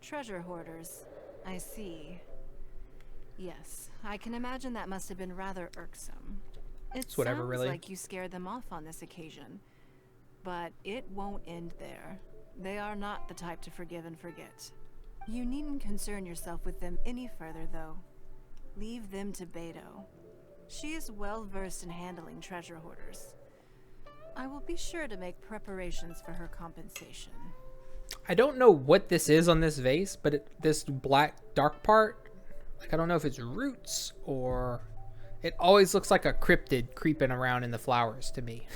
Treasure hoarders. I see. Yes, I can imagine that must have been rather irksome. It's whatever, sounds really. like you scared them off on this occasion. But it won't end there. They are not the type to forgive and forget. You needn't concern yourself with them any further, though. Leave them to Beto. She is well versed in handling treasure hoarders. I will be sure to make preparations for her compensation. I don't know what this is on this vase, but this black dark part, like I don't know if it's roots or it always looks like a cryptid creeping around in the flowers to me.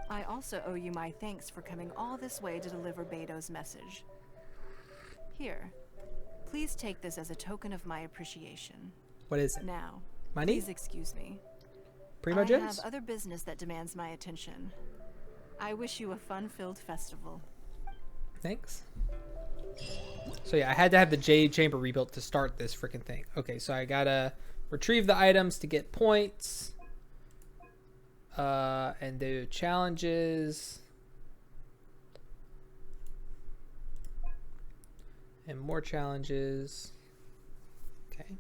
I also owe you my thanks for coming all this way to deliver Beto's message. Here, please take this as a token of my appreciation. What is it? Now, money? Please excuse me. Primo I gems? have other business that demands my attention. I wish you a fun-filled festival. Thanks. So yeah, I had to have the Jade Chamber rebuilt to start this freaking thing. Okay, so I gotta retrieve the items to get points. And do challenges. And more challenges. Okay.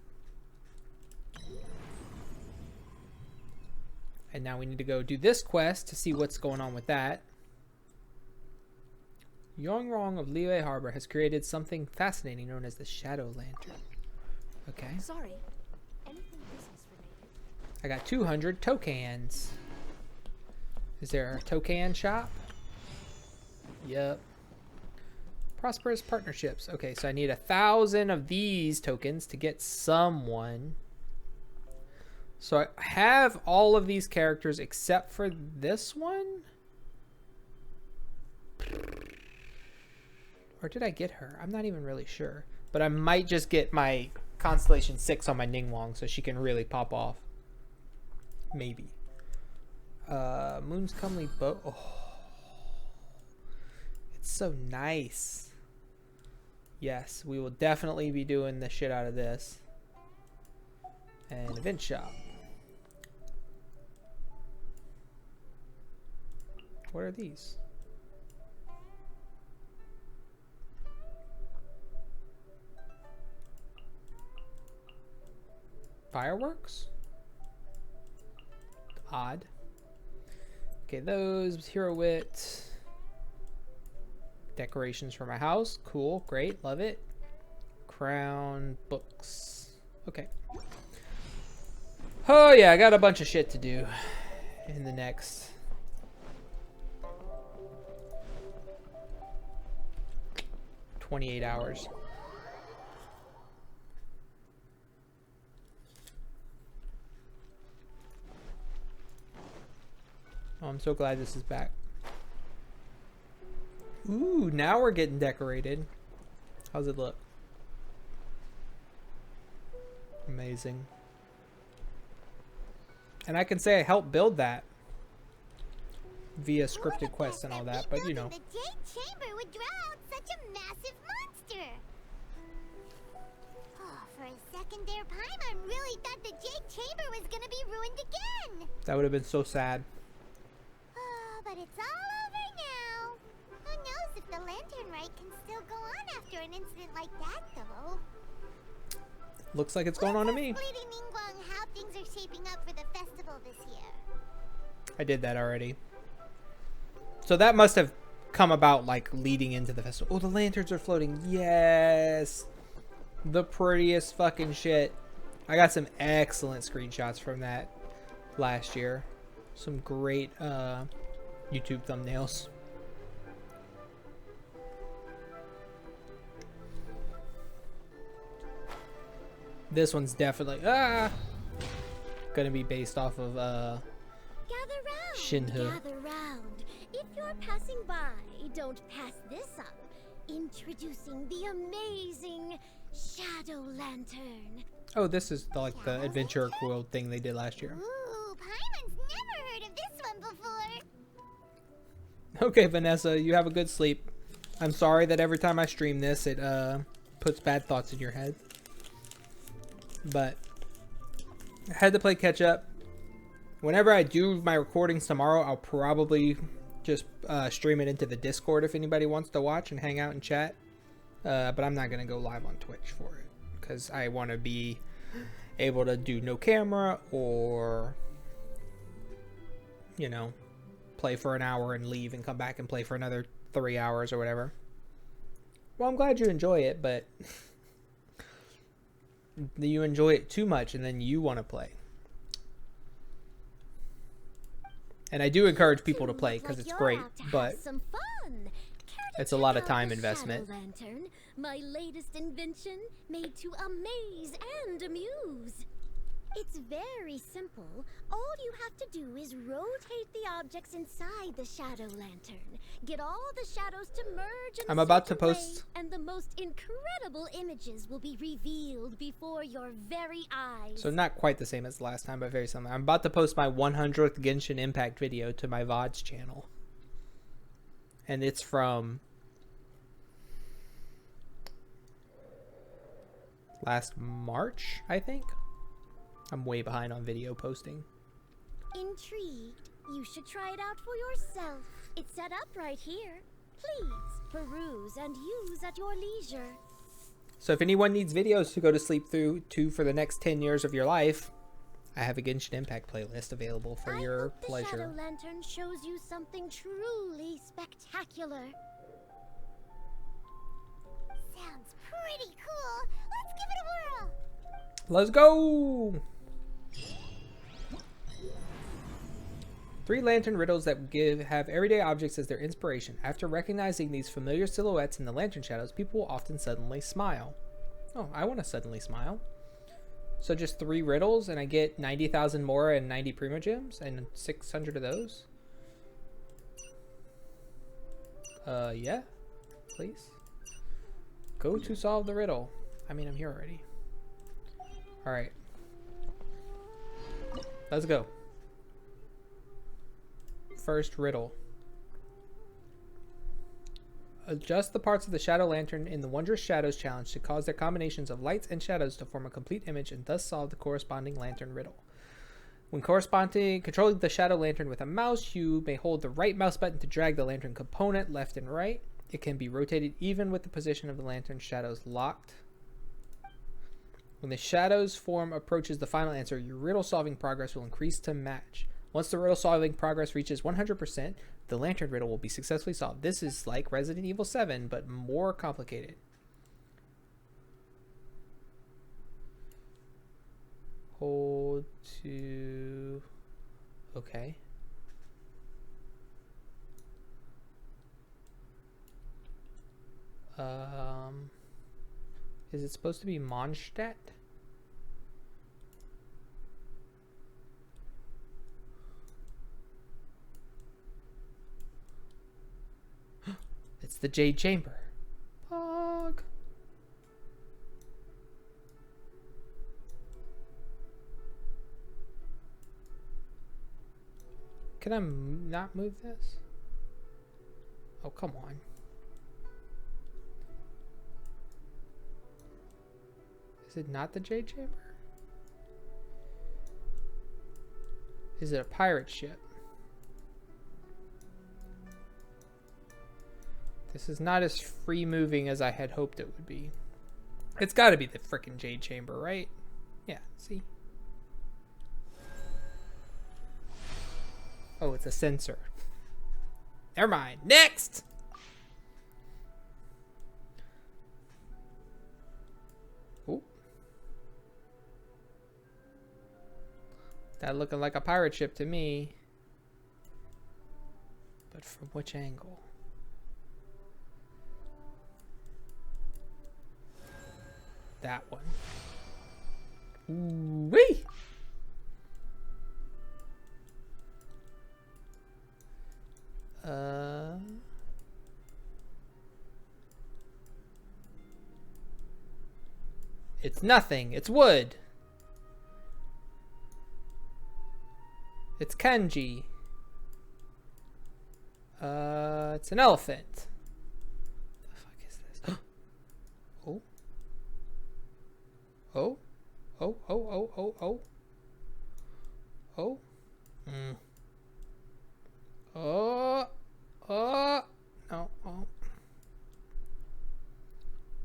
And now we need to go do this quest to see what's going on with that. Yongrong of Liyue Harbor has created something fascinating known as the Shadow Lantern. Okay. Sorry. Anything business related? I got 200 tokens. Is there a token shop? Yep. Prosperous partnerships. Okay, so I need 1,000 of these tokens to get someone. So I have all of these characters except for this one? Or did I get her? I'm not even really sure. But I might just get my Constellation 6 on my Ningguang so she can really pop off. Maybe. Moon's Comely Bow. Oh. It's so nice. Yes, we will definitely be doing the shit out of this. And event shop. What are these? Fireworks? Odd. Okay, those. Hero Wit. Decorations for my house. Cool. Great. Love it. Crown. Books. Okay. Oh, yeah. I got a bunch of shit to do in the next 28 hours. Oh, I'm so glad this is back. Ooh, now we're getting decorated. How's it look? Amazing. And I can say I helped build that via scripted quests and all that, but you know. The Jade Chamber would draw out such a massive monster. Oh, for a second there, Paimon really thought the Jade Chamber was gonna be ruined again. That would have been so sad. But it's all over now. Who knows if the Lantern Rite can still go on after an incident like that, though. Looks like it's going on to me. Lady Ningguang, how things are shaping up for the festival this year. I did that already. So that must have come about like leading into the festival. Oh, the lanterns are floating. Yes. The prettiest fucking shit. I got some excellent screenshots from that last year. Some great YouTube thumbnails. This one's definitely gonna be based off of Shenhe. Gather round. If you're passing by, don't pass this up. Introducing the amazing Shadow Lantern. Oh, this is the Adventure World thing they did last year. Ooh, Paimon's never heard of this one before. Okay, Vanessa, you have a good sleep. I'm sorry that every time I stream this, it puts bad thoughts in your head. But I had to play catch up. Whenever I do my recordings tomorrow, I'll probably just stream it into the Discord if anybody wants to watch and hang out and chat. But I'm not going to go live on Twitch for it because I want to be able to do no camera or, you know, play for an hour and leave and come back and play for another 3 hours or whatever. Well, I'm glad you enjoy it, but you enjoy it too much and then you want to play. And I do encourage people to play because it's great, but it's a lot of time investment. Shadow Lantern, my latest invention, made to amaze and amuse. It's very simple. All you have to do is rotate the objects inside the Shadow Lantern. Get all the shadows to merge in I'm about to post, and the most incredible images will be revealed before your very eyes. so not quite the same as the last time, but very similar. I'm about to post my 100th Genshin Impact video to my VODs channel. And it's from last March, I think. I'm way behind on video posting. Intrigued? You should try it out for yourself. It's set up right here. Please, peruse and use at your leisure. So if anyone needs videos to go to sleep through to for the next 10 years of your life, I have a Genshin Impact playlist available for your pleasure. The Shadow Lantern shows you something truly spectacular. Sounds pretty cool. Let's give it a whirl. Let's go! 3 lantern riddles that have everyday objects as their inspiration. After recognizing these familiar silhouettes in the lantern shadows, people will often suddenly smile. Oh, I want to suddenly smile. So just 3 riddles and I get 90,000 more and 90 Primo Gems and 600 of those? Yeah, please. Go to solve the riddle. I mean, I'm here already. Alright. Let's go. First riddle. Adjust the parts of the Shadow Lantern in the Wondrous Shadows challenge to cause their combinations of lights and shadows to form a complete image and thus solve the corresponding lantern riddle. When controlling the Shadow Lantern with a mouse, you may hold the right mouse button to drag the lantern component left and right. It can be rotated even with the position of the lantern shadows locked. When the shadows form approaches the final answer, your riddle solving progress will increase to match. Once the riddle solving progress reaches 100%, the lantern riddle will be successfully solved. This is like Resident Evil 7, but more complicated. Hold to... Okay. Is it supposed to be Mondstadt? It's the Jade Chamber. Pog. Can I not move this? Oh, come on. Is it not the Jade Chamber? Is it a pirate ship? This is not as free moving as I had hoped it would be. It's got to be the frickin' Jade Chamber, right? Yeah, see? Oh, it's a sensor. Never mind. Next! Ooh. That looking like a pirate ship to me. But from which angle? That one. Ooh-wee! It's nothing. It's wood. It's kanji. It's an elephant. The fuck is this? Oh. Oh. Oh, oh, oh, oh, oh. Oh. Mm. Oh. Oh. No. Oh.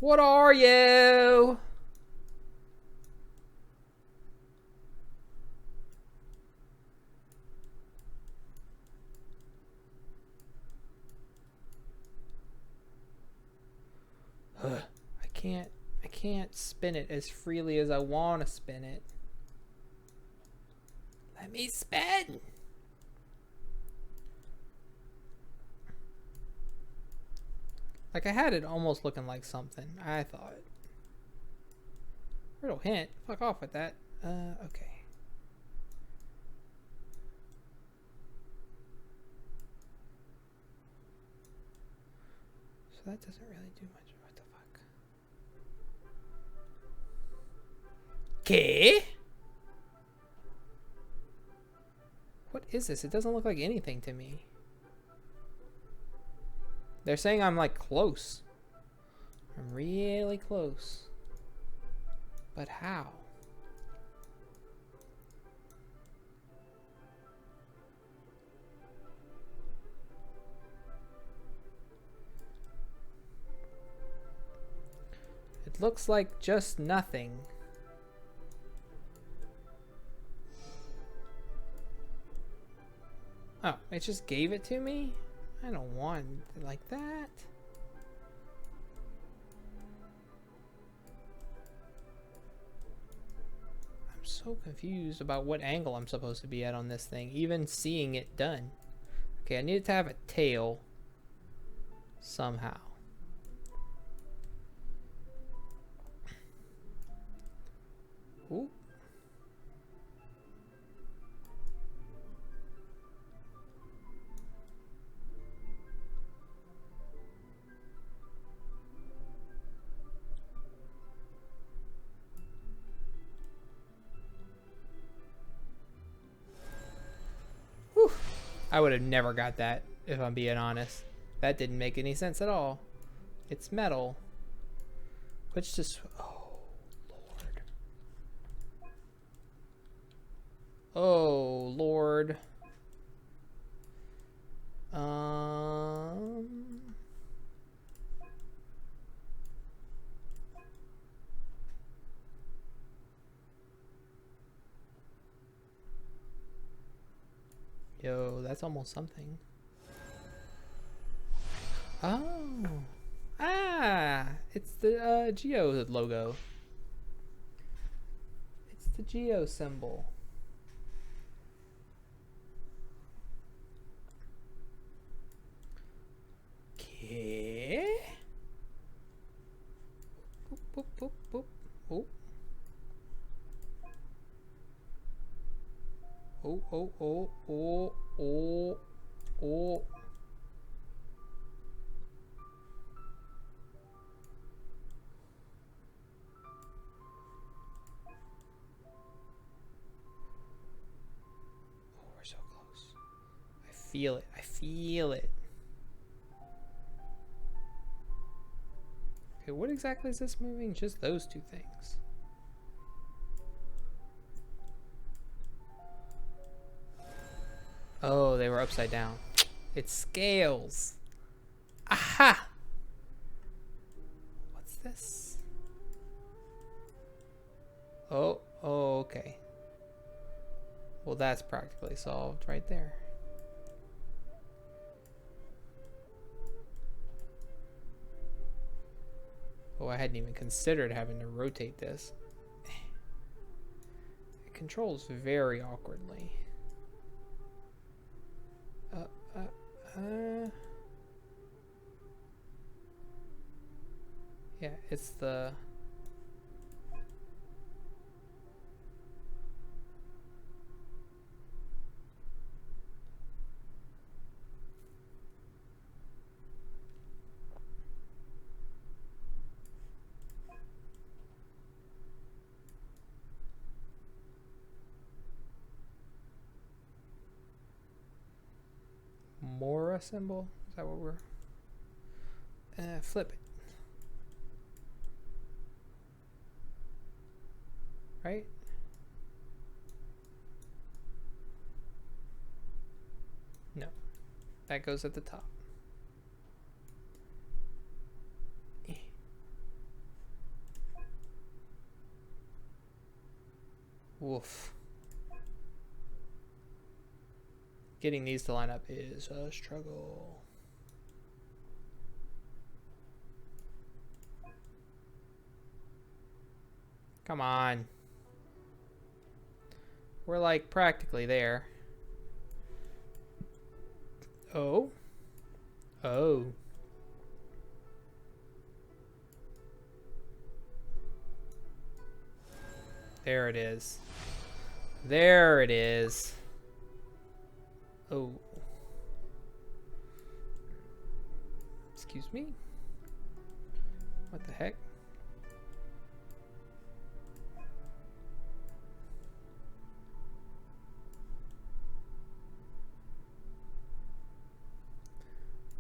What are you? can't spin it as freely as I want to spin it. Let me spin. Like, I had it almost looking like something, I thought. Little hint. Fuck off with that. Okay. So that doesn't really do much. What the fuck? Okay. What is this? It doesn't look like anything to me. They're saying I'm like close. I'm really close. But how? It looks like just nothing. Oh, it just gave it to me? I don't want it like that. I'm so confused about what angle I'm supposed to be at on this thing, even seeing it done. Okay, I need it to have a tail somehow. Ooh. Whew. I would have never got that, if I'm being honest. That didn't make any sense at all. It's metal. Which just... Oh, Lord. Oh, Lord. Yo, that's almost something. Oh. Ah! It's the Geo logo. It's the Geo symbol. Okay. Boop, boop, boop, boop. Oh. Oh, oh, oh, oh, oh, oh. Oh, we're so close. I feel it. I feel it. Okay, what exactly is this moving? Just those two things. Oh, they were upside down. It's scales. Aha! What's this? Oh, oh, okay. Well, that's practically solved right there. Oh, I hadn't even considered having to rotate this. It controls very awkwardly. Yeah, it's the... Mora symbol? Is that what we're... flip it. Right? No. That goes at the top. Woof. Getting these to line up is a struggle. Come on. We're like practically there. Oh. Oh. There it is. There it is. Oh. Excuse me? What the heck?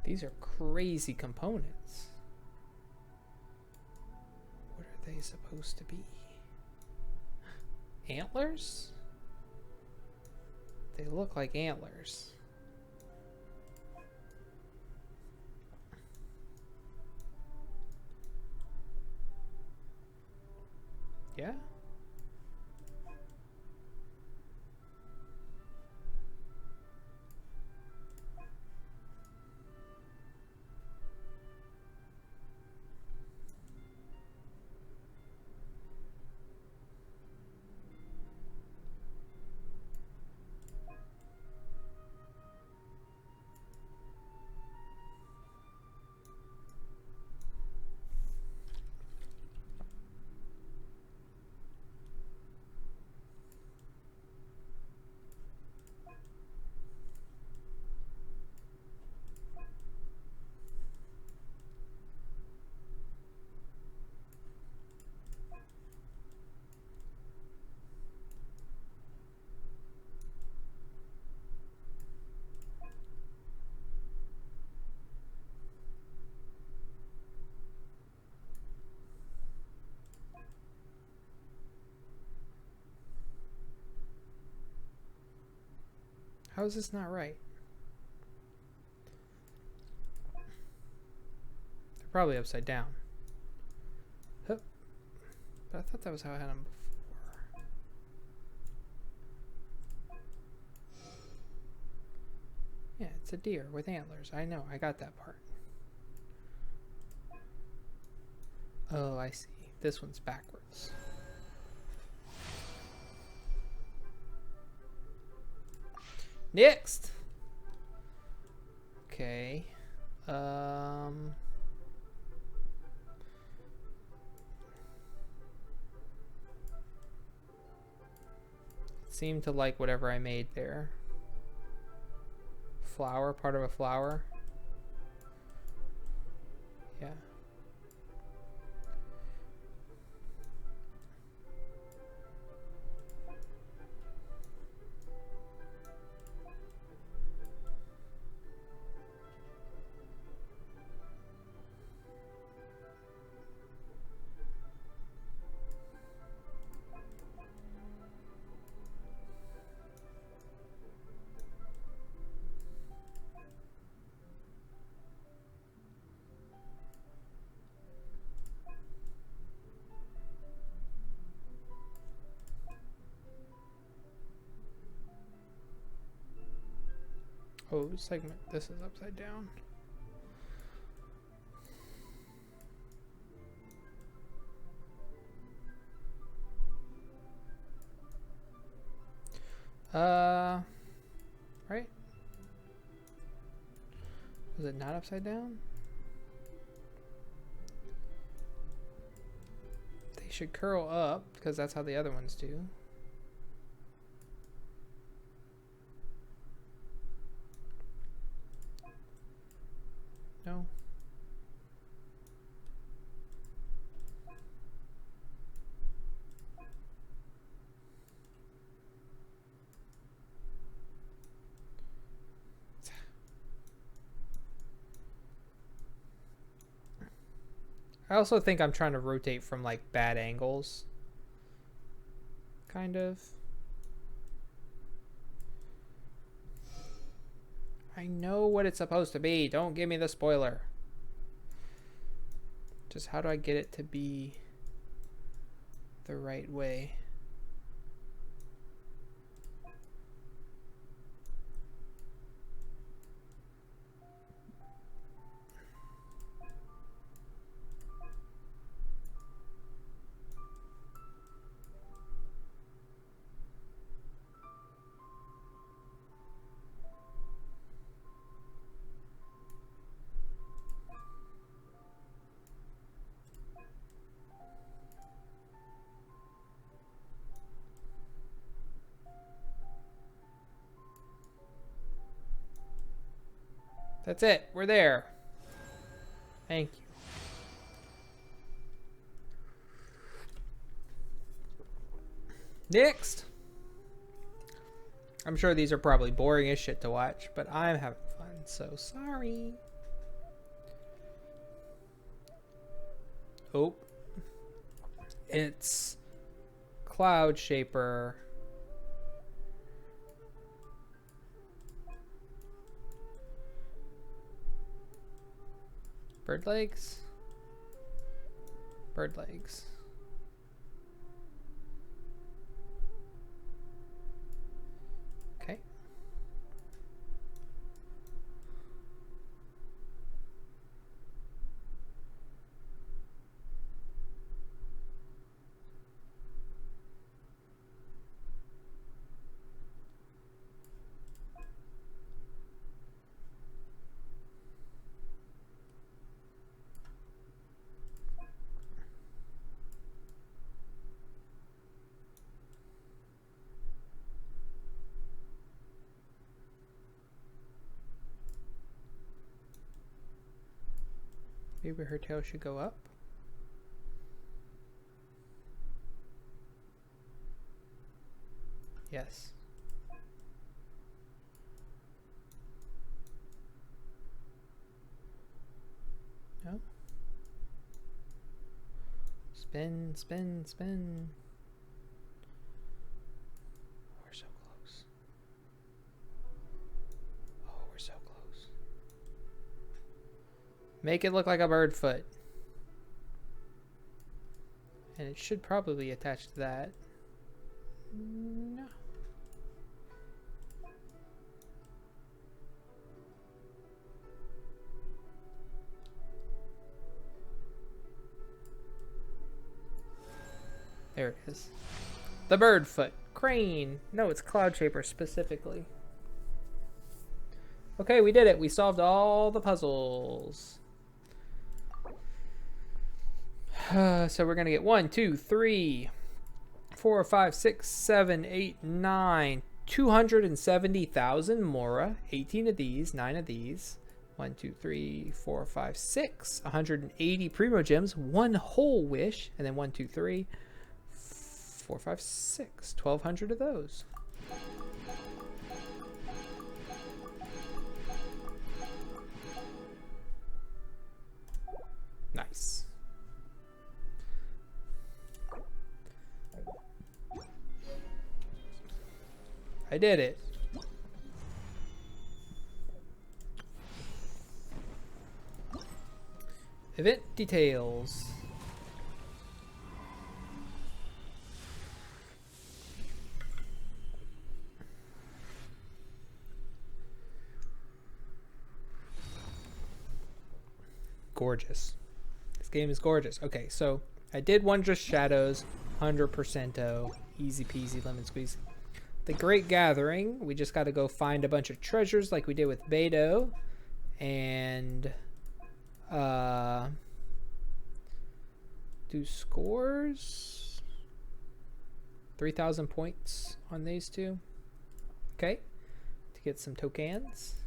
These are crazy components. What are they supposed to be? Antlers? They look like antlers. Yeah? How is this not right? They're probably upside down. Hup. But I thought that was how I had them before. Yeah, it's a deer with antlers. I know, I got that part. Oh, I see. This one's backwards. Next. Okay. Seemed to like whatever I made there. Flower, part of a flower. Yeah. Oh, segment. This is upside down. Right? Was it not upside down? They should curl up because that's how the other ones do. No. I also think I'm trying to rotate from like bad angles. Kind of. I know what it's supposed to be. Don't give me the spoiler. Just how do I get it to be the right way? That's it. We're there. Thank you. Next. I'm sure these are probably boring as shit to watch, but I'm having fun, so sorry. Oh. It's Cloud Shaper. Bird legs? Bird legs. Okay. Maybe her tail should go up. Yes. No. Spin, spin, spin. We're so close. Oh, we're so close. Make it look like a bird foot. And it should probably attach to that. No. There it is. The bird foot. Crane. No, it's Cloud Shaper specifically. Okay, we did it. We solved all the puzzles. So we're going to get 1, 2, 3, 4, 5, 6, 7, 8, 9, 270,000 Mora. 18 of these, 9 of these. 1, 2, 3, 4, 5, 6. 180 Primo Gems, 1 whole wish. And then 1, 2, 3, 4, 5, 6. 1,200 of those. Nice. I did it. Event details. Gorgeous. This game is gorgeous. Okay, so I did Wondrous Shadows, 100%. Easy peasy lemon squeeze. The Great Gathering, we just got to go find a bunch of treasures like we did with Beto. And do scores. 3,000 points on these two. Okay. To get some tokens.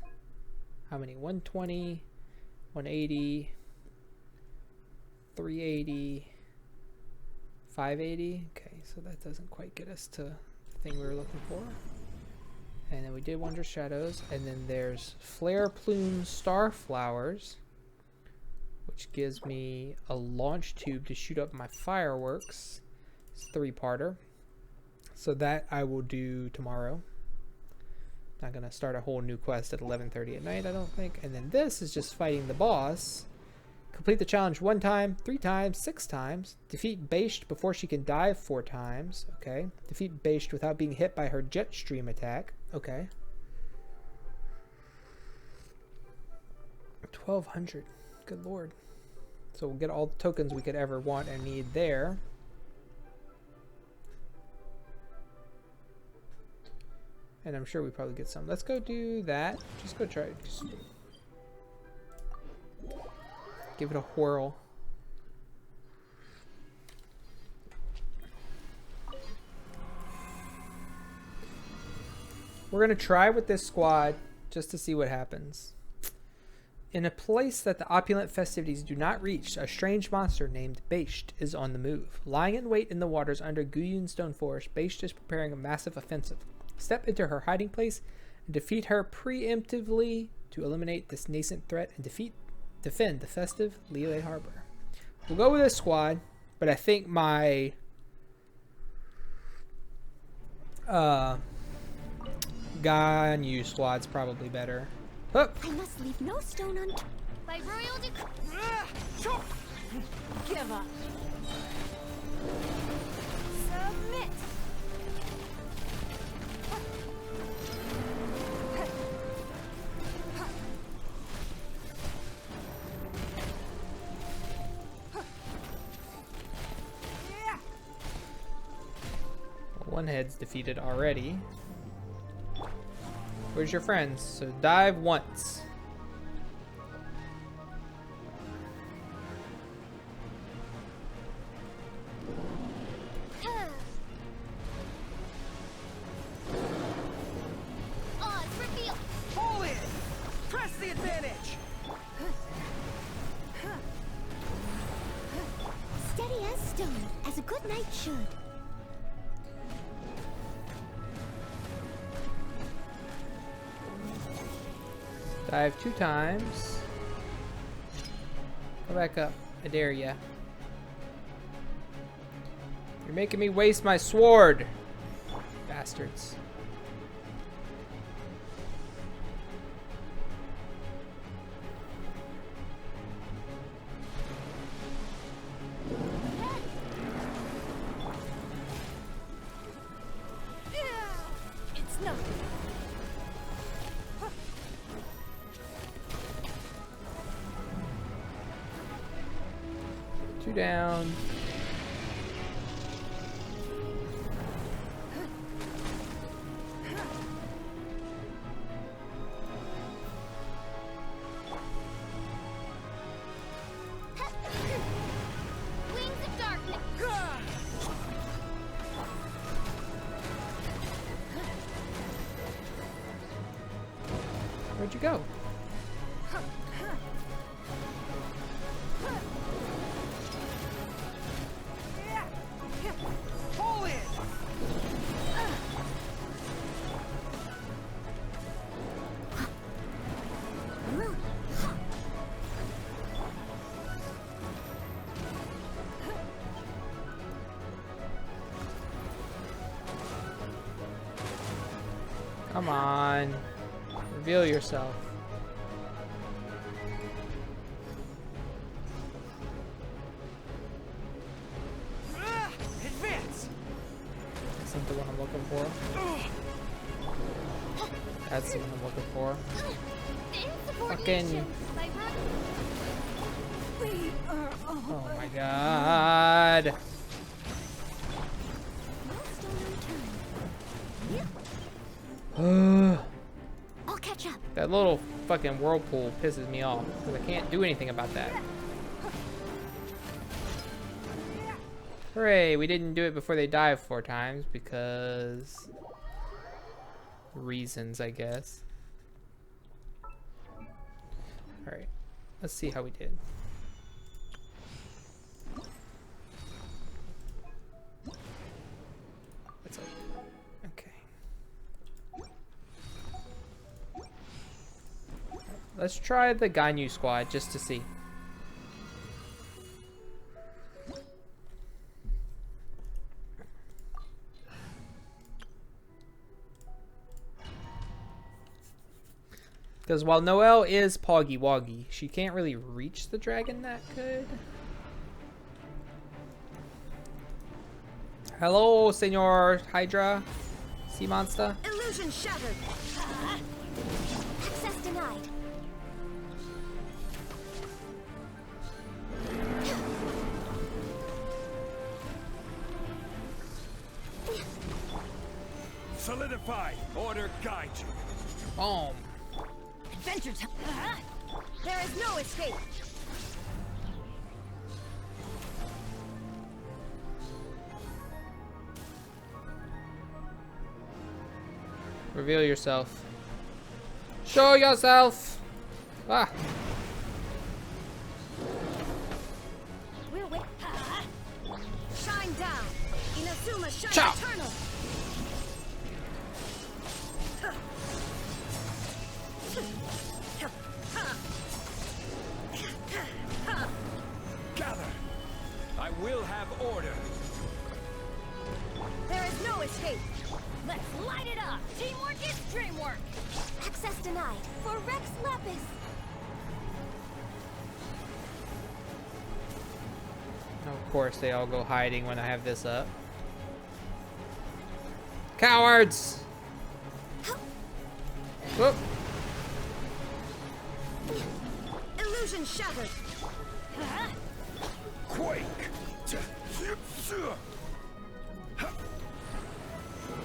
How many? 120, 180, 380, 580. Okay, so that doesn't quite get us to thing we were looking for. And then we did Wondrous Shadows, and then there's Flameplume Starflowers, which gives me a launch tube to shoot up my fireworks. It's a 3-parter. So that I will do tomorrow. Not gonna start a whole new quest at 11:30 at night, I don't think. And then this is just fighting the boss. Complete the challenge 1 time, 3 times, 6 times. Defeat Bashed before she can dive 4 times. Okay. Defeat Bashed without being hit by her jet stream attack. Okay. 1,200. Good lord. So we'll get all the tokens we could ever want and need there. And I'm sure we probably get some. Let's go do that. Just go try it. Just give it a whirl. We're going to try with this squad just to see what happens. In a place that the opulent festivities do not reach, a strange monster named Basht is on the move. Lying in wait in the waters under Guyun Stone Forest, Basht is preparing a massive offensive. Step into her hiding place and defeat her preemptively to eliminate this nascent threat and defend the festive Liyue Harbor. We'll go with this squad, but I think my Ganyu squad's probably better. I must leave no stone unturned. By royal Give up. Submit. One head's defeated already. Where's your friends? So dive once. Pull in! Press the advantage! Steady as stone, as a good knight should. Dive 2 times. Go back up. I dare ya. You're making me waste my sword. Bastards. It's nothing. 2 down. Wings of darkness. Where'd you go? Pull in! Come on. Reveal yourself. Advance! Isn't the one I'm looking for? That's the one I'm looking for. Fucking. Oh my god. I'll catch up. That little fucking whirlpool pisses me off because I can't do anything about that. Hooray, we didn't do it before they dive 4 times because reasons, I guess. Alright, let's see how we did. What's up? Okay. Let's try the Ganyu squad just to see. Because while Noelle is Poggy Woggy, she can't really reach the dragon that good. Hello, Senor Hydra. Sea monster. Illusion shattered. Access denied. Solidify. Order guide you. Boom. Adventure time. There is no escape. Reveal yourself. Show yourself. Ah. down. Inazuma shine Ciao. eternal. Gather! I will have order. There is no escape. Let's light it up. Teamwork is dreamwork. Access denied for Rex Lapis. Of course, they all go hiding when I have this up. Cowards! Whoop. Illusion shattered. Quake!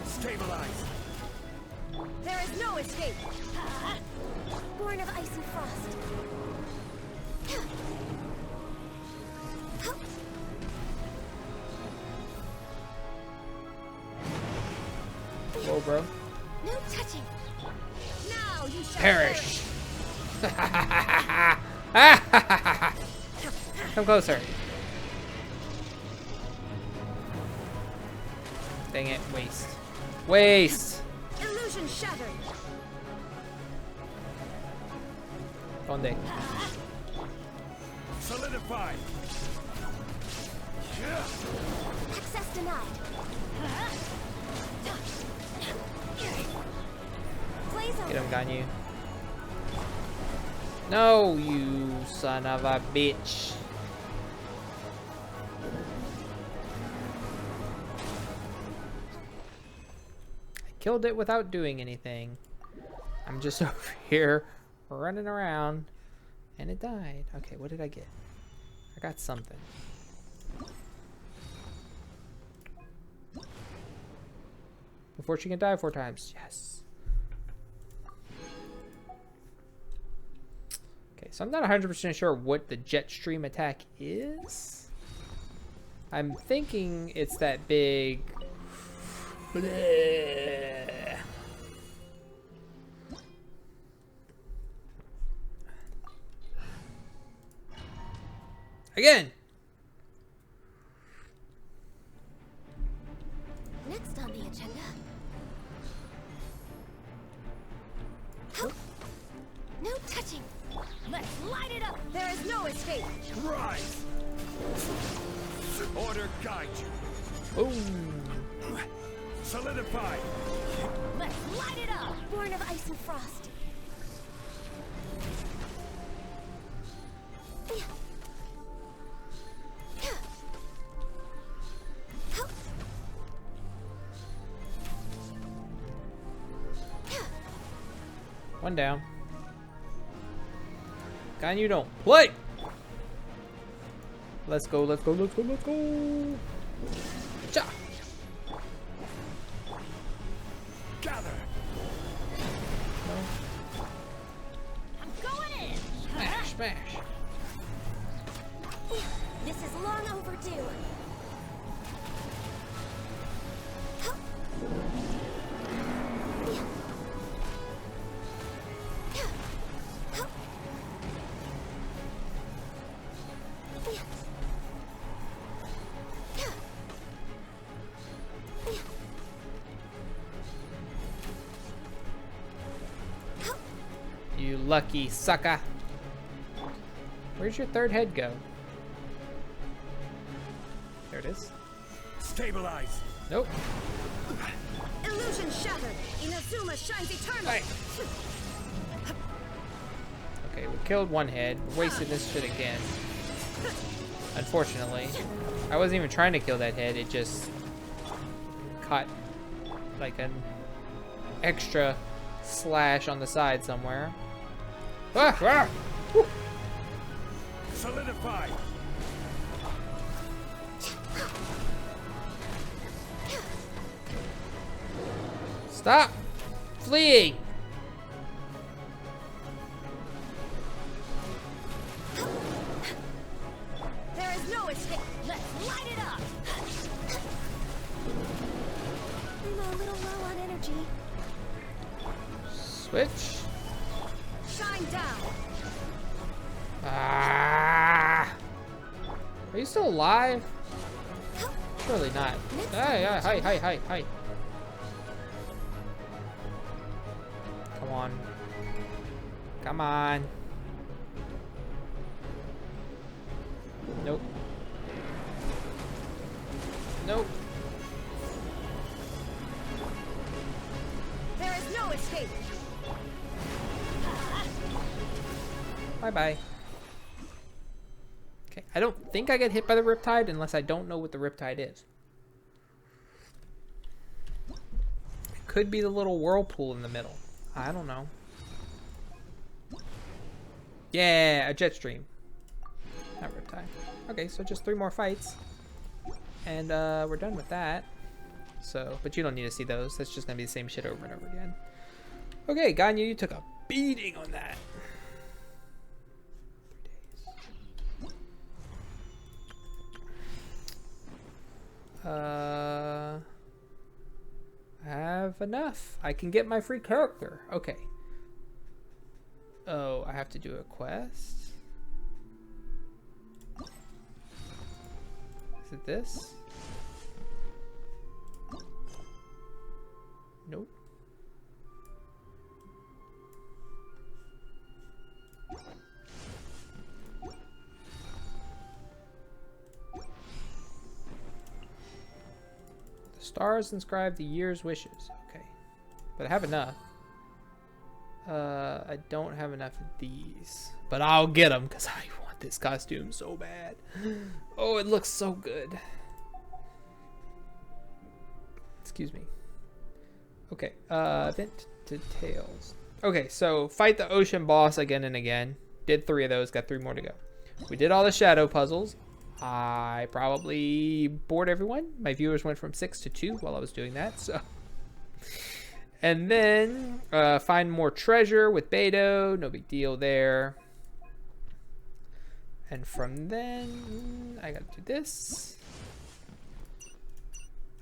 Stabilize! There is no escape. Born of ice and frost. Whoa, bro. No touching. Now you shall Perish! Come closer. Dang it, waste. Waste! Illusion shattered. Donde? Solidify! Access denied. Blaze Get him, Ganyu. No, you son of a bitch. I killed it without doing anything. I'm just over here running around and it died. Okay, what did I get? I got something. Before she can die 4 times. Yes. Okay, so I'm not 100% sure what the jet stream attack is. I'm thinking it's that big... Bleh. Again! Next on the agenda. No touching. Let's light it up. There is no escape. Rise! Order guide you. Boom! Solidify! Let's light it up. Born of ice and frost. One down. Ganyu don't play! Let's go, let's go, let's go, let's go! Cha! Gather! No. I'm going in. Smash, smash! This is long overdue. You lucky sucker! Where's your 3rd head go? There it is. Stabilize! Nope. Illusion shattered. Inazuma shines eternal. Hey. Okay, we killed 1 head. We're wasting this shit again. Unfortunately. I wasn't even trying to kill that head. It just caught like an extra slash on the side somewhere. Ah, ah. Woo. Solidify! Stop fleeing! There is no escape. Let's light it up. I'm a little low on energy. Switch. Shine down. Ah! Are you still alive? Surely not. Hi. Come on. Come on. Nope. Nope. There is no escape. Bye-bye. Okay, I don't think I get hit by the Riptide unless I don't know what the Riptide is. It could be the little whirlpool in the middle. I don't know. Yeah, a jet stream. Not Riptide. Okay, so just 3 more fights. And we're done with that. So, but you don't need to see those. That's just gonna be the same shit over and over again. Okay, Ganyu, you took a beating on that. 3 days. I have enough. I can get my free character. Okay. Oh, I have to do a quest? Is it this? Nope. The stars inscribe the year's wishes. Okay. But I have enough. I don't have enough of these. But I'll get them because I want this costume so bad. Oh, it looks so good. Excuse me. Okay, event details. Okay, so fight the ocean boss again and again. Did 3 of those, got 3 more to go. We did all the shadow puzzles. I probably bored everyone. My viewers went from 6 to 2 while I was doing that, so. And then find more treasure with Beto. No big deal there. And from then, I gotta do this.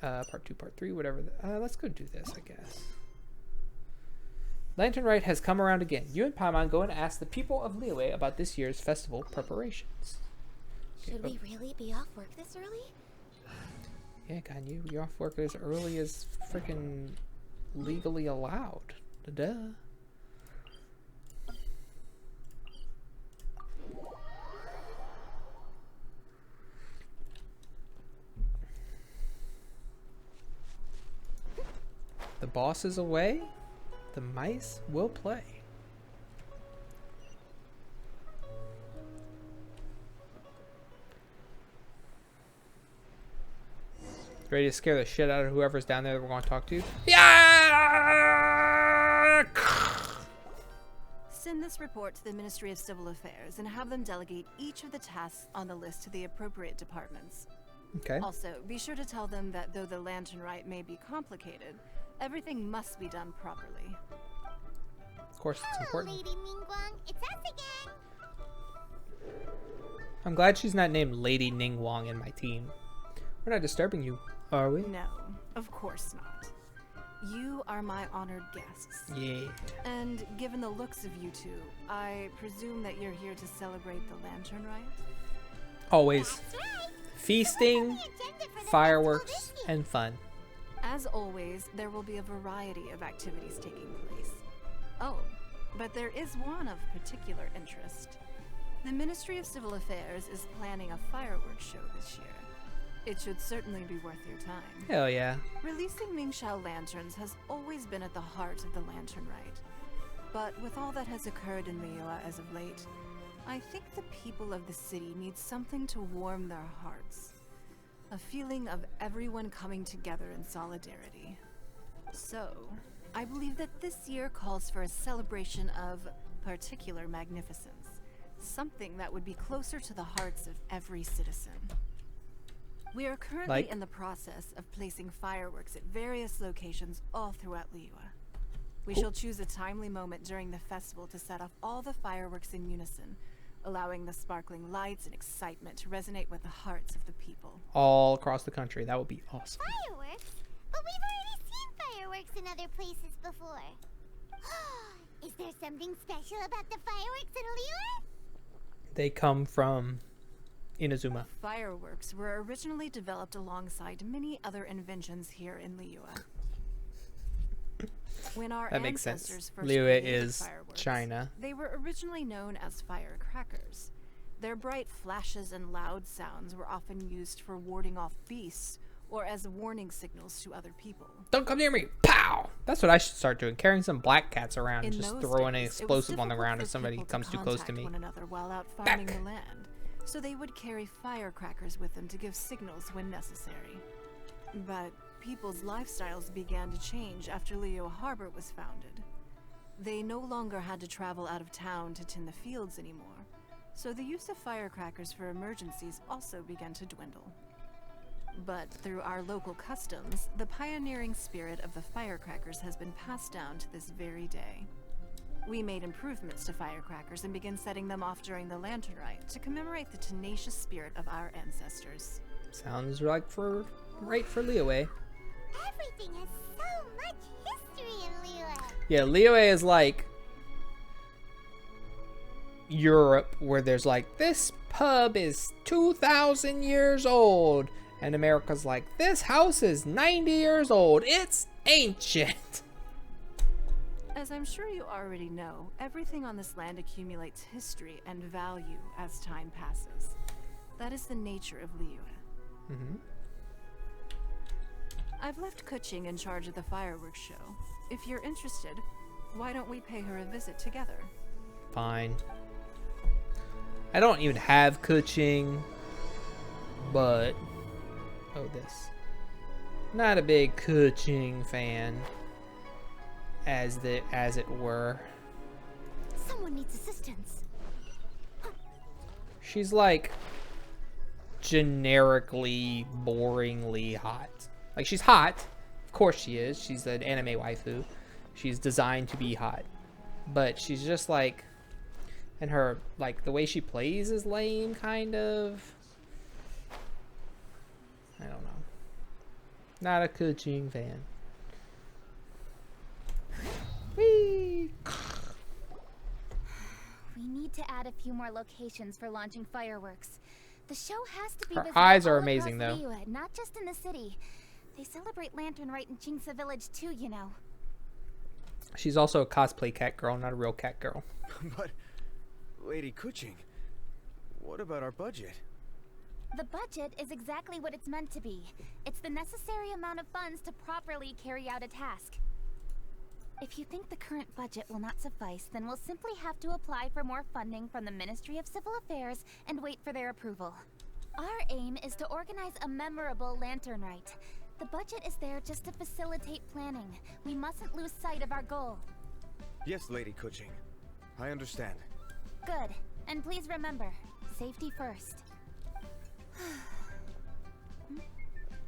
Part 2, part 3, whatever. Let's go do this, I guess. Lantern Rite has come around again. You and Paimon go and ask the people of Liyue about this year's festival preparations. Okay, Should we really be off work this early? Yeah, Ganyu, you're off work as early as freaking legally allowed. Duh. The boss is away. The mice will play. Ready to scare the shit out of whoever's down there that we're going to talk to? Yeah! Send this report to the Ministry of Civil Affairs and have them delegate each of the tasks on the list to the appropriate departments. Okay. Also, be sure to tell them that though the Lantern Rite may be complicated, everything must be done properly. Of course, it's important. Lady Ningguang, it's us again. I'm glad she's not named Lady Ningguang in my team. We're not disturbing you, are we? No, of course not. You are my honored guests. Yeah. And given the looks of you two, I presume that you're here to celebrate the Lantern Rite? Always. Right. Feasting, fireworks, and fun. As always, there will be a variety of activities taking place. Oh, but there is one of particular interest. The Ministry of Civil Affairs is planning a fireworks show this year. It should certainly be worth your time. Hell yeah. Releasing Mingxiao lanterns has always been at the heart of the Lantern Rite. But with all that has occurred in Liyue as of late, I think the people of the city need something to warm their hearts. A feeling of everyone coming together in solidarity. So, I believe that this year calls for a celebration of particular magnificence. Something that would be closer to the hearts of every citizen. We are currently in the process of placing fireworks at various locations all throughout Liyue. We shall choose a timely moment during the festival to set off all the fireworks in unison, allowing the sparkling lights and excitement to resonate with the hearts of the people. All across the country. That would be awesome. Fireworks? But we've already seen fireworks in other places before. Is there something special about the fireworks in Liyue? They come from Inazuma. Fireworks were originally developed alongside many other inventions here in Liyue. When our That makes sense. ancestors first Liyue created is fireworks, China. they were originally known as firecrackers. Their bright flashes and loud sounds were often used for warding off beasts or as warning signals to other people. Don't come near me! Pow! That's what I should start doing. Carrying some black cats around and In just those throwing an days, it was explosive on the difficult ground for if somebody people to comes too close to contact me. one another while out farming the land, so they would carry firecrackers with them to give signals when necessary. But people's lifestyles began to change after Liyue Harbor was founded. They no longer had to travel out of town to tend the fields anymore, so the use of firecrackers for emergencies also began to dwindle. But through our local customs, the pioneering spirit of the firecrackers has been passed down to this very day. We made improvements to firecrackers and began setting them off during the Lantern Rite to commemorate the tenacious spirit of our ancestors. Sounds like right for Liyue. Everything has so much history in Liyue. Yeah, Liyue is like Europe, where there's like, this pub is 2,000 years old. And America's like, this house is 90 years old. It's ancient. As I'm sure you already know, everything on this land accumulates history and value as time passes. That is the nature of Liyue. Mm-hmm. I've left Kuching in charge of the fireworks show. If you're interested, why don't we pay her a visit together? Fine. I don't even have Kuching, but this. Not a big Kuching fan, as it were. Someone needs assistance. She's like generically, boringly hot. Like, she's hot, of course she is. She's an anime waifu. She's designed to be hot, but she's just like, and her like the way she plays is lame, kind of. I don't know. Not a Kuching fan. Whee! We need to add a few more locations for launching fireworks. The show has to be Her visible eyes are all amazing, across though. Liyue, not just in the city. They celebrate Lantern Rite in Jingsa Village too, you know. She's also a cosplay cat girl, not a real cat girl. But, Lady Kuching, what about our budget? The budget is exactly what it's meant to be. It's the necessary amount of funds to properly carry out a task. If you think the current budget will not suffice, then we'll simply have to apply for more funding from the Ministry of Civil Affairs and wait for their approval. Our aim is to organize a memorable Lantern Rite. The budget is there just to facilitate planning. We mustn't lose sight of our goal. Yes, Lady Kuching. I understand. Good. And please remember, safety first.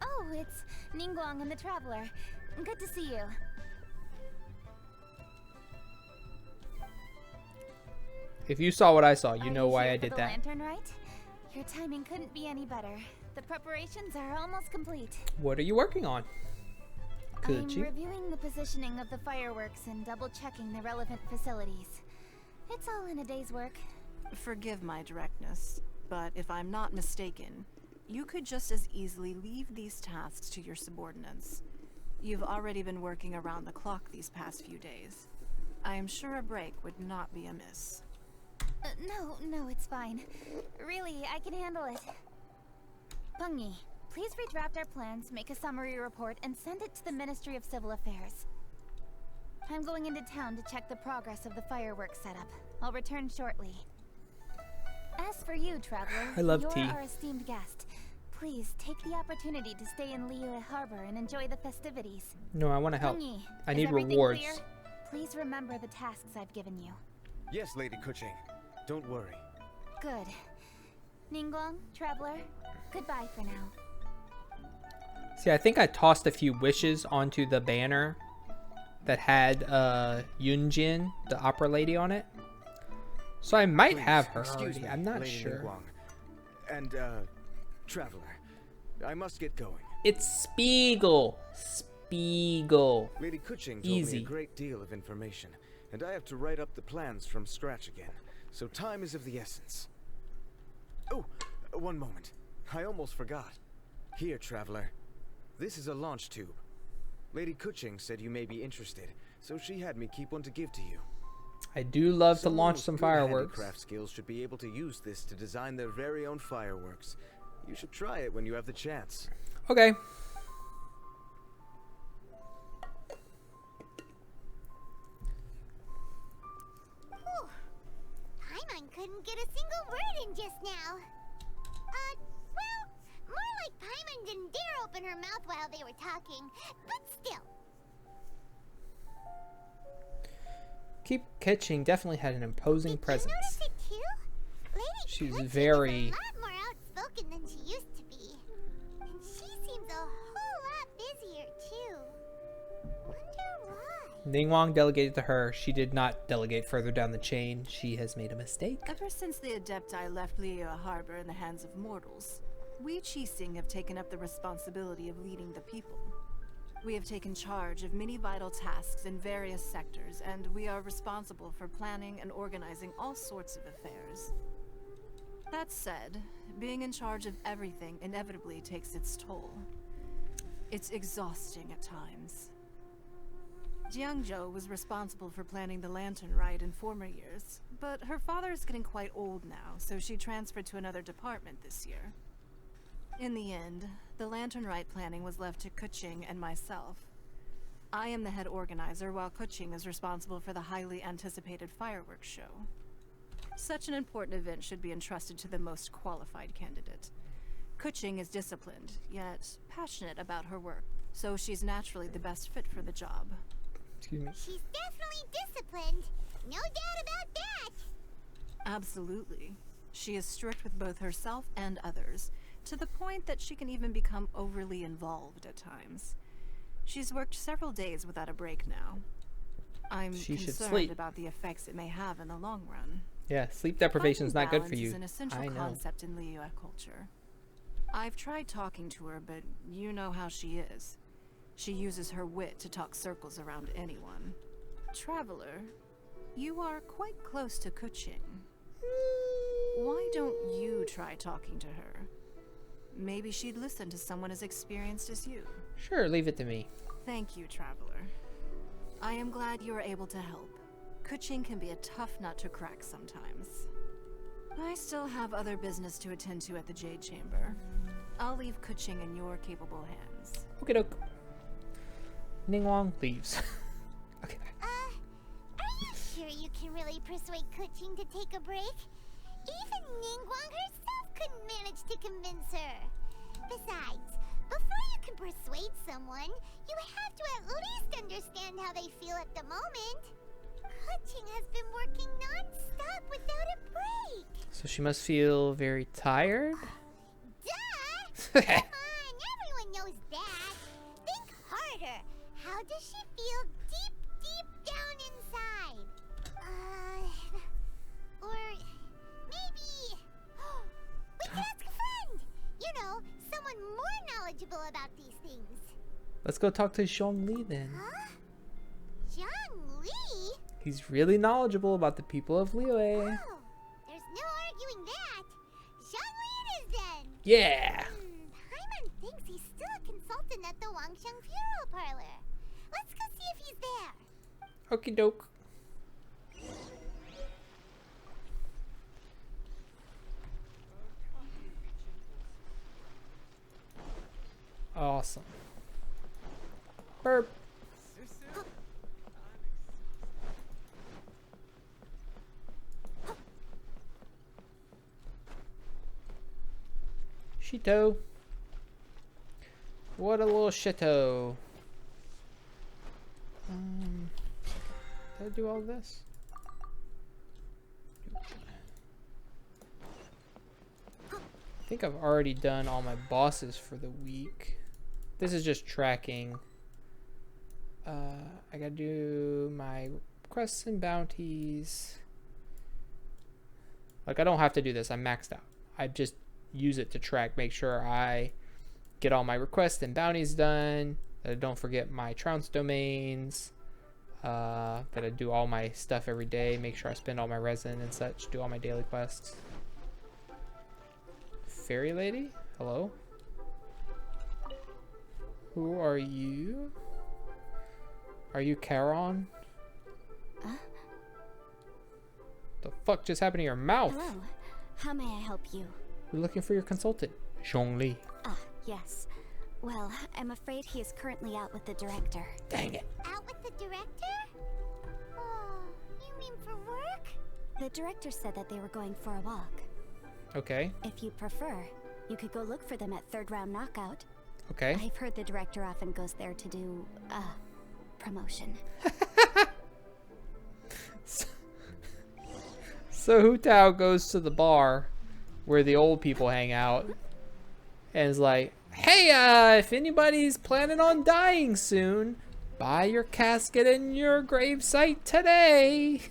Oh, it's Ningguang and the Traveler. Good to see you. If you saw what I saw, you Are know why here I for did the that. Lantern Rite? Your timing couldn't be any better. The preparations are almost complete. What are you working on? I'm reviewing the positioning of the fireworks and double-checking the relevant facilities. It's all in a day's work. Forgive my directness, but if I'm not mistaken, you could just as easily leave these tasks to your subordinates. You've already been working around the clock these past few days. I am sure a break would not be amiss. No, it's fine. Really, I can handle it. Bungie, please redraft our plans, make a summary report, and send it to the Ministry of Civil Affairs. I'm going into town to check the progress of the fireworks setup. I'll return shortly. As for you, Traveler, I love you're tea. our esteemed guest. Please take the opportunity to stay in Liyue Harbor and enjoy the festivities. No, I want to help. Bungie, I is need everything rewards. clear? Please remember the tasks I've given you. Yes, Lady Kuching. Don't worry. Good. Ningguang, Traveler, goodbye for now. See, I think I tossed a few wishes onto the banner that had Yunjin, the opera lady, on it. So I might have her Excuse already. me, I'm not Lady sure. Ningguang. And, Traveler, I must get going. It's Spiegel. Spiegel. Lady Kuching told Easy. me a great deal of information, and I have to write up the plans from scratch again, so time is of the essence. Oh, One moment. I almost forgot. Here, traveler. This is a launch tube. Lady Kuching said you may be interested, so she had me keep one to give to you. I do love to Someone launch with some good fireworks. handicraft skills should be able to use this to design their very own fireworks. You should try it when you have the chance. Okay. Whew. Paimon couldn't get a single word in just now. Well, more like Paimon didn't dare open her mouth while they were talking, but still. Keep Kitching definitely had an imposing presence. Notice it too? Lady She's Kuching very... is a lot more outspoken than she used to be. And she seems a whole lot busier too. Wonder why? Ningguang delegated to her. She did not delegate further down the chain. She has made a mistake. Ever since the Adepti left Liyue Harbor in the hands of mortals, we Qixing have taken up the responsibility of leading the people. We have taken charge of many vital tasks in various sectors, and we are responsible for planning and organizing all sorts of affairs. That said, being in charge of everything inevitably takes its toll. It's exhausting at times. Jiangzhou was responsible for planning the Lantern Rite in former years, but her father is getting quite old now, so she transferred to another department this year. In the end, the Lantern Rite planning was left to Kuching and myself. I am the head organizer, while Kuching is responsible for the highly anticipated fireworks show. Such an important event should be entrusted to the most qualified candidate. Kuching is disciplined, yet passionate about her work, so she's naturally the best fit for the job. Excuse me. She's definitely disciplined. No doubt about that. Absolutely. She is strict with both herself and others, to the point that she can even become overly involved at times. She's worked several days without a break now. I'm concerned about the effects it may have in the long run. Yeah, sleep deprivation is not good for you. Is an essential concept in Liyue culture. I've tried talking to her, but you know how she is. She uses her wit to talk circles around anyone. Traveler, you are quite close to Kuching. Why don't you try talking to her? Maybe she'd listen to someone as experienced as you. Sure, leave it to me. Thank you, Traveler. I am glad you are able to help. Kuching can be a tough nut to crack sometimes. I still have other business to attend to at the Jade Chamber. I'll leave Kuching in your capable hands. Okie doke. Ningguang leaves. Okay. Are you sure you can really persuade Kuching to take a break? Even Ningguang herself couldn't manage to convince her. Besides, before you can persuade someone, you have to at least understand how they feel at the moment. Kuching has been working non-stop without a break. So she must feel very tired? Duh! Come on, everyone knows that. Think harder. How does she feel deep, deep down inside? Or maybe we can ask a friend. You know, someone more knowledgeable about these things. Let's go talk to Zhongli then. Huh? Zhongli? He's really knowledgeable about the people of Liyue. Oh, there's no arguing that. Zhongli it is then. Yeah. Paimon thinks he's still a consultant at the Wangsheng Funeral Parlor. Let's go see if he's there. Okie doke. Awesome. Burp. Shito. What a little shito. Did I do all this? I think I've already done all my bosses for the week. This is just tracking. I gotta do my quests and bounties. Like, I don't have to do this. I'm maxed out. I just use it to track, make sure I get all my requests and bounties done, that I don't forget my trounce domains, that I do all my stuff every day, make sure I spend all my resin and such, do all my daily quests. fairy lady? Hello? Who are you? Are you Charon? The fuck just happened to your mouth? Hello. How may I help you? We're looking for your consultant, Zhongli. Ah, yes. Well, I'm afraid he is currently out with the director. Dang it. Out with the director? Oh, you mean for work? The director said that they were going for a walk. Okay. If you prefer, you could go look for them at third round knockout. Okay. I've heard the director often goes there to do, promotion. So Hu Tao goes to the bar where the old people hang out and is like, hey, if anybody's planning on dying soon, buy your casket and your gravesite today.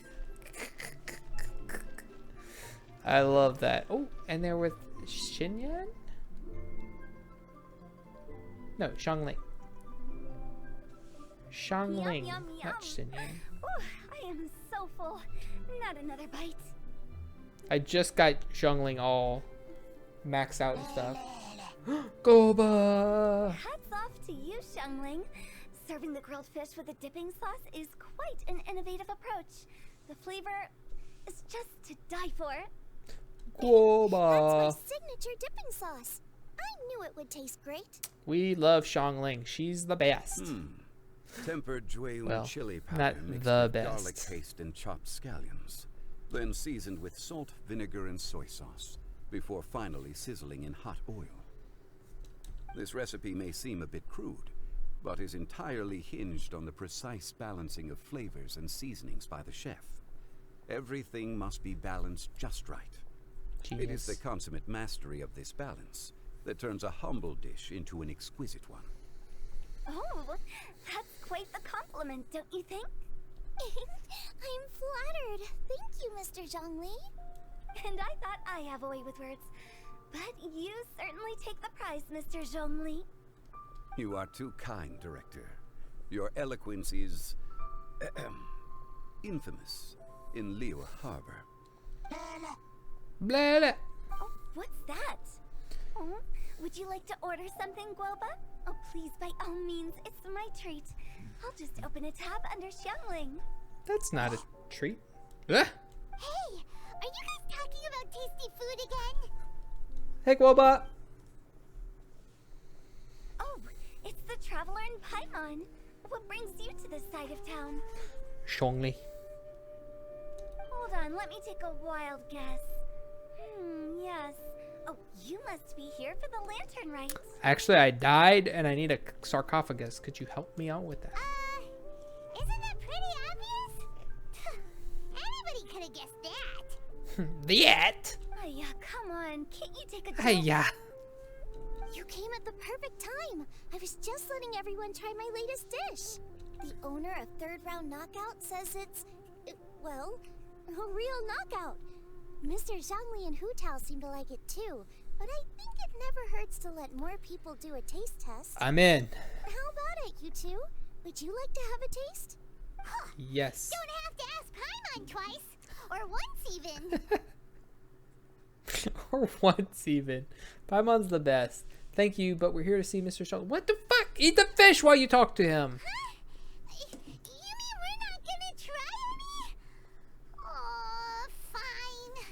I love that. Oh, and they're with Shenhe? No, Xiangling. Xiangling, Yum, yum, not Shenhe. Ooh, I am so full. Not another bite. I just got Xiangling all maxed out and stuff. Goba! Hats off to you, Xiangling. Serving the grilled fish with a dipping sauce is quite an innovative approach. The flavor is just to die for. Goba! That's my signature dipping sauce. I knew it would taste great. We love Xiangling. She's the best. Tempered Jueyun Well, chili not powder mixed the with best. garlic paste and chopped scallions, then seasoned with salt, vinegar, and soy sauce, before finally sizzling in hot oil. This recipe may seem a bit crude, but is entirely hinged on the precise balancing of flavors and seasonings by the chef. Everything must be balanced just right. It is the consummate mastery of this balance that turns a humble dish into an exquisite one. Oh, that's quite the compliment, don't you think? I'm flattered. Thank you, Mr. Zhongli. And I thought I have a way with words. But you certainly take the prize, Mr. Zhongli. You are too kind, Director. Your eloquence is infamous in Liyue Harbor. Blah, blah. Oh, what's that? Oh, would you like to order something, Guoba? Oh, please, by all means, it's my treat. I'll just open a tab under Xiangling. That's not a treat. Ugh. Hey, are you guys talking about tasty food again? Hey, Guoba. Oh, it's the traveler in Paimon. What brings you to this side of town? Zhongli. Hold on, let me take a wild guess. Yes. Oh, you must be here for the lantern rites. Actually, I died and I need a sarcophagus. Could you help me out with that? Isn't that pretty obvious? Anybody could have guessed that. Yet. Yeah, come on. Can't you take a Hey, joke? yeah. You came at the perfect time. I was just letting everyone try my latest dish. The owner of Third Round Knockout says it's, well, a real knockout. Mr. Zhongli and Hu Tao seem to like it too, but I think it never hurts to let more people do a taste test. I'm in. How about it, you two? Would you like to have a taste? Huh. Yes. Don't have to ask Paimon twice, or once even. Or once even. Paimon's the best. Thank you, but we're here to see Mr. Shaw. What the fuck? Eat the fish while you talk to him. You mean we're not gonna try any? Oh, fine.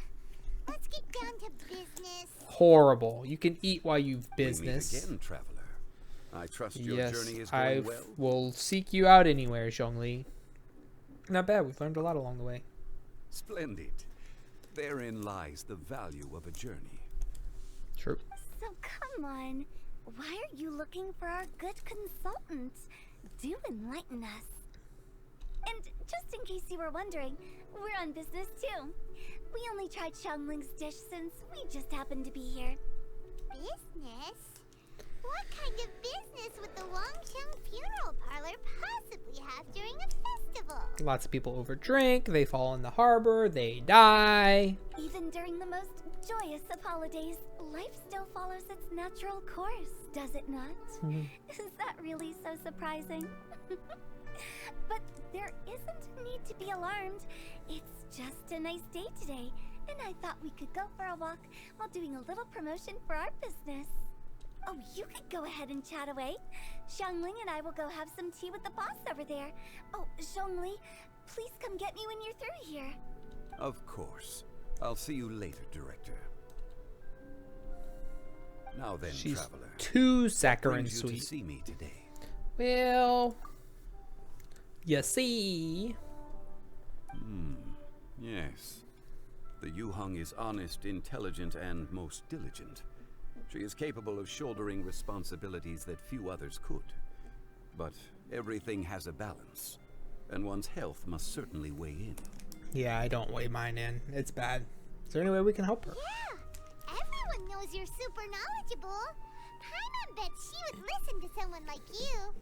Let's get down to business. Horrible. You can eat while you've business. We meet again, traveler. I trust your Yes, journey is I going well. will seek you out anywhere, Zhongli. Not bad. We've learned a lot along the way. Splendid. Therein lies the value of a journey. True. So come on. Why are you looking for our good consultant? Do enlighten us. And just in case you were wondering, we're on business too. We only tried Xiangling's dish since we just happened to be here. Business? What kind of business would the Wangsheng funeral parlor possibly have during a festival? Lots of people overdrink. They fall in the harbor. They die. Even during the most joyous of holidays, life still follows its natural course, does it not? Is that really so surprising? But there isn't a need to be alarmed. It's just a nice day today, and I thought we could go for a walk while doing a little promotion for our business. Oh, you could go ahead and chat away. Xiangling and I will go have some tea with the boss over there. Oh, Zhongli, please come get me when you're through here. Of course. I'll see you later, Director. Now then, She's traveler. too saccharine Brings you sweet. to see me today. Well, you see. Yes. The Yuheng is honest, intelligent, and most diligent. She is capable of shouldering responsibilities that few others could. But everything has a balance, and one's health must certainly weigh in. Yeah, I don't weigh mine in. It's bad. Is there any way we can help her? Yeah, everyone knows you're super knowledgeable. Paimon bets she would listen to someone like you.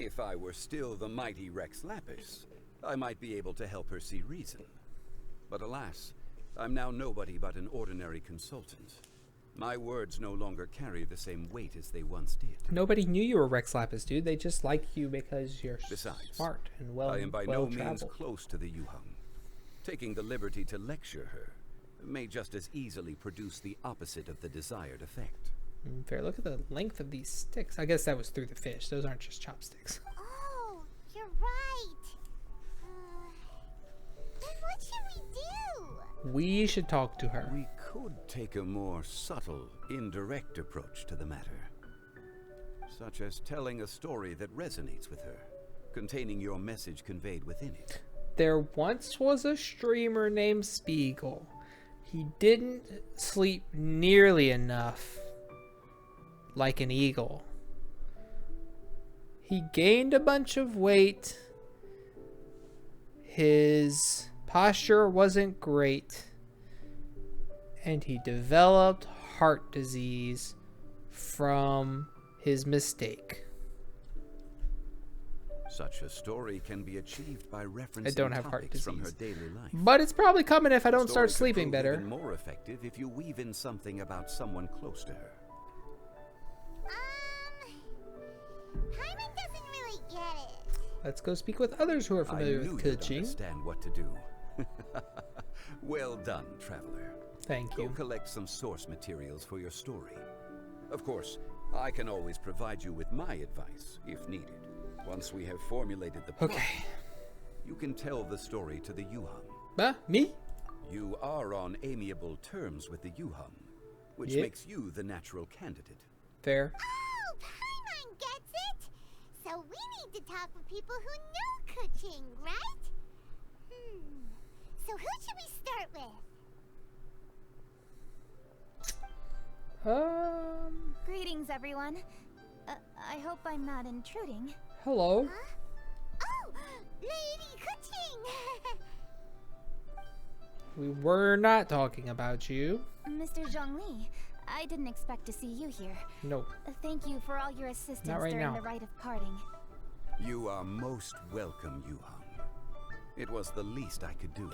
If I were still the mighty Rex Lapis, I might be able to help her see reason. But alas, I'm now nobody but an ordinary consultant. My words no longer carry the same weight as they once did. Nobody knew you were Rex Lapis, dude. They just like you because you're smart and I am by no means traveled. close to the Yuheng. Taking the liberty to lecture her may just as easily produce the opposite of the desired effect. Fair. Look at the length of these sticks. I guess that was through the fish. Those aren't just chopsticks. Oh, you're right. Then what should we do? We should talk to her. We could take a more subtle, indirect approach to the matter. Such as telling a story that resonates with her, containing your message conveyed within it. There once was a streamer named Spiegel. He didn't sleep nearly enough like an eagle. He gained a bunch of weight. His posture wasn't great. And he developed heart disease from his mistake. Such a story can be achieved by referencing I don't have heart topics from her disease. daily life. But it's probably coming if I don't The story start could sleeping prove better. Even more effective if you weave in something about someone close to her. Paimon doesn't really get it. Let's go speak with others who are familiar I knew with you'd coaching. understand what to do. Well done, traveler. Thank you. Go collect some source materials for your story. Of course, I can always provide you with my advice if needed. Once we have formulated the plot, you can tell the story to the Yuheng. Me? You are on amiable terms with the Yuheng, which Yep. makes you the natural candidate. Fair. Oh, Paimon gets it. So we need to talk with people who know cooking, right? So who should we start with? Greetings, everyone. I hope I'm not intruding. Hello. Oh, Lady Cooking. We were not talking about you. Mr. Zhongli, I didn't expect to see you here. Nope. Thank you for all your assistance Not right during now. the rite of parting. You are most welcome, Yuheng. It was the least I could do.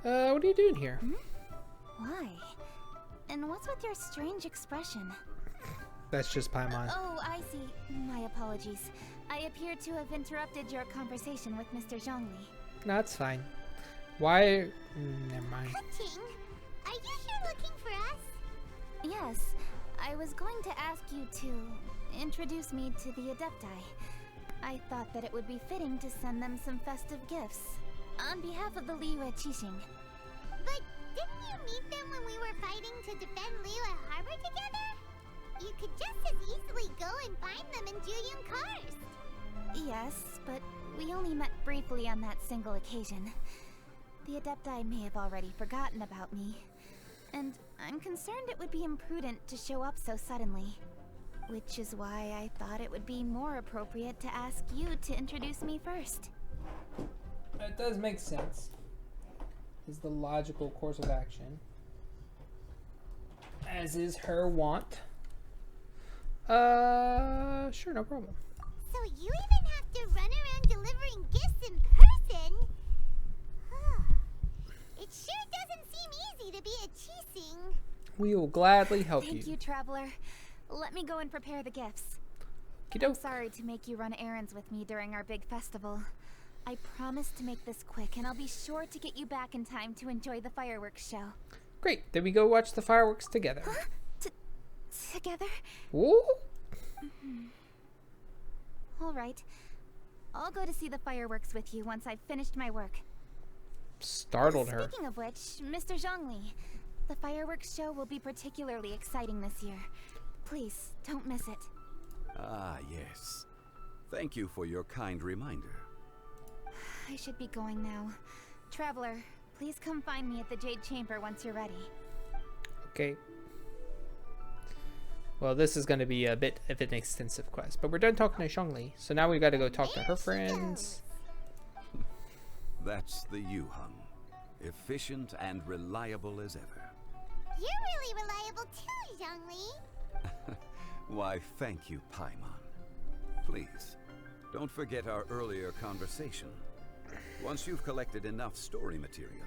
What are you doing here? Why? And what's with your strange expression? That's just Paimon. Oh, I see. My apologies. I appear to have interrupted your conversation with Mr. Zhongli. No, it's fine. Why? Never mind. Cooking? Are you here looking for us? Yes, I was going to ask you to introduce me to the Adepti. I thought that it would be fitting to send them some festive gifts. On behalf of the Liyue Qixing. But didn't you meet them when we were fighting to defend Liyue Harbor together? You could just as easily go and find them in Juyun Karst. Yes, but we only met briefly on that single occasion. The Adepti may have already forgotten about me. And I'm concerned it would be imprudent to show up so suddenly. Which is why I thought it would be more appropriate to ask you to introduce me first. That does make sense. Is the logical course of action. As is her want. Sure, no problem. So you even have to run around delivering gifts in person? It sure doesn't seem easy to be a Qixing. We will gladly help Thank you, Traveler. Let me go and prepare the gifts. I'm sorry to make you run errands with me during our big festival. I promise to make this quick, and I'll be sure to get you back in time to enjoy the fireworks show. Great. Then we go watch the fireworks together. Huh? Together? Woo! All right. I'll go to see the fireworks with you once I've finished my work. Startled her. Speaking of which, Mr. Zhongli, the fireworks show will be particularly exciting this year. Please, don't miss it. Ah, yes. Thank you for your kind reminder. I should be going now. Traveler, please come find me at the Jade Chamber once you're ready. Okay. Well, this is going to be a bit of an extensive quest, but we're done talking to Zhongli, so now we got to go talk to her friends. That's the Yuheng. Efficient and reliable as ever. You're really reliable too, Zhongli. Why, thank you, Paimon. Please, don't forget our earlier conversation. Once you've collected enough story material,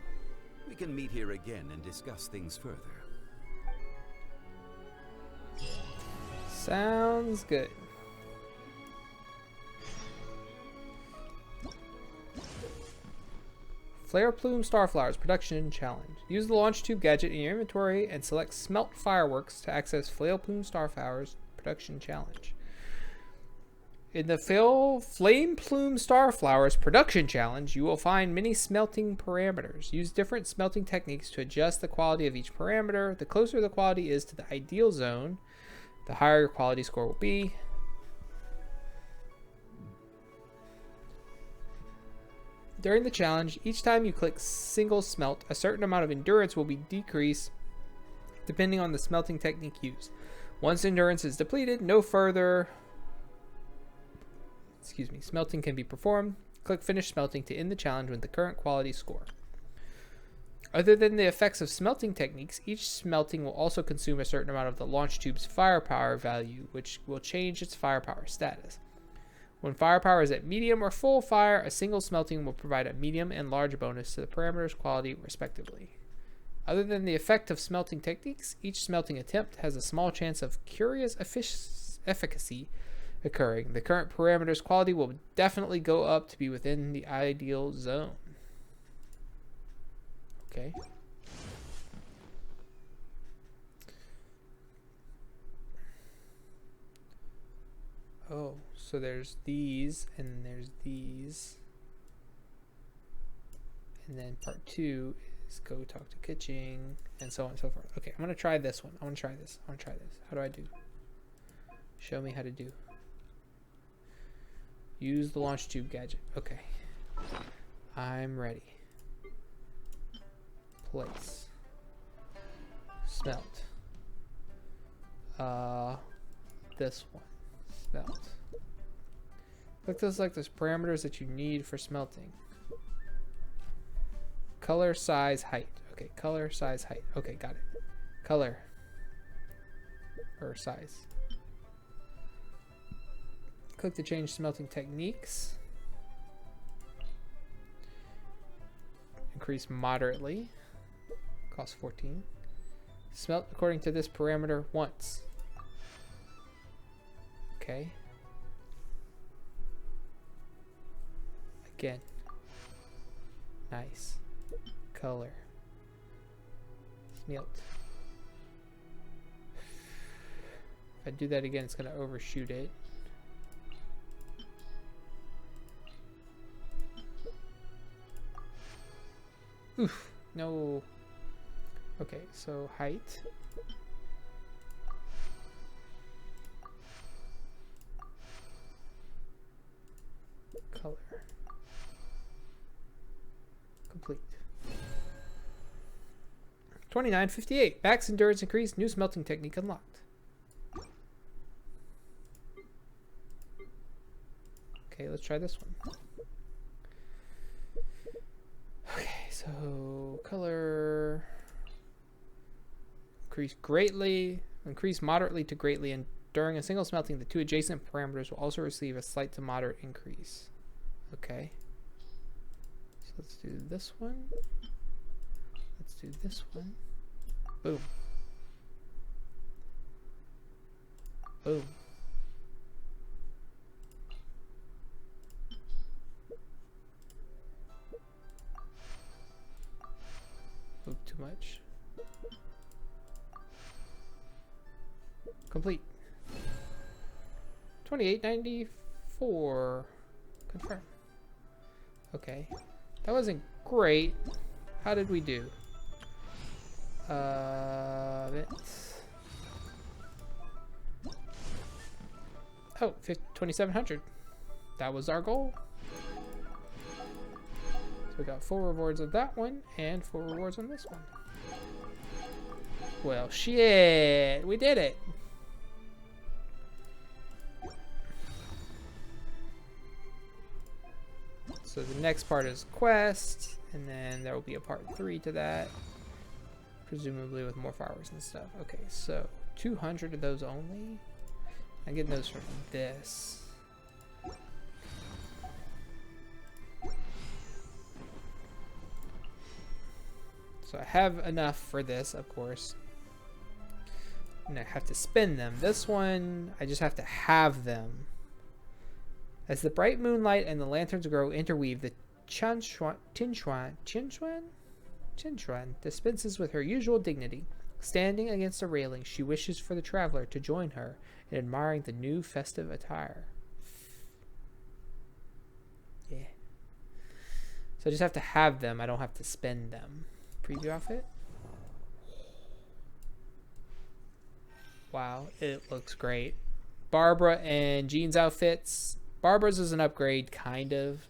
we can meet here again and discuss things further. Sounds good. Flameplume Starflowers Production Challenge. Use the launch tube gadget in your inventory and select Smelt Fireworks to access Flameplume Starflowers Production Challenge. In the Flameplume Starflowers Production Challenge, you will find many smelting parameters. Use different smelting techniques to adjust the quality of each parameter. The closer the quality is to the ideal zone, the higher your quality score will be. During the challenge, each time you click single smelt, a certain amount of endurance will be decreased depending on the smelting technique used. Once endurance is depleted, no further smelting can be performed. Click finish smelting to end the challenge with the current quality score. Other than the effects of smelting techniques, each smelting will also consume a certain amount of the launch tube's firepower value, which will change its firepower status. When firepower is at medium or full fire, a single smelting will provide a medium and large bonus to the parameter's quality, respectively. Other than the effect of smelting techniques, each smelting attempt has a small chance of curious efficacy occurring. The current parameter's quality will definitely go up to be within the ideal zone. Okay. Oh, so there's these, and there's these. And then part 2 is go talk to Kitching, and so on and so forth. Okay, I'm going to try this one. I want to try this. I want to try this. How do I do? Show me how to do. Use the launch tube gadget. Okay. I'm ready. Place. Smelt. This one. Smelt. Click those parameters that you need for smelting. Color, size, height. Okay, color, size, height. Okay, got it. Color. Or size. Click to change smelting techniques. Increase moderately. Cost 14. Smelt according to this parameter once. Okay. Again. Nice. Color. Smelt. If I do that again, it's going to overshoot it. Oof. No. Okay, so height. Color. Complete. 2958. Max endurance increased. New smelting technique unlocked. Okay, let's try this one. Okay, so color. Increase greatly. Increase moderately to greatly, and during a single smelting, the two adjacent parameters will also receive a slight to moderate increase. Okay. So let's do this one. Let's do this one. Boom. Boom. Complete. 2894. Confirm. Okay. That wasn't great. How did we do? Oh, 2700. That was our goal. So we got 4 rewards of that one and 4 rewards on this one. Well, shit. We did it. So the next part is quest, and then there will be a part 3 to that. Presumably with more fireworks and stuff. Okay, so 200 of those only. I'm getting those from this. So I have enough for this, of course. And I have to spend them. This one, I just have to have them. As the bright moonlight and the lanterns grow interweave, the Tinshuan dispenses with her usual dignity. Standing against a railing, she wishes for the traveler to join her in admiring the new festive attire. Yeah. So I just have to have them. I don't have to spend them. Preview outfit. Wow, it looks great. Barbara and Jean's outfits. Barbara's is an upgrade, kind of.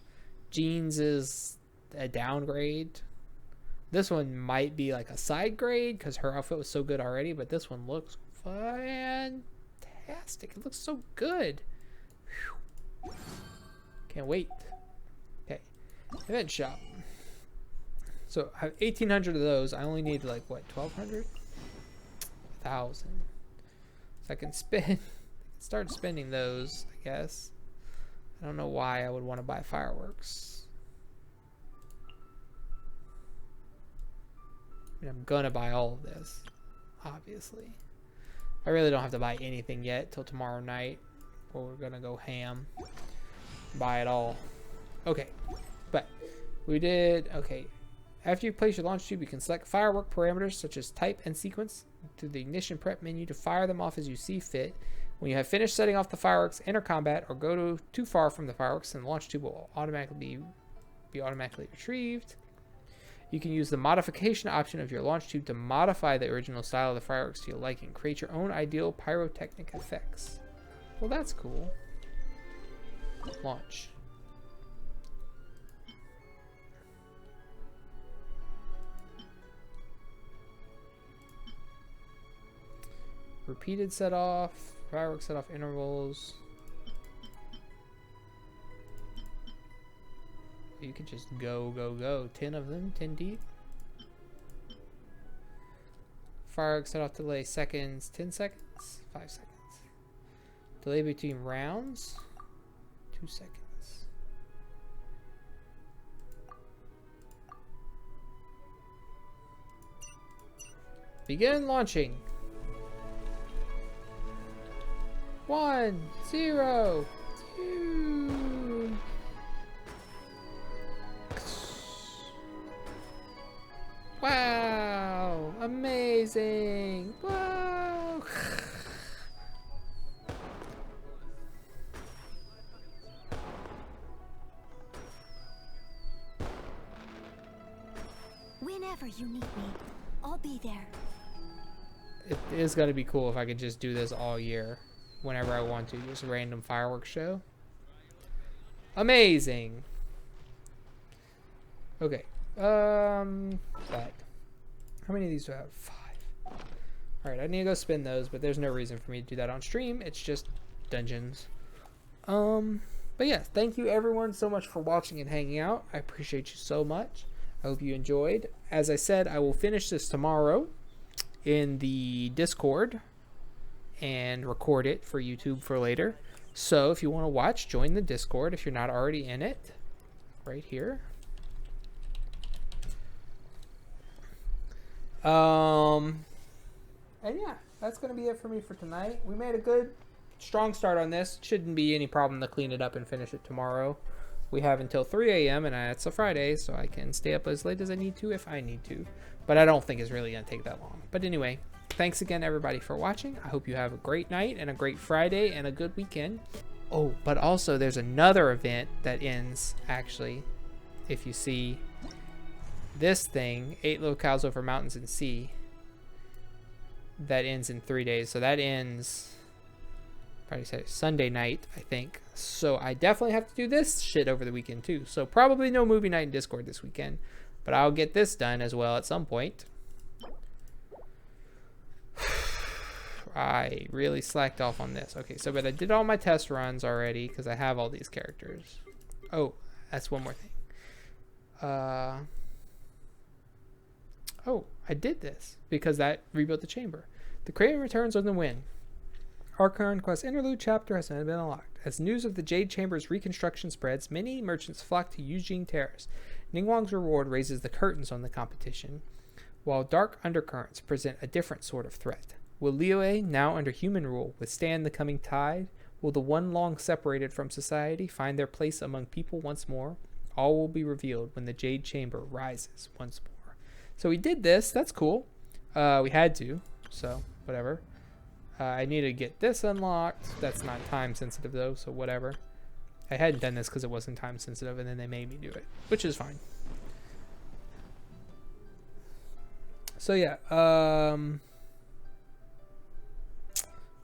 Jean's is a downgrade. This one might be like a side grade because her outfit was so good already, but this one looks fantastic. It looks so good. Whew. Can't wait. Okay, event shop. So I have 1,800 of those. I only need like what, 1,200? 1,000. So I can start spending those, I guess. I don't know why I would want to buy fireworks. I mean, I'm gonna buy all of this, obviously. I really don't have to buy anything yet till tomorrow night, or we're gonna go ham. Buy it all. Okay, but we did, okay. After you place your launch tube, you can select firework parameters such as type and sequence through the ignition prep menu to fire them off as you see fit. When you have finished setting off the fireworks, enter combat or go too far from the fireworks, and the launch tube will automatically be automatically retrieved. You can use the modification option of your launch tube to modify the original style of the fireworks to your liking. Create your own ideal pyrotechnic effects. Well, that's cool. Launch. Repeated set off. Fireworks set off intervals. You could just go. 10 of them, 10 deep. Fireworks set off delay seconds, 10 seconds, 5 seconds. Delay between rounds, 2 seconds. Begin launching. 1, 0, 2. Wow! Amazing! Wow! Whenever you need me, I'll be there. It is going to be cool if I could just do this all year. Whenever I want to. Just a random fireworks show. Amazing! Okay. Back. How many of these do I have? 5. Alright, I need to go spin those, but there's no reason for me to do that on stream. It's just dungeons. But yeah, thank you everyone so much for watching and hanging out. I appreciate you so much. I hope you enjoyed. As I said, I will finish this tomorrow in the Discord and record it for YouTube for later. So if you want to watch, join the Discord if you're not already in it. Right here. And yeah, that's going to be it for me for tonight. We made a good, strong start on this. Shouldn't be any problem to clean it up and finish it tomorrow. We have until 3 a.m. and it's a Friday, so I can stay up as late as I need to if I need to. But I don't think it's really going to take that long. But anyway, thanks again, everybody, for watching. I hope you have a great night and a great Friday and a good weekend. Oh, but also there's another event that ends, actually, if you see this thing, 8 locales over mountains and sea, that ends in 3 days. So that ends, probably say Sunday night, I think. So I definitely have to do this shit over the weekend too. So probably no movie night in Discord this weekend, but I'll get this done as well at some point. I really slacked off on this. Okay, so but I did all my test runs already because I have all these characters. Oh, that's one more thing. Oh, I did this because that rebuilt the chamber. The Craven returns on the wind. Our current quest interlude chapter has been unlocked. As news of the Jade Chamber's reconstruction spreads, many merchants flock to Eugene Terrace. Ningguang's reward raises the curtains on the competition, while dark undercurrents present a different sort of threat. Will Liyue, now under human rule, withstand the coming tide? Will the one long separated from society find their place among people once more? All will be revealed when the Jade Chamber rises once more. So we did this. That's cool. We had to. So, whatever. I need to get this unlocked. That's not time sensitive, though, so whatever. I hadn't done this because it wasn't time sensitive, and then they made me do it, which is fine. So, yeah.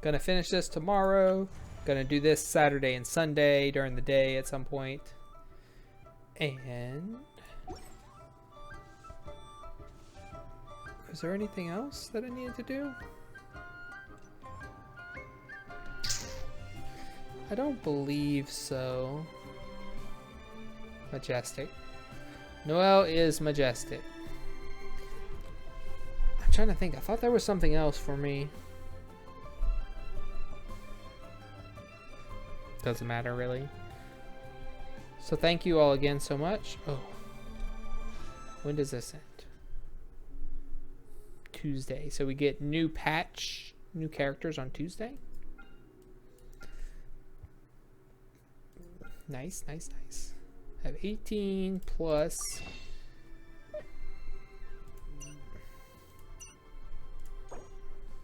Gonna finish this tomorrow. Gonna do this Saturday and Sunday during the day at some point. And is there anything else that I needed to do? I don't believe so. Majestic. Noel is majestic. I'm trying to think. I thought there was something else for me. Doesn't matter really. So thank you all again so much. Oh, when does this end? Tuesday. So we get new patch, new characters on Tuesday. Nice, nice, nice. I have 18 plus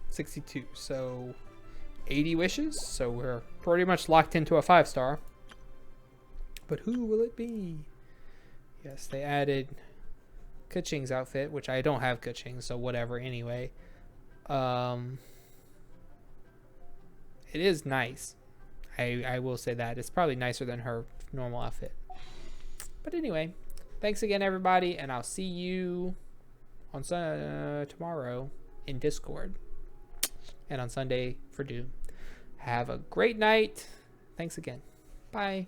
62. So 80 wishes. So we're pretty much locked into a 5-star. But who will it be? Yes, they added Kuching's outfit, which I don't have Kuching, so whatever anyway. It is nice. I will say that. It's probably nicer than her normal outfit. But anyway, thanks again, everybody, and I'll see you on tomorrow in Discord. And on Sunday for Doom. Have a great night. Thanks again. Bye.